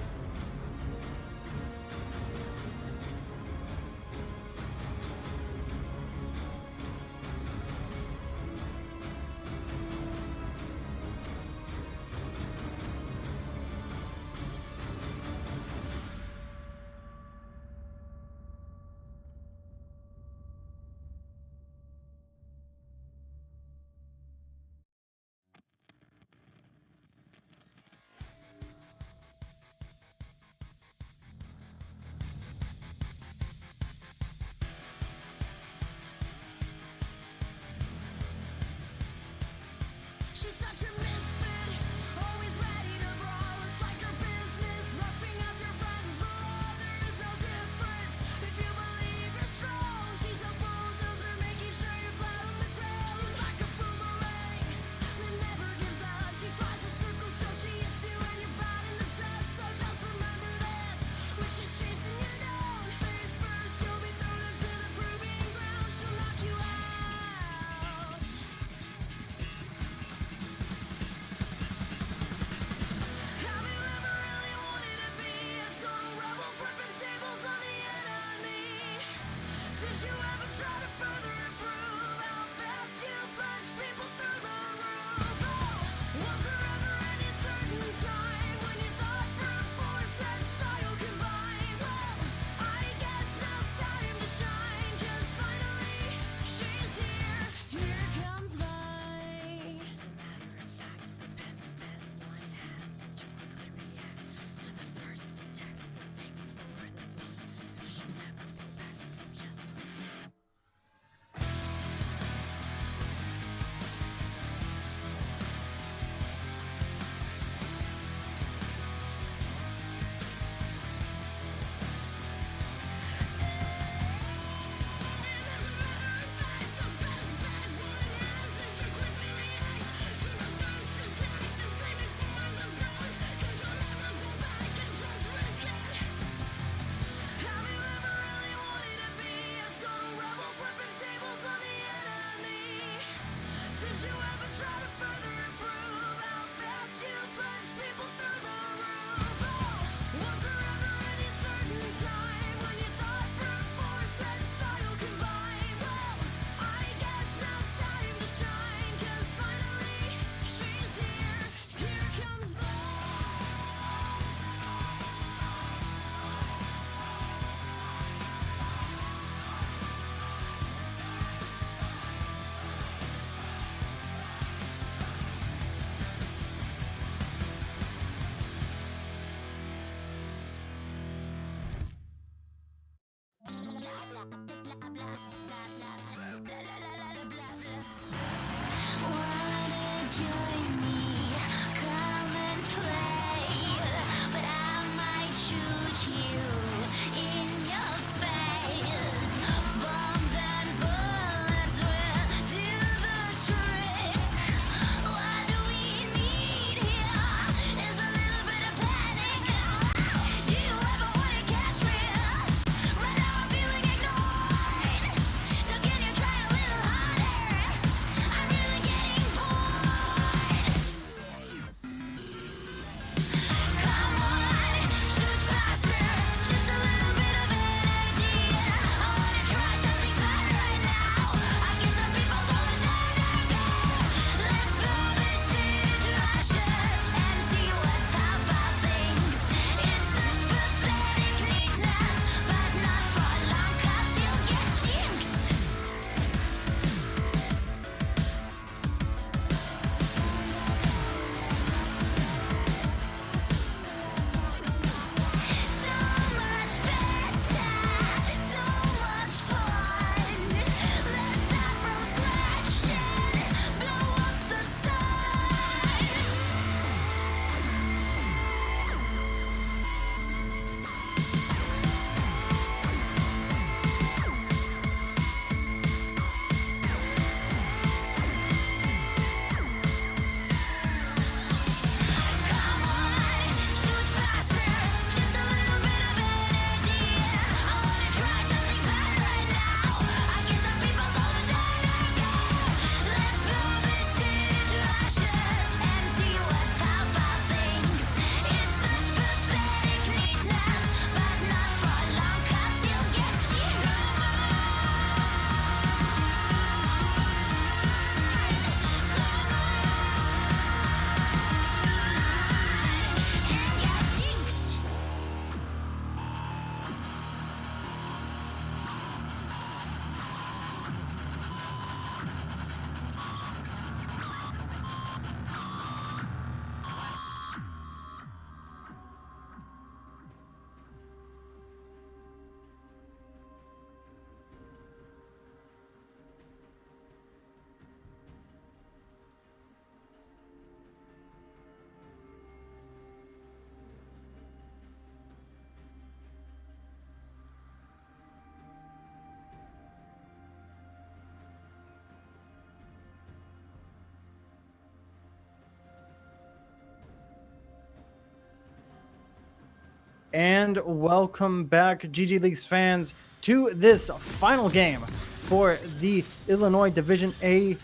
And welcome back, GG Leagues fans, to this final game for the Illinois Division A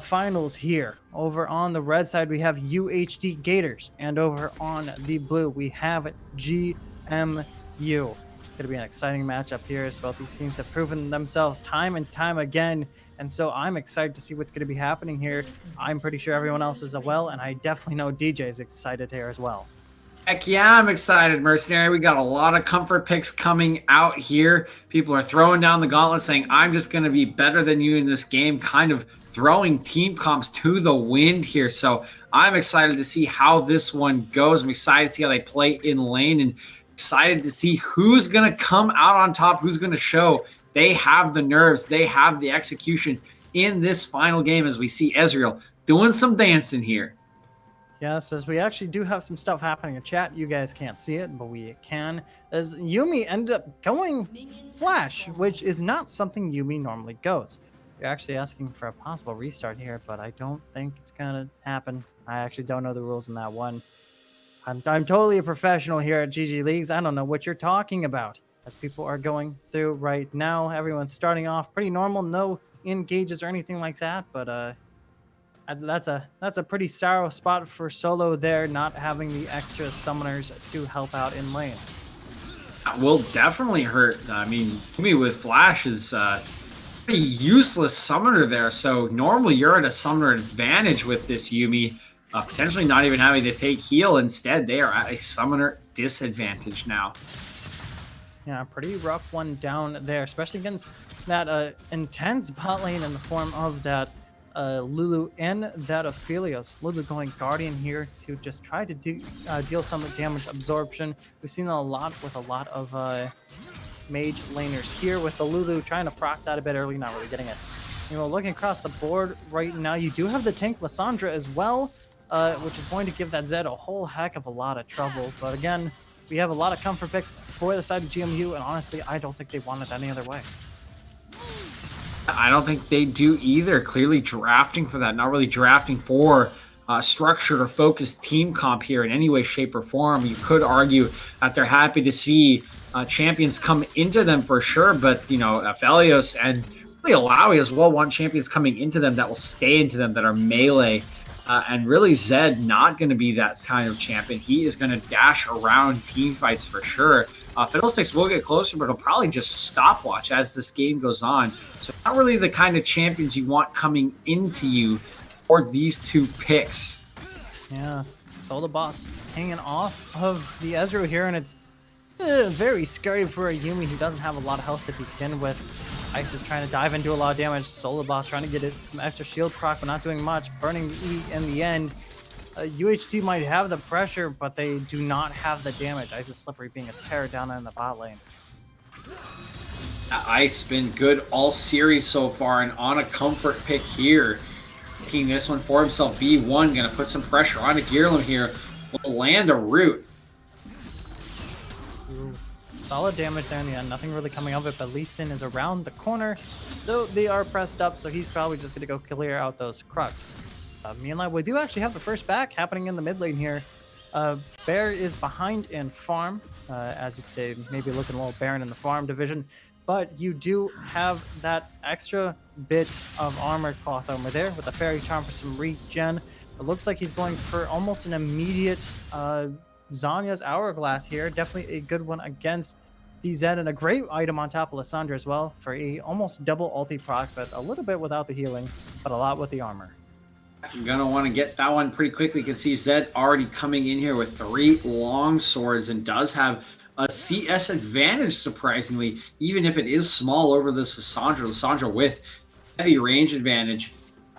finals here. Over on the red side, we have UHD Gators, and over on the blue, we have GMU. It's going to be an exciting matchup here, as both these teams have proven themselves time and time again. And so I'm excited to see what's going to be happening here. I'm pretty sure everyone else is as well, and I definitely know DJ is excited here as well.
Heck yeah, I'm excited, Mercenary. We got a lot of comfort picks coming out here. People are throwing down the gauntlet saying, I'm just going to be better than you in this game, kind of throwing team comps to the wind here. So I'm excited to see how this one goes. I'm excited to see how they play in lane and excited to see who's going to come out on top, who's going to show they have the nerves, they have the execution in this final game as we see Ezreal doing some dancing here.
Yes, as we actually do have some stuff happening in chat. You guys can't see it, but we can. As Yuumi ended up going Flash, which is not something Yuumi normally goes. You're actually asking for a possible restart here, but I don't think it's going to happen. I actually don't know the rules in that one. I'm totally a professional here at GG Leagues. I don't know what you're talking about. As people are going through right now, everyone's starting off pretty normal. No engages or anything like that, but that's a pretty sour spot for solo there, not having the extra summoners to help out in lane.
That will definitely hurt. I mean, me with Flash is pretty useless summoner there. So normally you're at a summoner advantage with this Yuumi, potentially not even having to take heal. Instead, they are at a summoner disadvantage now.
Yeah, pretty rough one down there, especially against that intense bot lane in the form of that Lulu and that Aphelios. Lulu going Guardian here to just try to deal some damage absorption. We've seen a lot with a lot of mage laners here with the Lulu trying to proc that a bit early, not really getting it. You know, looking across the board right now, you do have the tank Lissandra as well, which is going to give that Zed a whole heck of a lot of trouble. But again, we have a lot of comfort picks for the side of GMU, and honestly, I don't think they want it any other way.
I don't think they do either. Clearly drafting for that, not really drafting for structured or focused team comp here in any way, shape, or form. You could argue that they're happy to see champions come into them for sure, but you know, Aphelios and really Alawi as well want champions coming into them that will stay into them, that are melee. And really Zed not going to be that kind of champion. He is going to dash around team fights for sure. Fiddlesticks will get closer, but he'll probably just stopwatch as this game goes on. So not really the kind of champions you want coming into you for these two picks.
Yeah, so the boss hanging off of the Ezreal here, and it's very scary for a Yuumi who doesn't have a lot of health to begin with. Ice is trying to dive and do a lot of damage. Solar Boss trying to get it some extra shield proc, but not doing much. Burning the E in the end. UHD might have the pressure, but they do not have the damage. Ice is slippery, being a terror down in the bot lane.
Ice been good all series so far, and on a comfort pick here. Taking this one for himself. B1 going to put some pressure on a Gearlum here. Will land a root.
Ooh. Solid damage there in the end. Nothing really coming of it, but Lee Sin is around the corner. Though they are pressed up, so he's probably just going to go clear out those Krugs. Meanwhile, we do actually have the first back happening in the mid lane here. Bear is behind in farm, as you could say, maybe looking a little barren in the farm division. But you do have that extra bit of armor cloth armor there with the Fairy Charm for some regen. It looks like he's going for almost an immediate Zanya's Hourglass here. Definitely a good one against the Zed, and a great item on top of Lissandra as well for a almost double ulti proc, but a little bit without the healing, but a lot with the armor.
You're going to want to get that one pretty quickly. You can see Zed already coming in here with 3 long swords and does have a CS advantage, surprisingly, even if it is small over this Lissandra. Lissandra with heavy range advantage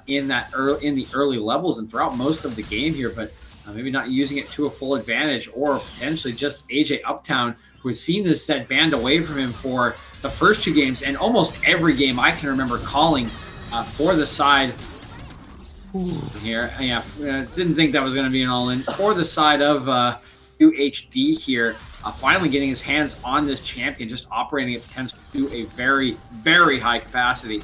in the early levels and throughout most of the game here, but maybe not using it to a full advantage, or potentially just AJ Uptown, who has seen this set banned away from him for the first 2 games and almost every game I can remember calling for the side here. Yeah, didn't think that was going to be an all-in for the side of UHD here. Finally getting his hands on this champion, just operating at potential to a very, very high capacity.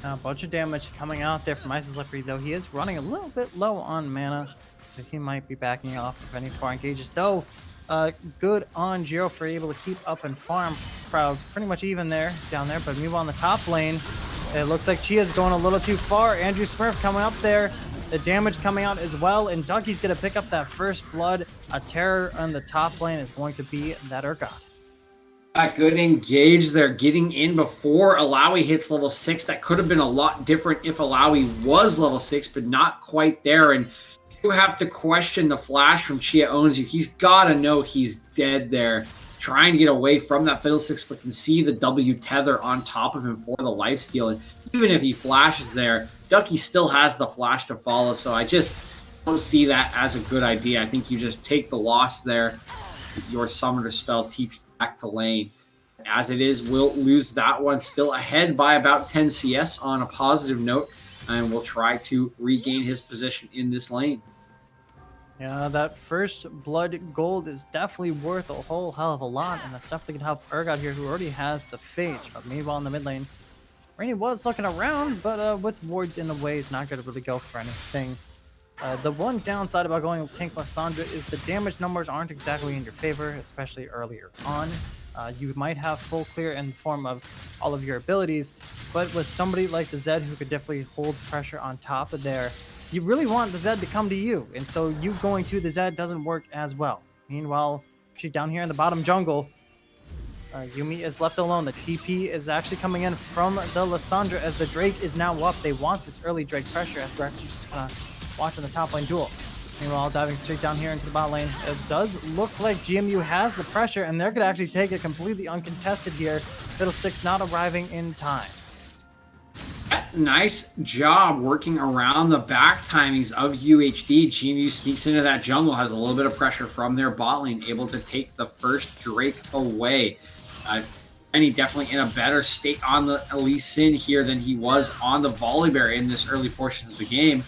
A bunch of damage coming out there from Ice Slippery, though he is running a little bit low on mana, so he might be backing off of any 4 engages. Though, good on Jiro for able to keep up and farm. Crowd pretty much even there, down there, but meanwhile on the top lane, it looks like Chia's going a little too far. Andrew Smurf coming up there. The damage coming out as well, and Ducky's going to pick up that first blood. A terror on the top lane is going to be that Urgot.
Good engage there, getting in before Alawi hits level 6. That could have been a lot different if Alawi was level 6, but not quite there. And you have to question the flash from Chia Owns You. He's got to know he's dead there, trying to get away from that Fiddlesticks, but can see the W tether on top of him for the lifesteal. And even if he flashes there, Ducky still has the flash to follow, so I just don't see that as a good idea. I think you just take the loss there with your Summoner spell, TP back to lane. As it is, we'll lose that one, still ahead by about 10 CS on a positive note, and we'll try to regain his position in this lane.
Yeah, that first blood gold is definitely worth a whole hell of a lot, and that's definitely going to help Urgot here, who already has the Phage. But meanwhile in the mid lane, Rainy was looking around, but with wards in the way, is not going to really go for anything. The one downside about going with Tank Lissandra is the damage numbers aren't exactly in your favor, especially earlier on. You might have full clear in the form of all of your abilities, but with somebody like the Zed who could definitely hold pressure on top of there, you really want the Zed to come to you, and so you going to the Zed doesn't work as well. Meanwhile, actually down here in the bottom jungle, Yuumi is left alone. The TP is actually coming in from the Lissandra as the Drake is now up. They want this early Drake pressure as we're actually just watching the top lane duels. Meanwhile, diving straight down here into the bot lane, it does look like GMU has the pressure, and they're going to actually take it completely uncontested here. Fiddlesticks not arriving in time.
Nice job working around the back timings of UHD. GMU sneaks into that jungle, has a little bit of pressure from their bot lane, able to take the first Drake away. Rennie definitely in a better state on the Lee Sin here than he was on the Volibear in this early portions of the game.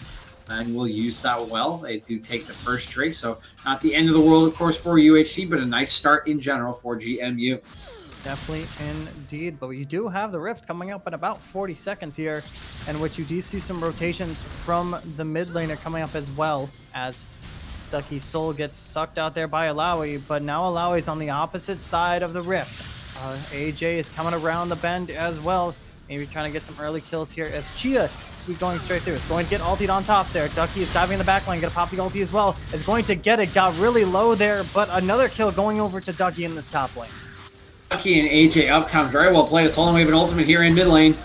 And we'll use that well. They do take the first drink, so not the end of the world, of course, for UHD, but a nice start in general for GMU.
Definitely indeed, but we do have the Rift coming up in about 40 seconds here, in which you do see some rotations from the mid laner coming up as well, as Ducky's soul gets sucked out there by Alawi, but now Alawi's on the opposite side of the Rift. AJ is coming around the bend as well, maybe trying to get some early kills here as Chia is going straight through. It's going to get ultied on top there. Ducky is diving in the back lane, gonna pop the ulti as well. Is going to get it, got really low there, but another kill going over to Ducky in this top lane.
Ducky and AJ Uptown, very well played. It's holding wave an ultimate here in mid lane.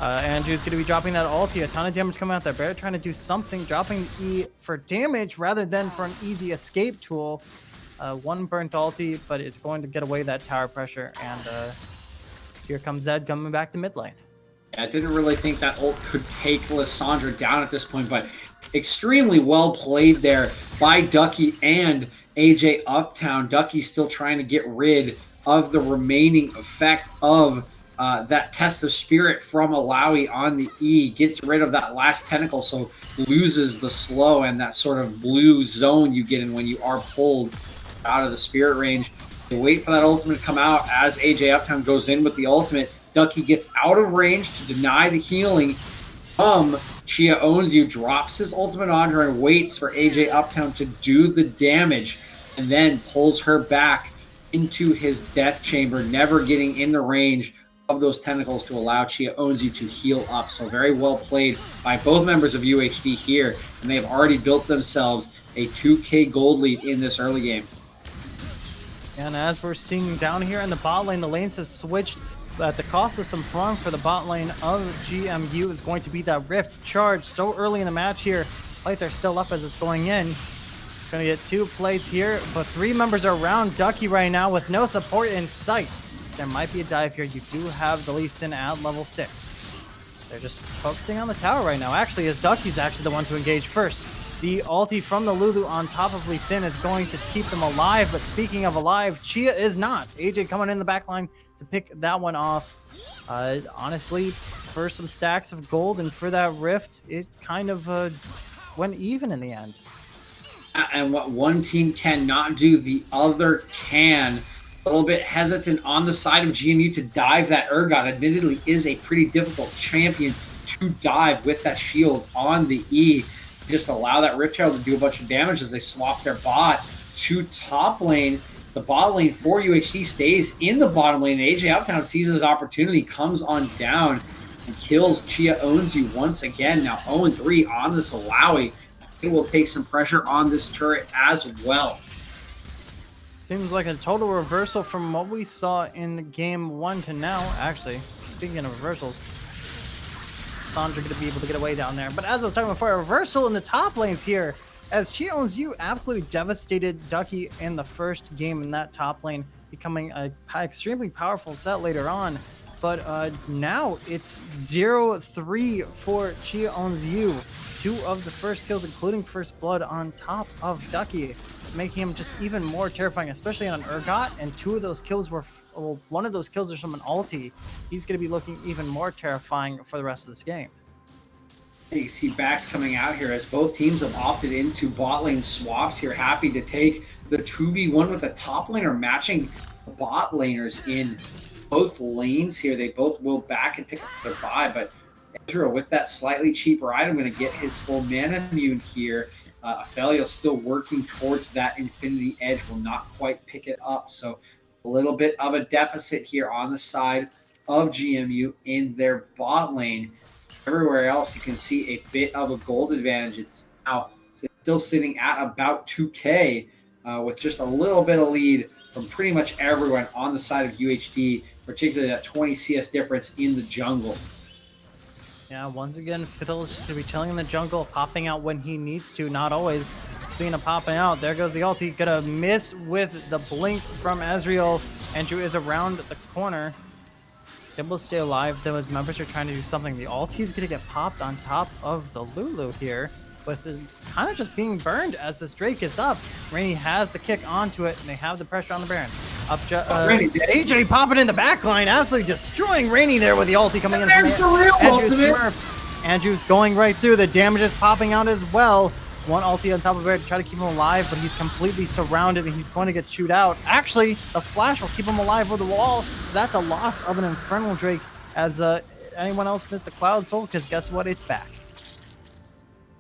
Andrew's going to be dropping that ulti. A ton of damage coming out there. Bear trying to do something, dropping the E for damage rather than for an easy escape tool. One burnt ulti, but it's going to get away that tower pressure. And here comes Zed coming back to mid lane.
Yeah, I didn't really think that ult could take Lissandra down at this point, but extremely well played there by Ducky and AJ Uptown. Ducky still trying to get rid of the remaining effect of that test of spirit from Alawi on the E, gets rid of that last tentacle, so loses the slow and that sort of blue zone you get in when you are pulled out of the spirit range. They wait for that ultimate to come out as AJ Uptown goes in with the ultimate. Ducky gets out of range to deny the healing from Chia Owns You, drops his ultimate on her and waits for AJ Uptown to do the damage, and then pulls her back into his death chamber, never getting in the range of those tentacles to allow Chia Owns You to heal up. So very well played by both members of UHD here, and they have already built themselves a 2K gold lead in this early game.
And as we're seeing down here in the bot lane, the lanes has switched at the cost of some farm for the bot lane of GMU is going to be that Rift charge so early in the match here. Plates are still up as it's going in. Gonna get 2 plates here, but 3 members are around Ducky right now with no support in sight. There might be a dive here. You do have the Lee Sin at level 6. They're just focusing on the tower right now. Actually, as Ducky's actually the one to engage first. The ulti from the Lulu on top of Lee Sin is going to keep them alive, but speaking of alive, Chia is not. AJ coming in the back line to pick that one off. Honestly, for some stacks of gold and for that Rift, it kind of went even in the end.
And what one team cannot do, the other can. A little bit hesitant on the side of GMU to dive that Urgot. Admittedly, is a pretty difficult champion to dive with that shield on the E. Just allow that Rift Herald to do a bunch of damage as they swap their bot to top lane. The bot lane for UHD stays in the bottom lane. AJ Uptown sees his opportunity, comes on down, and kills Chia Owns You once again. Now 0-3 on this Alawi. It will take some pressure on this turret as well.
Seems like a total reversal from what we saw in game 1 to now. Actually, speaking of reversals, Sandra going to be able to get away down there. But as I was talking before, a reversal in the top lanes here, as Chia Owns You absolutely devastated Ducky in the first game in that top lane, becoming an extremely powerful set later on. But now it's 0-3 for Chia Owns You. 2 of the first kills, including first blood, on top of Ducky, making him just even more terrifying, especially on Urgot. And 2 of those kills were, well, one of those kills is from an ulti. He's going to be looking even more terrifying for the rest of this game.
You see backs coming out here as both teams have opted into bot lane swaps here. Happy to take the 2v1 with the top laner matching bot laners in both lanes here. They both will back and pick up their buy, but Ezra with that slightly cheaper item going to get his full mana immune here. Ophelio still working towards that Infinity Edge, will not quite pick it up. So a little bit of a deficit here on the side of GMU in their bot lane. Everywhere else, you can see a bit of a gold advantage. It's now still sitting at about 2K with just a little bit of lead from pretty much everyone on the side of UHD, particularly that 20 CS difference in the jungle.
Yeah, once again, Fiddle is just going to be chilling in the jungle, popping out when he needs to, not always. Speaking of popping out, there goes the ulti. Gonna miss with the blink from Ezreal. Andrew is around the corner. He's able to stay alive, though his members are trying to do something. The ulti is going to get popped on top of the Lulu here, with it kind of just being burned as this Drake is up. Rainy has the kick onto it, and they have the pressure on the Baron. AJ popping in the back line, absolutely destroying Rainy there with the ulti coming in.
There's the real ultimate.
Andrew's going right through. The damage is popping out as well. One ulti on top of Bear to try to keep him alive, but he's completely surrounded and he's going to get chewed out. Actually, the flash will keep him alive with the wall. That's a loss of an Infernal Drake as anyone else missed the Cloud Soul, because guess what? It's back.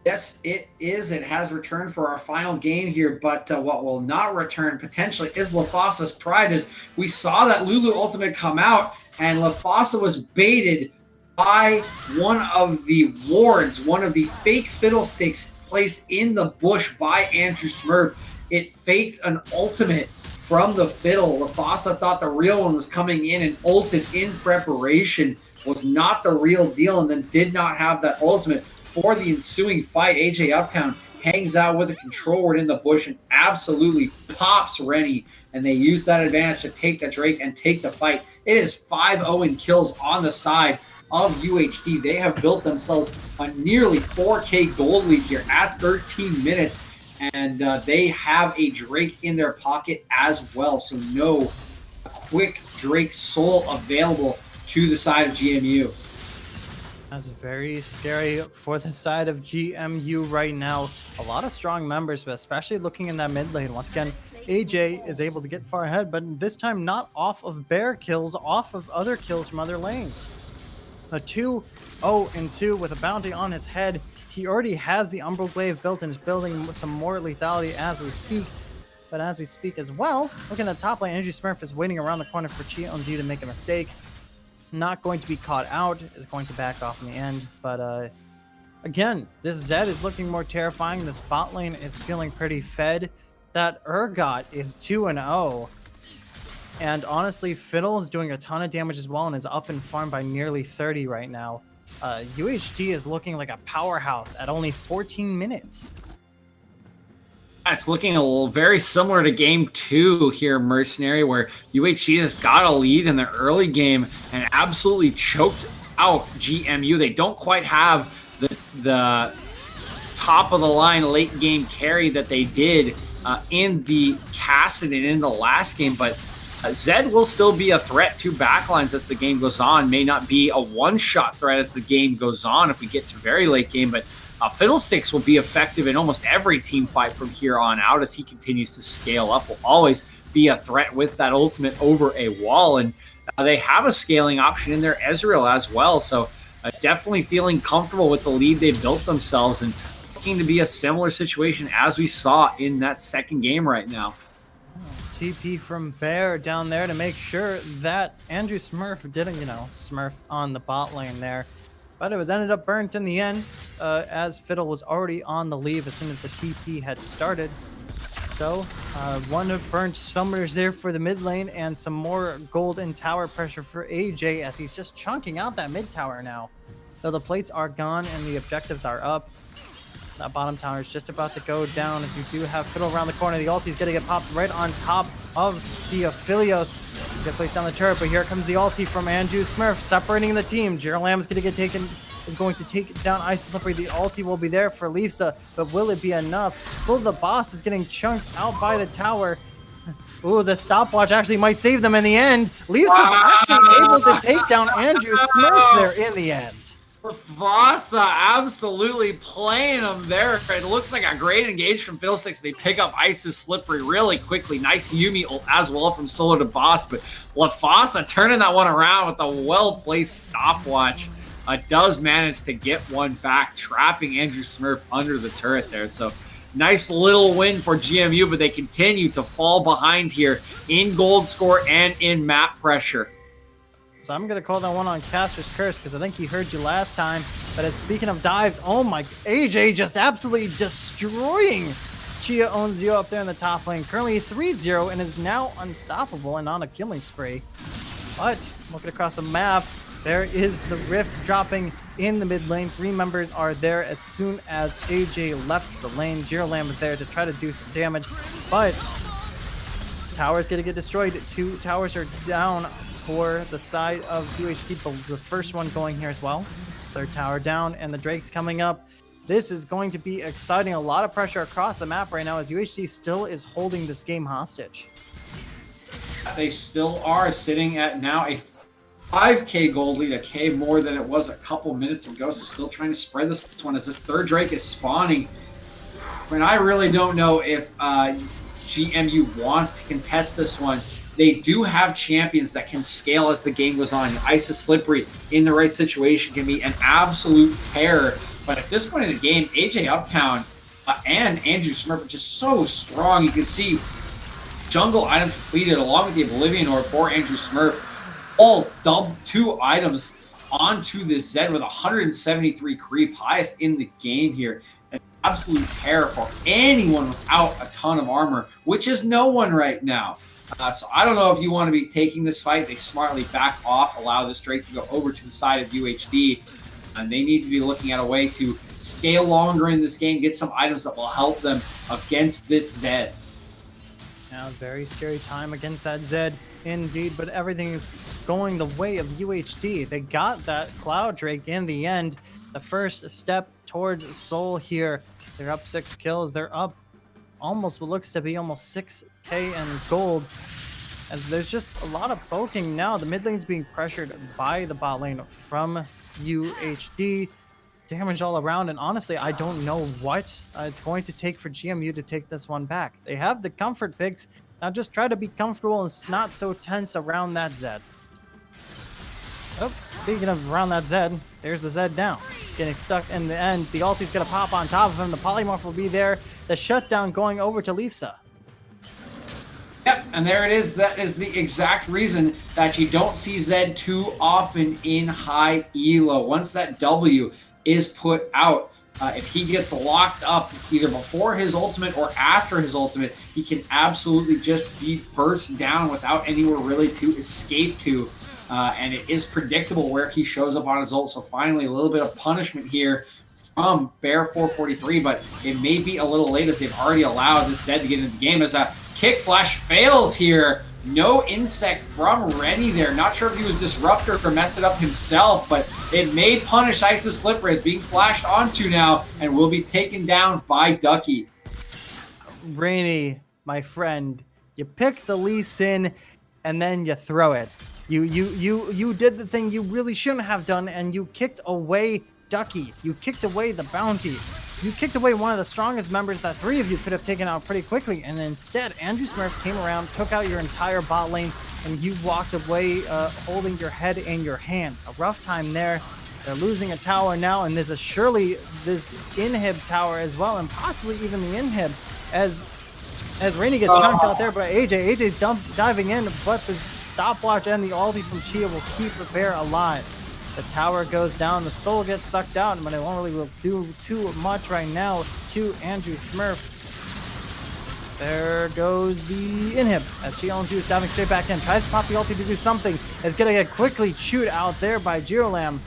Yes, it is. It has returned for our final game here, but what will not return potentially is LaFosa's Pride. As we saw that Lulu ultimate come out, and LaFosa was baited by one of the wards, one of the fake fiddlesticks placed in the bush by Andrew Smurf. It faked an ultimate from the fiddle. LaFosa thought the real one was coming in and ulted in preparation, was not the real deal, and then did not have that ultimate for the ensuing fight. AJ Uptown hangs out with a control ward in the bush and absolutely pops Rennie, and they use that advantage to take the Drake and take the fight. It is 5-0 in kills on the side of UHD. They have built themselves a nearly 4K gold lead here at 13 minutes, and they have a Drake in their pocket as well. So no quick Drake soul available to the side of GMU.
That's very scary for the side of GMU right now. A lot of strong members, but especially looking in that mid lane. Once again, AJ is able to get far ahead, but this time not off of Bear kills, off of other kills from other lanes. A 2-0-2 with a bounty on his head. He already has the Umbral Glaive built and is building some more lethality as we speak. But as we speak as well, looking at the top lane, Andrew Smurf is waiting around the corner for Chia Onzu to make a mistake. Not going to be caught out, is going to back off in the end. But again, this Zed is looking more terrifying. This bot lane is feeling pretty fed. That Urgot is 2-0. And honestly, Fiddle is doing a ton of damage as well and is up in farm by nearly 30 right now. UHD is looking like a powerhouse at only 14 minutes.
It's looking a little very similar to game 2 here, Mercenary, where UHD has got a lead in the early game and absolutely choked out GMU. They don't quite have the top of the line late game carry that they did in the Cassidy in the last game, but Zed will still be a threat to backlines as the game goes on. May not be a one-shot threat as the game goes on if we get to very late game, but Fiddlesticks will be effective in almost every team fight from here on out as he continues to scale up. Will always be a threat with that ultimate over a wall, and they have a scaling option in there, Ezreal as well. So definitely feeling comfortable with the lead they've built themselves and looking to be a similar situation as we saw in that second game right now.
TP from Bear down there to make sure that Andrew Smurf didn't, Smurf on the bot lane there. But it was ended up burnt in the end as Fiddle was already on the leave as soon as the TP had started. So one of burnt summoners there for the mid lane and some more gold and tower pressure for AJ as he's just chunking out that mid tower now. So the plates are gone and the objectives are up. That bottom tower is just about to go down as you do have Fiddle around the corner. The ulti is going to get popped right on top of the Aphelios. Get placed down the turret, but here comes the ulti from Andrew Smurf separating the team. Lam is going to get taken, is going to take down Ice Slippery. The ulti will be there for Lisa, but will it be enough? So the boss is getting chunked out by the tower. Ooh, the stopwatch actually might save them in the end. Lisa's actually able to take down Andrew Smurf there in the end.
Vasa absolutely playing them there. It looks like a great engage from Fiddlesticks. They pick up Ice's Slippery really quickly. Nice Yumi as well from solo to boss, but LaFosa turning that one around with a well-placed stopwatch. Does manage to get one back, trapping Andrew Smurf under the turret there. So nice little win for GMU, but they continue to fall behind here in gold score and in map pressure.
So I'm going to call that one on Caster's Curse because I think he heard you last time. But it's speaking of dives, oh my, AJ just absolutely destroying Chia Onzu up there in the top lane. Currently 3-0 and is now unstoppable and on a killing spree. But looking across the map, there is the Rift dropping in the mid lane. 3 members are there as soon as AJ left the lane. Lam is there to try to do some damage, but tower's going to get destroyed. 2 towers are down for the side of UHD, the first one going here as well. 3rd tower down, and the Drake's coming up. This is going to be exciting. A lot of pressure across the map right now as UHD still is holding this game hostage.
They still are sitting at now a 5K gold lead, a K more than it was a couple minutes ago. So still trying to spread this one as this third Drake is spawning. And I really don't know if GMU wants to contest this one. They do have champions that can scale as the game goes on. Isis Slippery in the right situation can be an absolute terror. But at this point in the game, AJ Uptown and Andrew Smurf are just so strong. You can see jungle item completed along with the Oblivion Orb for Andrew Smurf. All dubbed 2 items onto this Zed with 173 creep, highest in the game here. An absolute terror for anyone without a ton of armor, which is no one right now. So I don't know if you want to be taking this fight. They smartly back off, allow this Drake to go over to the side of UHD. And they need to be looking at a way to scale longer in this game, get some items that will help them against this Zed.
Now, very scary time against that Zed, indeed, but everything is going the way of UHD. They got that Cloud Drake in the end. The first step towards Soul here. They're up 6 kills. They're up almost what looks to be almost 6K in gold. And there's just a lot of poking now. The mid lane's being pressured by the bot lane from UHD. Damage all around, and honestly, I don't know what it's going to take for GMU to take this one back. They have the comfort picks. Now just try to be comfortable and not so tense around that Zed. Oh, speaking of around that Zed, there's the Zed down. Getting stuck in the end. The ulti's going to pop on top of him. The polymorph will be there. The shutdown going over to Leafsa.
Yep, and there it is. That is the exact reason that you don't see Zed too often in high elo. Once that W is put out, if he gets locked up either before his ultimate or after his ultimate, he can absolutely just be burst down without anywhere really to escape to. And it is predictable where he shows up on his ult. So finally, a little bit of punishment here from Bear 443, but it may be a little late as they've already allowed this Zed to get into the game as a kick flash fails here. No insect from Rennie there. Not sure if he was disruptor or messed it up himself, but it may punish Isis Slippery as being flashed onto now and will be taken down by Ducky.
Rainy, my friend, you pick the Lee Sin and then you throw it. You did the thing you really shouldn't have done, and you kicked away Ducky. You kicked away the bounty. You kicked away one of the strongest members that 3 of you could have taken out pretty quickly, and instead, Andrew Smurf came around, took out your entire bot lane, and you walked away holding your head in your hands. A rough time there. They're losing a tower now, and there's surely this inhib tower as well, and possibly even the inhib as Rainy gets chunked out there by AJ. AJ's diving in, but the stopwatch and the ulti from Chia will keep the bear alive. The tower goes down, the soul gets sucked out, but it won't really do too much right now to Andrew Smurf. There goes the inhib as Chia is diving straight back in. Tries to pop the ulti to do something. It's going to get quickly chewed out there by Girolam.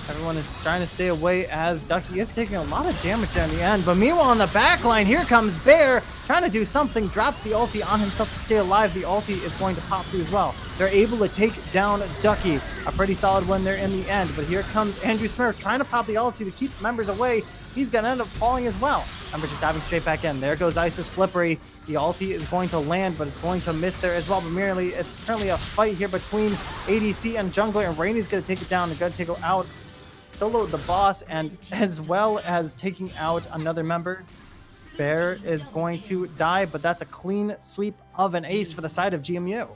Everyone is trying to stay away as Ducky is taking a lot of damage there in the end. But meanwhile, on the back line, here comes Bear trying to do something. Drops the ulti on himself to stay alive. The ulti is going to pop through as well. They're able to take down Ducky. A pretty solid one there in the end. But here comes Andrew Smurf trying to pop the ulti to keep members away. He's going to end up falling as well. Members are diving straight back in. There goes Isis Slippery. The ulti is going to land, but it's going to miss there as well. But merely, it's currently a fight here between ADC and Jungler. And Rainy's going to take it down and going to take it out. Solo the boss, and as well as taking out another member. Bear is going to die, but that's a clean sweep of an ace for the side of GMU.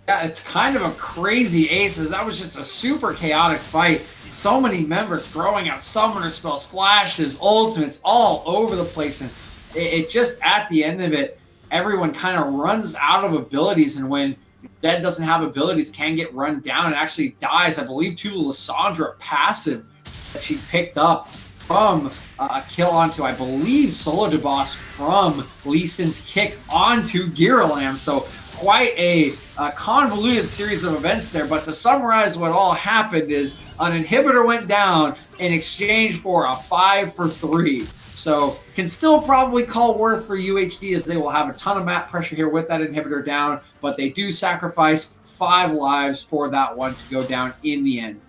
Yeah, it's kind of a crazy aces. That was just a super chaotic fight. So many members throwing out summoner spells, flashes, ultimates all over the place. And it just, at the end of it, everyone kind of runs out of abilities. And when Zed doesn't have abilities, can get run down and actually dies, I believe, to the Lissandra passive that she picked up from a kill onto, I believe, Solo de Boss from Lee Sin's kick onto Girolam. So quite a convoluted series of events there. But to summarize what all happened is an inhibitor went down in exchange for a 5 for 3. So can still probably call worth for UHD as they will have a ton of map pressure here with that inhibitor down, but they do sacrifice 5 lives for that one to go down in the end.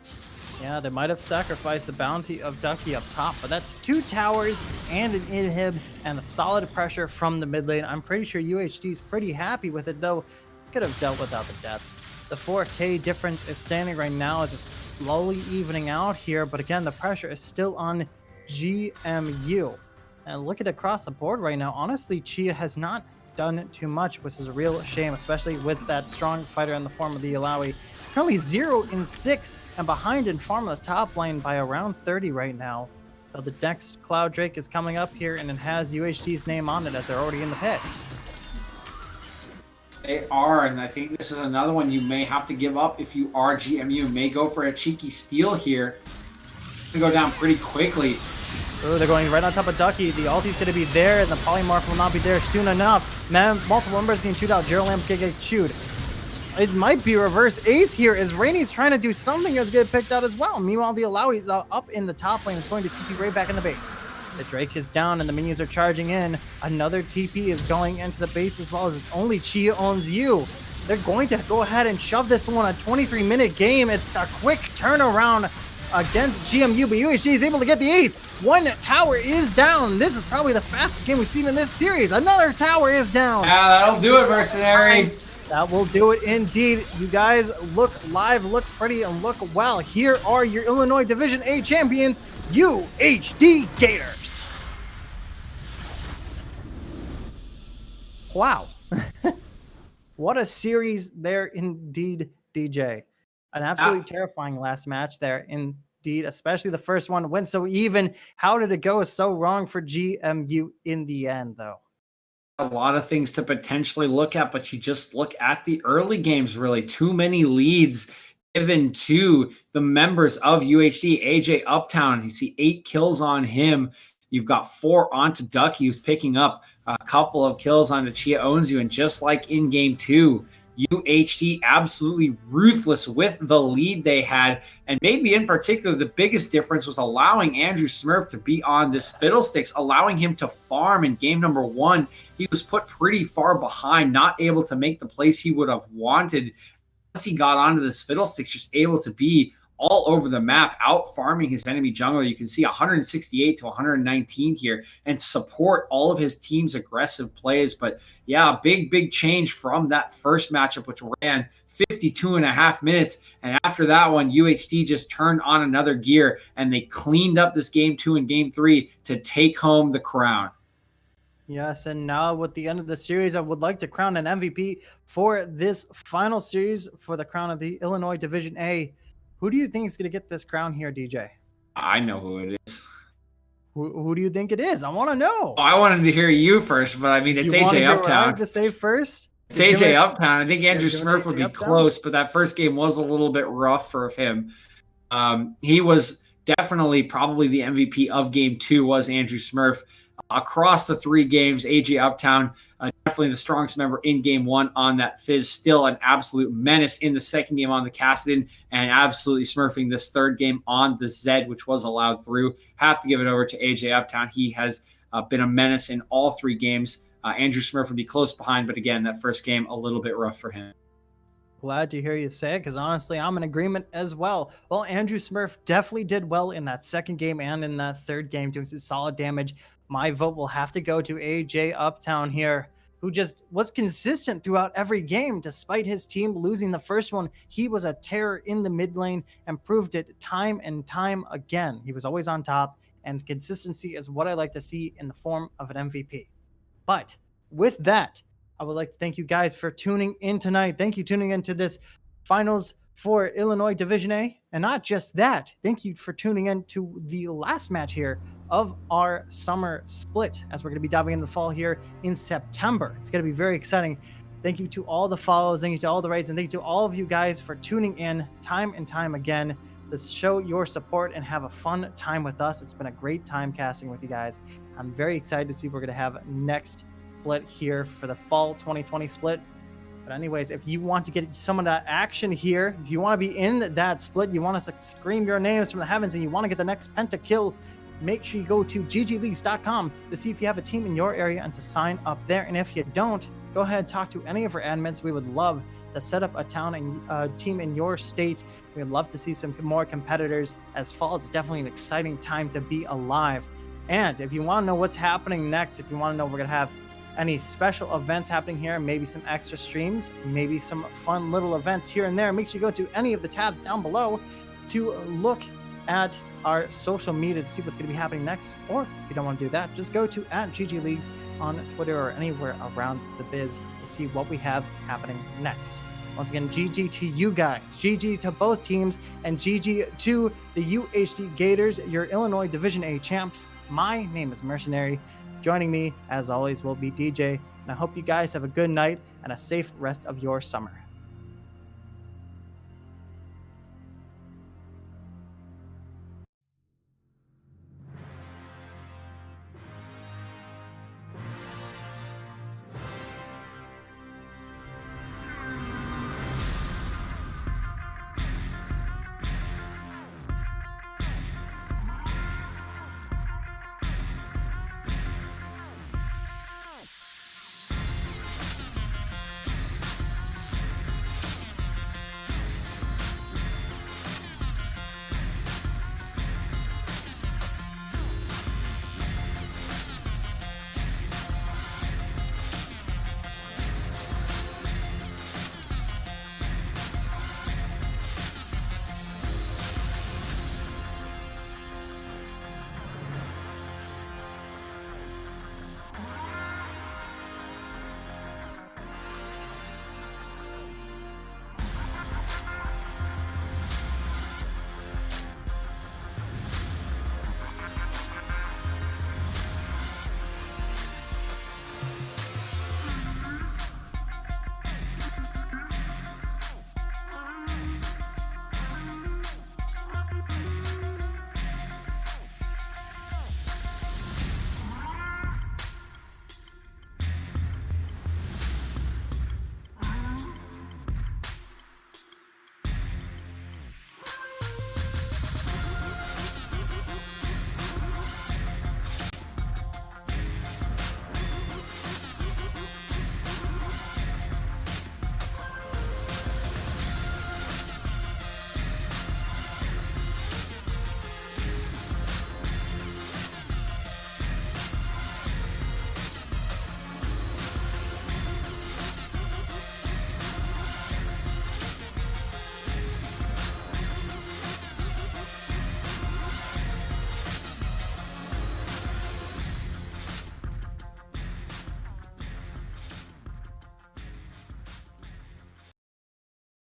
Yeah, they might have sacrificed the bounty of Ducky up top, but that's 2 towers and an inhib and a solid pressure from the mid lane. I'm pretty sure UHD is pretty happy with it, though. could have dealt without the deaths. The 4K difference is standing right now as it's slowly evening out here, but again, the pressure is still on GMU. And look at across the board right now. Honestly, Chia has not done too much, which is a real shame, especially with that strong fighter in the form of the Illaoi. Currently 0-6 and behind in farm of the top lane by around 30 right now. So the next Cloud Drake is coming up here, and it has UHD's name on it as they're already in the pit.
They are, and I think this is another one you may have to give up if you are GMU. May go for a cheeky steal here to go down pretty quickly.
Oh, they're going right on top of Ducky. The ulti's going to be there, and the polymorph will not be there soon enough. Man, multiple members getting chewed out. Gerald's going to get chewed. It might be reverse ace here as Rainey's trying to do something that's get picked out as well. Meanwhile, the Illaoi's up in the top lane is going to TP right back in the base. The Drake is down and the minions are charging in. Another TP is going into the base as well as it's only Chia owns you. They're going to go ahead and shove this one a 23-minute game. It's a quick turnaround against GMU, but UHD is able to get the ace. One tower is down. This is probably the fastest game we've seen in this series. Another tower is down.
Yeah, that'll do it, Mercenary.
That will do it indeed. You guys look live, look pretty, and look well. Here are your Illinois Division A champions, UHD Gators. Wow. What a series there indeed, DJ. An absolutely terrifying last match there indeed, especially the first one went so even. How did it go so wrong for GMU in the end, though?
A lot of things to potentially look at, but you just look at the early games, really. Too many leads given to the members of UHD. AJ Uptown, you see 8 kills on him. You've got 4 onto Ducky, who's picking up a couple of kills onto Chia Owns You. And just like in game 2, UHD absolutely ruthless with the lead they had. And maybe in particular, the biggest difference was allowing Andrew Smurf to be on this Fiddlesticks, allowing him to farm in game number 1. He was put pretty far behind, not able to make the plays he would have wanted. Once he got onto this Fiddlesticks, just able to be all over the map, out farming his enemy jungler. You can see 168 to 119 here and support all of his team's aggressive plays. But yeah, big change from that first matchup, which ran 52.5 minutes. And after that one, UHD just turned on another gear and they cleaned up this game 2 and game 3 to take home the crown.
Yes, and now with the end of the series, I would like to crown an MVP for this final series for the crown of the Illinois Division A. Who do you think is going to get this crown here, DJ?
I know who it is.
Who do you think it is? I want to know.
I wanted to hear you first, but I mean, it's AJ Uptown.
I have to say first?
It's AJ Uptown. I think Andrew Smurf would be close, but that first game was a little bit rough for him. He was definitely probably the MVP of game 2 was Andrew Smurf. Across the 3 games, AJ Uptown, definitely the strongest member in game 1 on that Fizz. Still an absolute menace in the second game on the Kassadin, and absolutely smurfing this third game on the Zed, which was allowed through. Have to give it over to AJ Uptown. He has been a menace in all 3 games. Andrew Smurf would be close behind, but again, that first game, a little bit rough for him.
Glad to hear you say it, because honestly, I'm in agreement as well. Well, Andrew Smurf definitely did well in that second game and in that third game, doing some solid damage. My vote will have to go to AJ Uptown here, who just was consistent throughout every game. Despite his team losing the first one, he was a terror in the mid lane and proved it time and time again. He was always on top, and consistency is what I like to see in the form of an MVP. But with that, I would like to thank you guys for tuning in tonight. Thank you for tuning into this finals for Illinois Division A. And not just that, thank you for tuning in to the last match here of our summer split, as we're going to be diving into the fall here in September. It's going to be very exciting. Thank you to all the follows, thank you to all the rates, and thank you to all of you guys for tuning in time and time again to show your support and have a fun time with us. It's been a great time casting with you guys. I'm very excited to see what we're going to have next split here for the fall 2020 split. But anyways, if you want to get some of that action here, if you want to be in that split, you want us to scream your names from the heavens, and you want to get the next pentakill, make sure you go to ggleagues.com to see if you have a team in your area and to sign up there. And if you don't, go ahead and talk to any of our admins. We would love to set up a town and team in your state. We'd love to see some more competitors, as fall is definitely an exciting time to be alive. And if you want to know what's happening next, if you want to know we're going to have any special events happening here, maybe some extra streams, maybe some fun little events here and there, make sure you go to any of the tabs down below to look at our social media to see what's going to be happening next. Or if you don't want to do that, just go to @ggleagues on Twitter or anywhere around the biz to see what we have happening next. Once again, GG to you guys, GG to both teams, and GG to the UHD Gators, your Illinois Division A champs. My name is Mercenary. Joining me, as always, will be DJ, and I hope you guys have a good night and a safe rest of your summer.